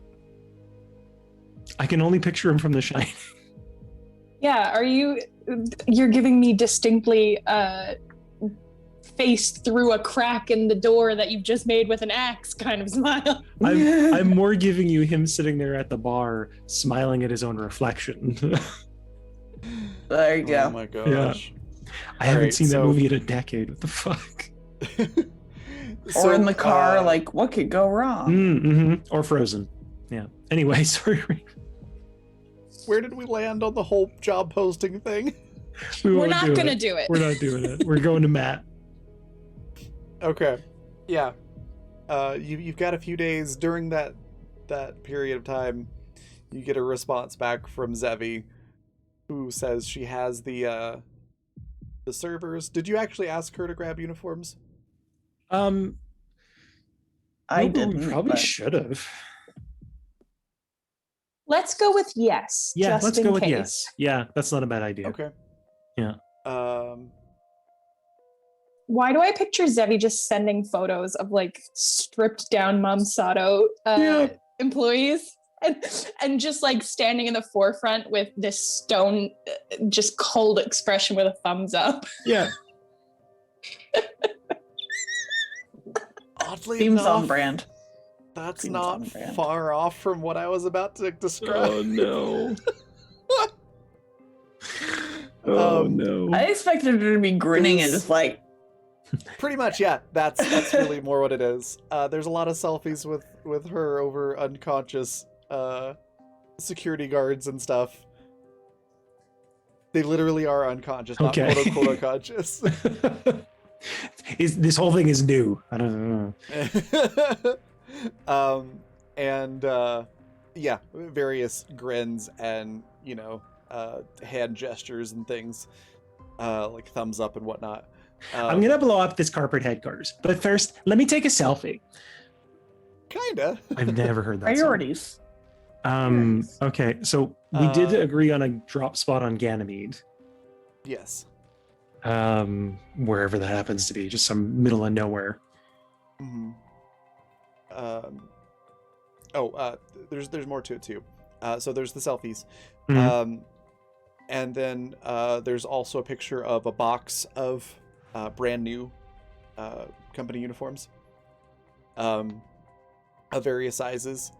I can only picture him from The Shining. Yeah, you're giving me distinctly face through a crack in the door that you've just made with an axe kind of smile. I'm more giving you him sitting there at the bar smiling at his own reflection. There you go. Oh my gosh. Yeah. I haven't seen that movie in a decade. What the fuck? Or in the car, like, what could go wrong? Or Frozen. Yeah. Anyway, sorry. Where did we land on the whole job posting thing? We're not going to do it. We're not doing it. We're going to Matt. Okay. Yeah. You've got a few days during that period of time. You get a response back from Zevi, who says she has the servers. Did you actually ask her to grab uniforms? I didn't. Probably should have. Let's go with yes. Yeah, just let's in go with case. yes. Yeah, that's not a bad idea. Okay. Yeah. Why do I picture Zevi just sending photos of like stripped down Mom Sato employees and just like standing in the forefront with this stone, just cold expression with a thumbs up? Yeah. Oddly Seems enough, on brand. that's Seems not on brand. far off from what I was about to describe. Oh no. Oh no. I expected her to be grinning and just like, Pretty much, yeah. That's really more what it is. There's a lot of selfies with her over unconscious security guards and stuff. They literally are unconscious, not quote unquote unconscious. This whole thing is new. I don't know. Yeah, various grins and hand gestures and things, like thumbs up and whatnot. I'm gonna blow up this corporate headquarters, but first, let me take a selfie. Kinda. I've never heard that. priorities. Okay, so we did agree on a drop spot on Ganymede. Yes. Wherever that happens to be, just some middle of nowhere. Mm-hmm. There's more to it too. So there's the selfies. And then there's also a picture of a box of brand new company uniforms of various sizes.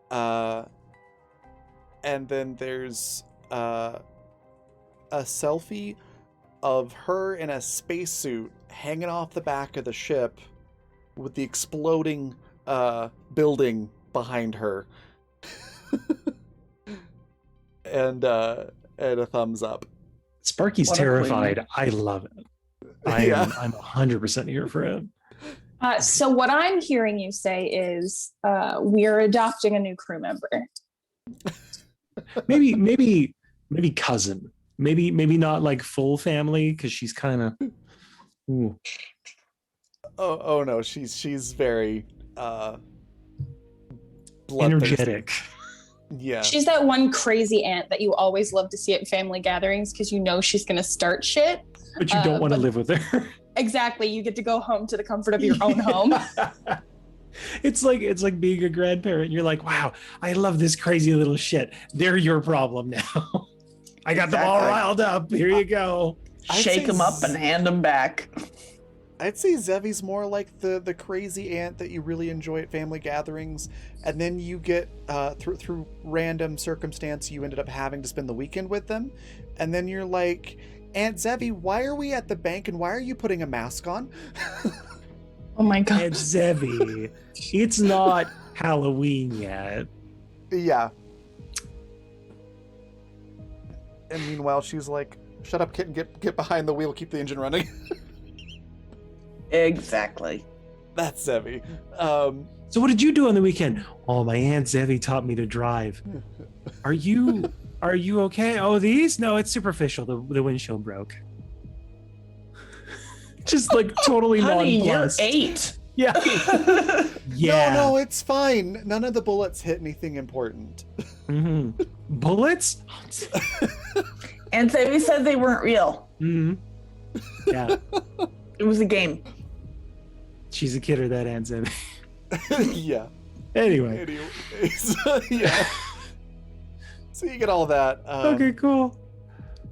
And then there's a selfie of her in a spacesuit hanging off the back of the ship with the exploding building behind her. and a thumbs up. Sparky's What a terrified. queen. I love it. Yeah. I'm 100% here for it. So what I'm hearing you say is we're adopting a new crew member. Maybe cousin. Maybe not like full family because she's kind of. Oh no, she's very energetic. Yeah. She's that one crazy aunt that you always love to see at family gatherings because you know she's going to start shit. But you don't want to live with her. Exactly. You get to go home to the comfort of your own home. It's like being a grandparent. You're like, wow, I love this crazy little shit. They're your problem now. I got them all riled up. Here you go. Shake them up and hand them back. I'd say Zevi's more like the crazy aunt that you really enjoy at family gatherings, and then you get through random circumstance you ended up having to spend the weekend with them, and then you're like, Aunt Zevi, why are we at the bank and why are you putting a mask on? Oh my god. Aunt Zevi, it's not Halloween yet. Yeah. And meanwhile, she's like, shut up, kitten, get behind the wheel, keep the engine running. Exactly. That's Zevi. So what did you do on the weekend? Oh, my Aunt Zevi taught me to drive. Are you okay? Oh, these? No, it's superficial. The windshield broke. Just like totally Honey, nonplussed. you're 8. Yeah. Yeah. No, it's fine. None of the bullets hit anything important. Mm-hmm. Bullets? And Sammy said they weren't real. Mm-hmm. Yeah. It was a game. She's a kidder, that Aunt Zevi. Yeah. Anyway. Anyways, yeah. So you get all that. Okay, cool.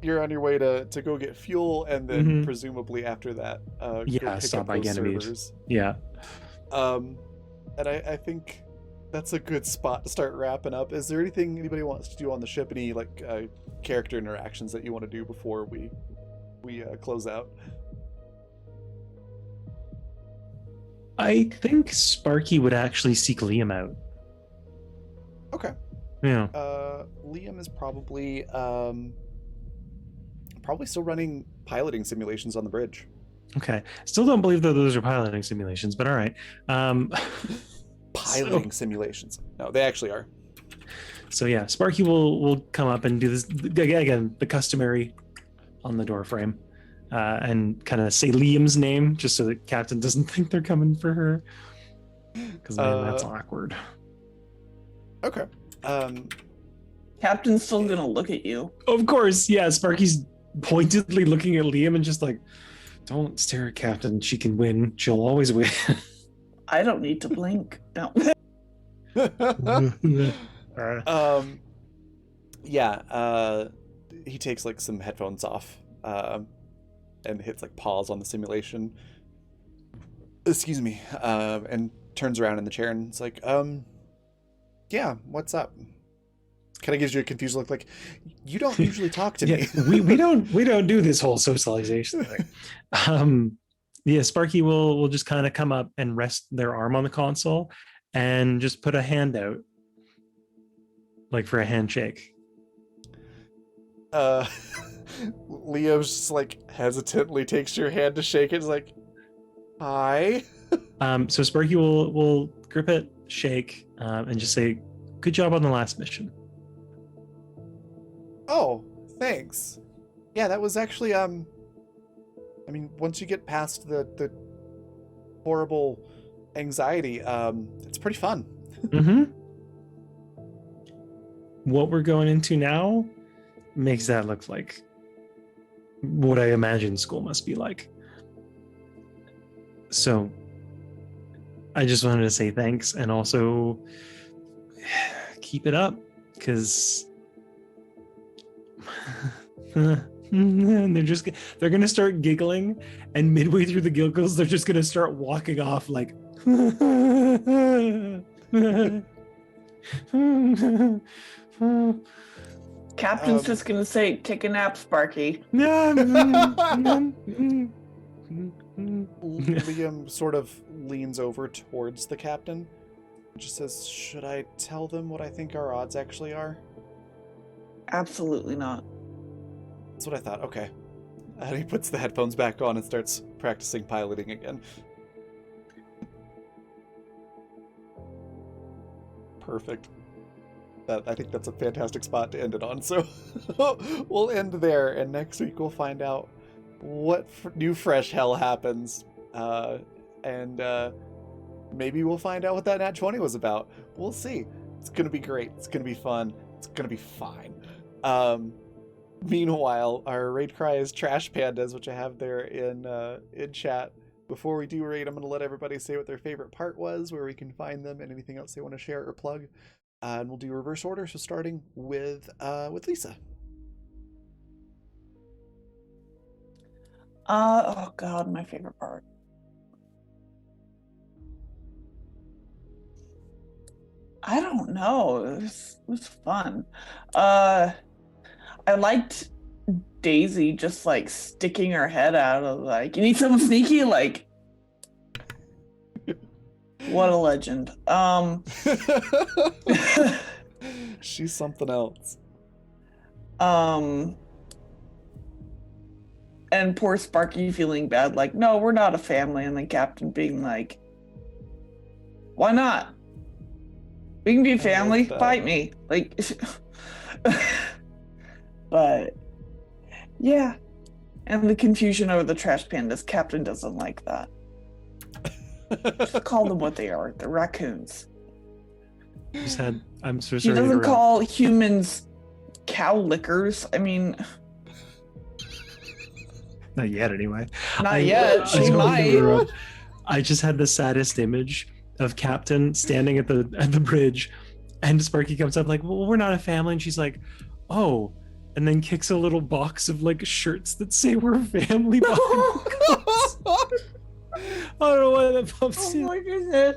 You're on your way to go get fuel, and then presumably after that, go pick stop up by those Ganymede. servers. Yeah. And I think that's a good spot to start wrapping up. Is there anything anybody wants to do on the ship? Any like character interactions that you want to do before we close out? I think Sparky would actually seek Liam out. Okay. Yeah. Liam is probably still running piloting simulations on the bridge. Okay. Still don't believe that those are piloting simulations, but all right. Piloting simulations. No, they actually are. So yeah, Sparky will come up and do this again, the customary on the door frame, and kind of say Liam's name just so that Captain doesn't think they're coming for her. Because man, that's awkward. Okay. Captain's still gonna look at you. Of course, yeah. Sparky's pointedly looking at Liam and just like, don't stare at Captain. She can win. She'll always win. I don't need to blink. No. He takes like some headphones off and hits like pause on the simulation. Excuse me. And turns around in the chair and it's like, yeah, what's up? Kind of gives you a confused look like, you don't usually talk to me. we don't do this whole socialization thing. Yeah, Sparky will just kind of come up and rest their arm on the console and just put a hand out, like for a handshake. Leo's just like hesitantly takes your hand to shake it. It's like, hi. So Sparky will grip it, shake, and just say, "Good job on the last mission." Oh, thanks. Yeah, that was actually I mean, once you get past the horrible anxiety, it's pretty fun. Mm-hmm. What we're going into now makes that look like what I imagine school must be like. So I just wanted to say thanks and also keep it up, because and they're gonna start giggling, and midway through the giggles they're just gonna start walking off like Captain's just gonna say, "Take a nap, Sparky." Liam sort of leans over towards the captain. Just says, "Should I tell them what I think our odds actually are?" Absolutely not. That's what I thought. Okay. And he puts the headphones back on and starts practicing piloting again. Perfect. I think that's a fantastic spot to end it on. So we'll end there, and next week we'll find out what new fresh hell happens. And maybe we'll find out what that Nat 20 was about. We'll see. It's going to be great. It's going to be fun. It's going to be fine. Meanwhile, our raid cry is Trash Pandas, which I have there in chat. Before we do raid, I'm going to let everybody say what their favorite part was, where we can find them, and anything else they want to share or plug. And we'll do reverse order, so starting with Lisa. Oh God, my favorite part. I don't know. It was fun. I liked Daisy just like sticking her head out of like, "You need something sneaky?" Like, what a legend. She's something else. And poor Sparky feeling bad, like, "No, we're not a family," and the captain being like, "Why not? We can be a family. Fight me." Like, but yeah. And the confusion over the Trash Pandas. Captain doesn't like that. Just call them what they are. They're raccoons. I'm so sorry. He doesn't call humans cow lickers. I mean, not yet anyway. Not yet. She might. I just had the saddest image of Captain standing at the bridge, and Sparky comes up like, "Well, we're not a family," and she's like, "Oh," and then kicks a little box of like shirts that say we're a family. I don't know why that pops in. Oh my goodness.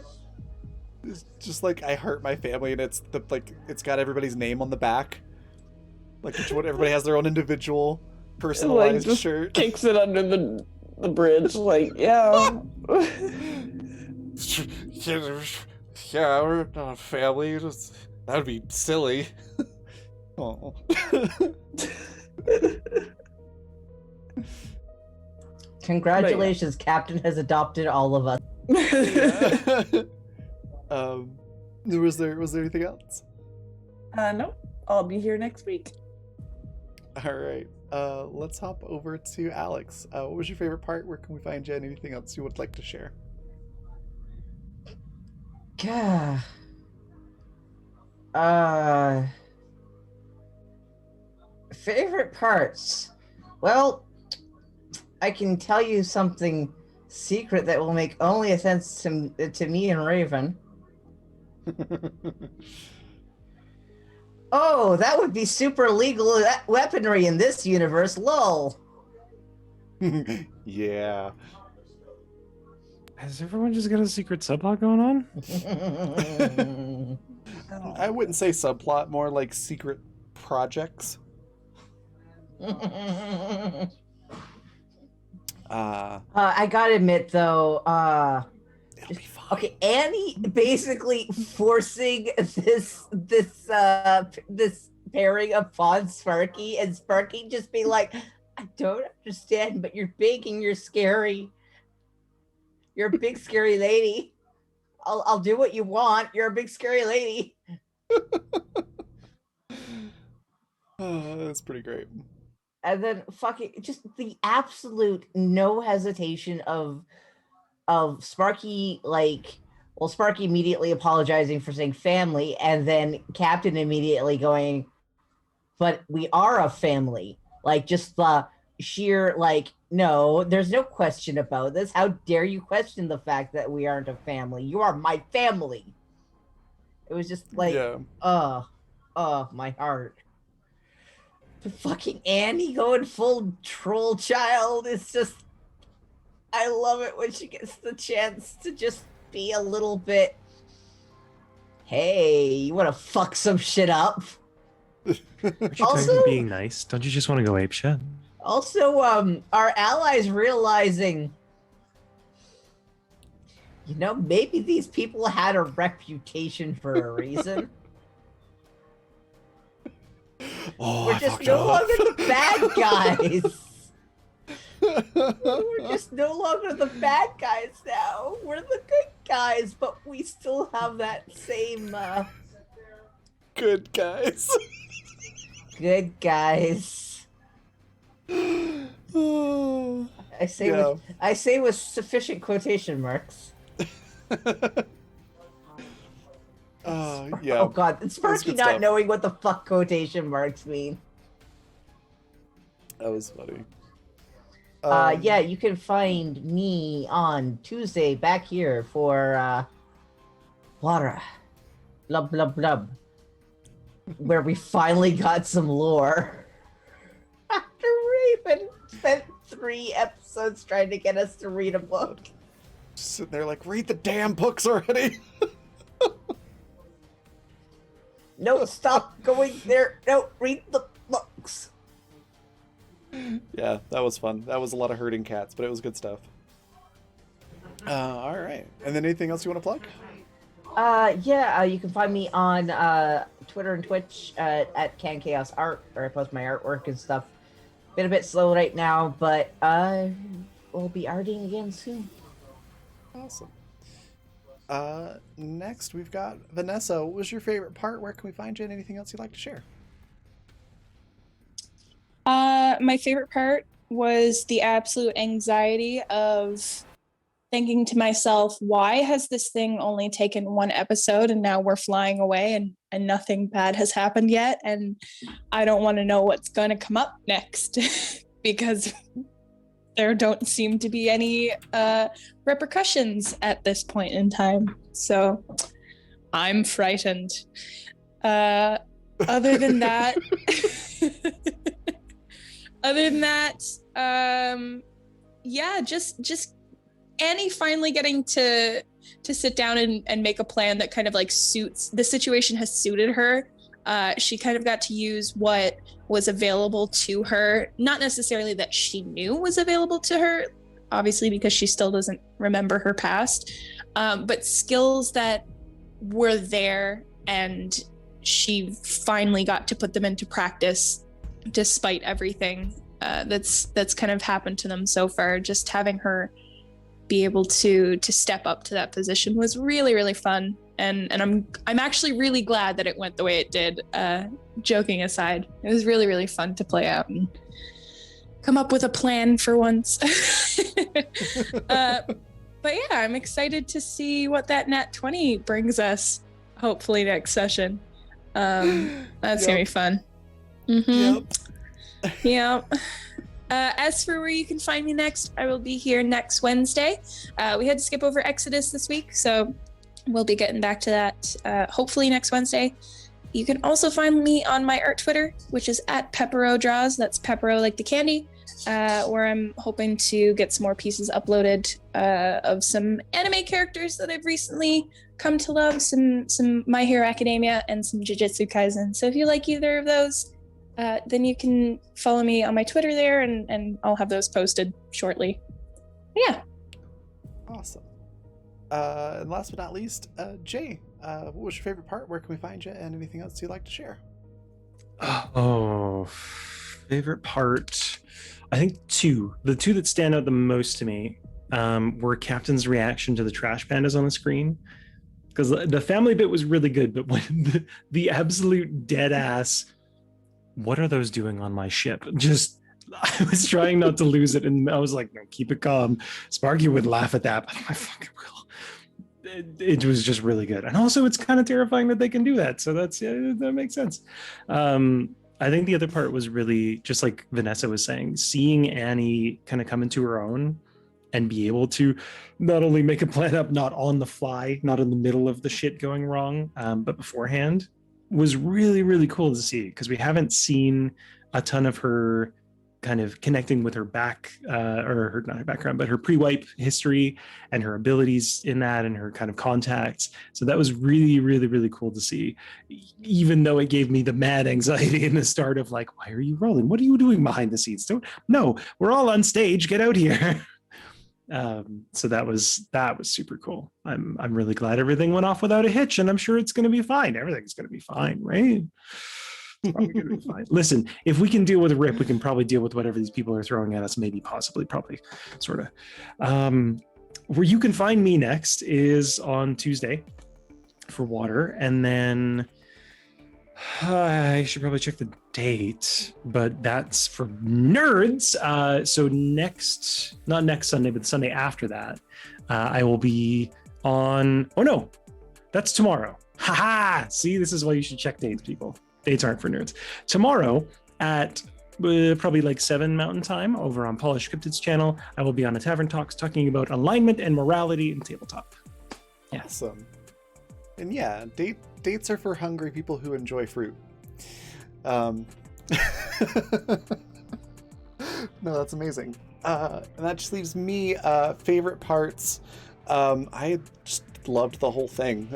It's just like, "I hurt my family," and it's it's got everybody's name on the back. Like, everybody has their own individual personalized just shirt. Kicks it under the bridge, like, yeah. Yeah, we're not a family. That would be silly. Oh. Congratulations, Captain has adopted all of us. Yeah. Was there anything else? No, I'll be here next week. All right. Let's hop over to Alex. What was your favorite part? Where can we find you? And anything else you would like to share? God. Favorite parts. Well, I can tell you something secret that will make only a sense to me and Raven. Oh, that would be super legal weaponry in this universe, lol. Yeah. Has everyone just got a secret subplot going on? I wouldn't say subplot, more like secret projects. I gotta admit, though, It'll be fine. okay, Annie basically forcing this pairing upon Sparky, and Sparky just be like, "I don't understand, but you're big and you're scary. You're a big scary lady. I'll do what you want. You're a big scary lady." That's pretty great. And then fucking just the absolute no hesitation of Sparky, like, well, Sparky immediately apologizing for saying family, and then Captain immediately going, "But we are a family." Like, just the sheer, like, no, there's no question about this. How dare you question the fact that we aren't a family? You are my family. It was just like, Yeah. My heart. But fucking Annie going full troll child is just, I love it when she gets the chance to just be a little bit, "Hey, you want to fuck some shit up?" Aren't you tired Also- of being nice? Don't you just want to go ape shit? Also, our allies realizing, maybe these people had a reputation for a reason. Oh, We're I just fucked no up. longer the bad guys. We're just no longer the bad guys now. We're the good guys, but we still have that same Good guys. good guys. Oh, I say Yeah. with sufficient quotation marks. yeah. Oh god, it's Sparky good not stuff. knowing what the fuck quotation marks mean. That was funny. Yeah, you can find me on Tuesday back here for Lara. Blub blub blub. Where we finally got some lore. After Raven spent 3 episodes trying to get us to read a book. Just sitting there like, read the damn books already. No, stop going there. No, read the books. Yeah, that was fun. That was a lot of herding cats, but it was good stuff. All right. And then anything else you want to plug? Yeah, you can find me on Twitter and Twitch at Can Chaos Art, where I post my artwork and stuff. Been a bit slow right now, but we'll be arting again soon. Awesome. Next we've got Vanessa. What was your favorite part? Where can we find you? And anything else you'd like to share? My favorite part was the absolute anxiety of thinking to myself, why has this thing only taken 1 episode and now we're flying away and nothing bad has happened yet? And I don't want to know what's going to come up next because there don't seem to be any repercussions at this point in time. So I'm frightened. Other than that, yeah, just Annie finally getting to sit down and make a plan that kind of like suits the situation has suited her. She kind of got to use what was available to her, not necessarily that she knew was available to her, obviously because she still doesn't remember her past, but skills that were there, and she finally got to put them into practice despite everything that's kind of happened to them so far. Just having her be able to step up to that position was really, really fun. And I'm actually really glad that it went the way it did. Joking aside, it was really, really fun to play out and come up with a plan for once. But yeah, I'm excited to see what that Nat 20 brings us, hopefully next session. That's gonna be fun. Mm-hmm. Yep. As for where you can find me next, I will be here next Wednesday. We had to skip over Exodus this week, so we'll be getting back to that hopefully next Wednesday. You can also find me on my art Twitter, which is at Peppero Draws. That's Peppero like the candy, where I'm hoping to get some more pieces uploaded of some anime characters that I've recently come to love, some My Hero Academia and some Jujutsu Kaisen. So if you like either of those, then you can follow me on my Twitter there, and I'll have those posted shortly. Yeah. Awesome. And last but not least, Jay, what was your favorite part? Where can we find you? And anything else you'd like to share? Oh, favorite part. I think 2. The 2 that stand out the most to me were Captain's reaction to the trash pandas on the screen. Because the family bit was really good, but when the absolute dead ass, what are those doing on my ship? Just, I was trying not to lose it, and I was like, no, keep it calm. Sparky would laugh at that, but I fucking will. It was just really good. And also it's kind of terrifying that they can do that. So that makes sense. I think the other part was really just like Vanessa was saying, seeing Annie kind of come into her own and be able to not only make a plan up, not on the fly, not in the middle of the shit going wrong, but beforehand, was really, really cool to see, because we haven't seen a ton of her kind of connecting with her or her, not her background, but her pre-wipe history and her abilities in that and her kind of contacts. So that was really, really, really cool to see, even though it gave me the mad anxiety in the start of like, why are you rolling? What are you doing behind the scenes? No, we're all on stage. Get out here. So that was super cool. I'm really glad everything went off without a hitch, and I'm sure it's going to be fine. Everything's going to be fine, right? Probably gonna be fine. Listen, if we can deal with Rip, we can probably deal with whatever these people are throwing at us. Maybe, possibly, probably, sort of. Where you can find me next is on Tuesday for Water, and then I should probably check the date, but that's for nerds. So not next Sunday, but the Sunday after that, I will be on. Oh no, that's tomorrow. Haha! See, this is why you should check dates, people. Dates aren't for nerds. Tomorrow at probably like 7 Mountain Time over on Polished Cryptid's channel, I will be on a Tavern Talks talking about alignment and morality in tabletop. Yeah. Awesome. And yeah, dates are for hungry people who enjoy fruit. No, that's amazing. And that just leaves me favorite parts. I just loved the whole thing.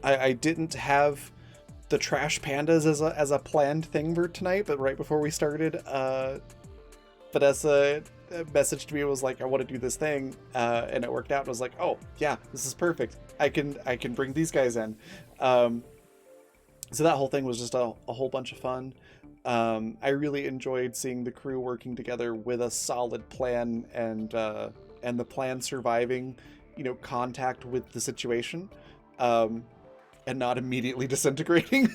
I didn't have the trash pandas as a planned thing for tonight, but right before we started, Vanessa messaged me and was like, I want to do this thing, and it worked out. And I was like, oh yeah, this is perfect. I can bring these guys in. So that whole thing was just a whole bunch of fun. I really enjoyed seeing the crew working together with a solid plan and the plan surviving, contact with the situation. And not immediately disintegrating.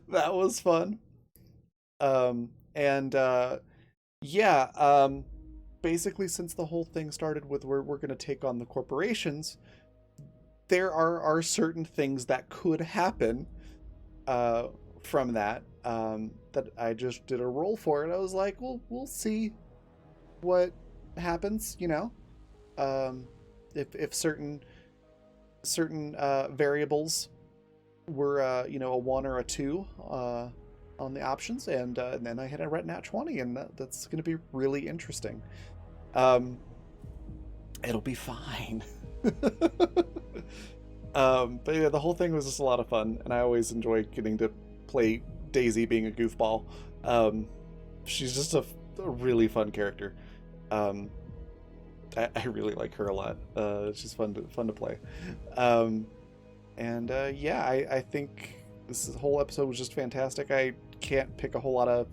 That was fun. Basically, since the whole thing started with we're going to take on the corporations, there are certain things that could happen from that that I just did a roll for, and I was like, well, we'll see what happens, if certain variables were a 1 or a 2 on the options, and then I had a red nat 20, and that's going to be really interesting. It'll be fine. But yeah, the whole thing was just a lot of fun, and I always enjoy getting to play Daisy being a goofball. She's just a really fun character. I really like her a lot. She's fun to play. I think this whole episode was just fantastic. I can't pick a whole lot of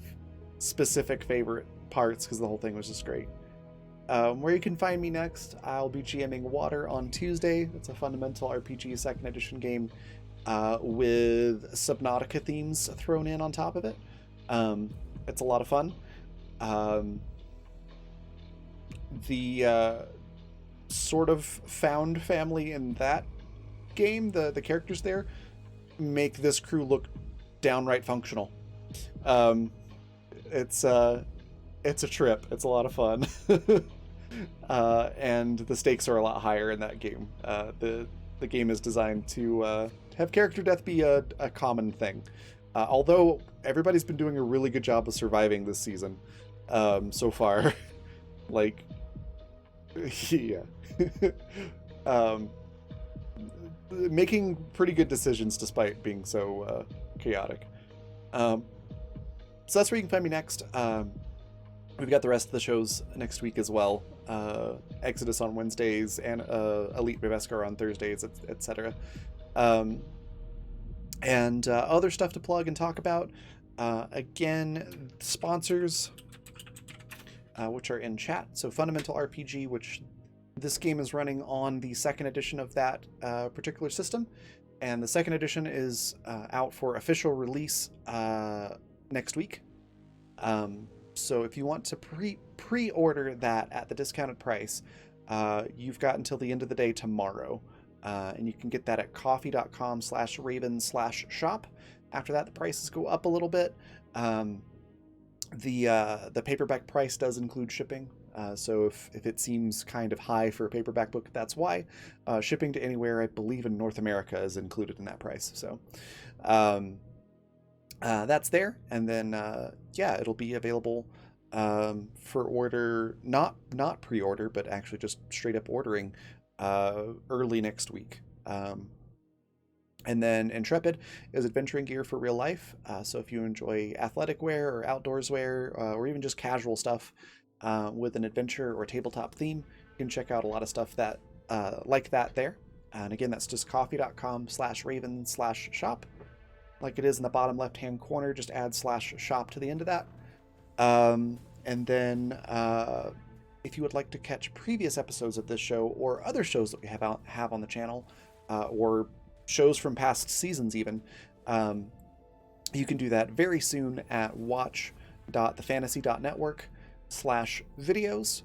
specific favorite parts because the whole thing was just great. Where you can find me next, I'll be GMing Water on Tuesday. It's a fundamental RPG 2nd edition game with Subnautica themes thrown in on top of it. It's a lot of fun. The sort of found family in that game, the characters there, make this crew look downright functional. It's a trip. It's a lot of fun. And the stakes are a lot higher in that game. The game is designed to have character death be a common thing. Although everybody's been doing a really good job of surviving this season so far. Like, yeah. Making pretty good decisions despite being so chaotic. So that's where you can find me next. We've got the rest of the shows next week as well. Exodus on Wednesdays and Elite Beveskar on Thursdays, etc. And other stuff to plug and talk about. Again, sponsors, which are in chat. So Fundamental RPG, which this game is running on the 2nd edition of that particular system. And the 2nd edition is out for official release next week. So if you want to pre-order that at the discounted price, you've got until the end of the day tomorrow. And you can get that at coffee.com/raven/shop. After that, the prices go up a little bit. The paperback price does include shipping, So if it seems kind of high for a paperback book, that's why. Shipping to anywhere, I believe in North America, is included in that price. So that's there. And then, yeah, it'll be available for order, not pre-order, but actually just straight up ordering early next week. And then Intrepid is adventuring gear for real life. So if you enjoy athletic wear or outdoors wear, or even just casual stuff with an adventure or tabletop theme, you can check out a lot of stuff that like that there. And again, that's just coffee.com/raven/shop. Like it is in the bottom left-hand corner, just add /shop to the end of that. And then if you would like to catch previous episodes of this show or other shows that we have on the channel, or shows from past seasons even, you can do that very soon at watch.thefantasy.network/videos.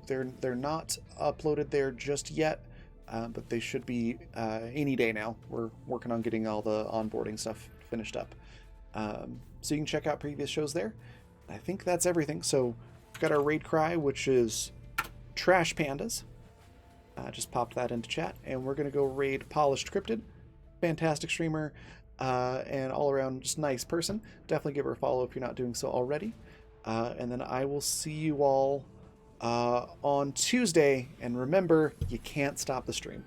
They're not uploaded there just yet, but they should be any day now. We're working on getting all the onboarding stuff finished up. So you can check out previous shows there. I think that's everything. So we've got our raid cry, which is Trash Pandas. Just popped that into chat, and we're going to go raid Polished Cryptid. Fantastic streamer, and all around just nice person. Definitely give her a follow if you're not doing so already. And then I will see you all on Tuesday, and remember, you can't stop the stream.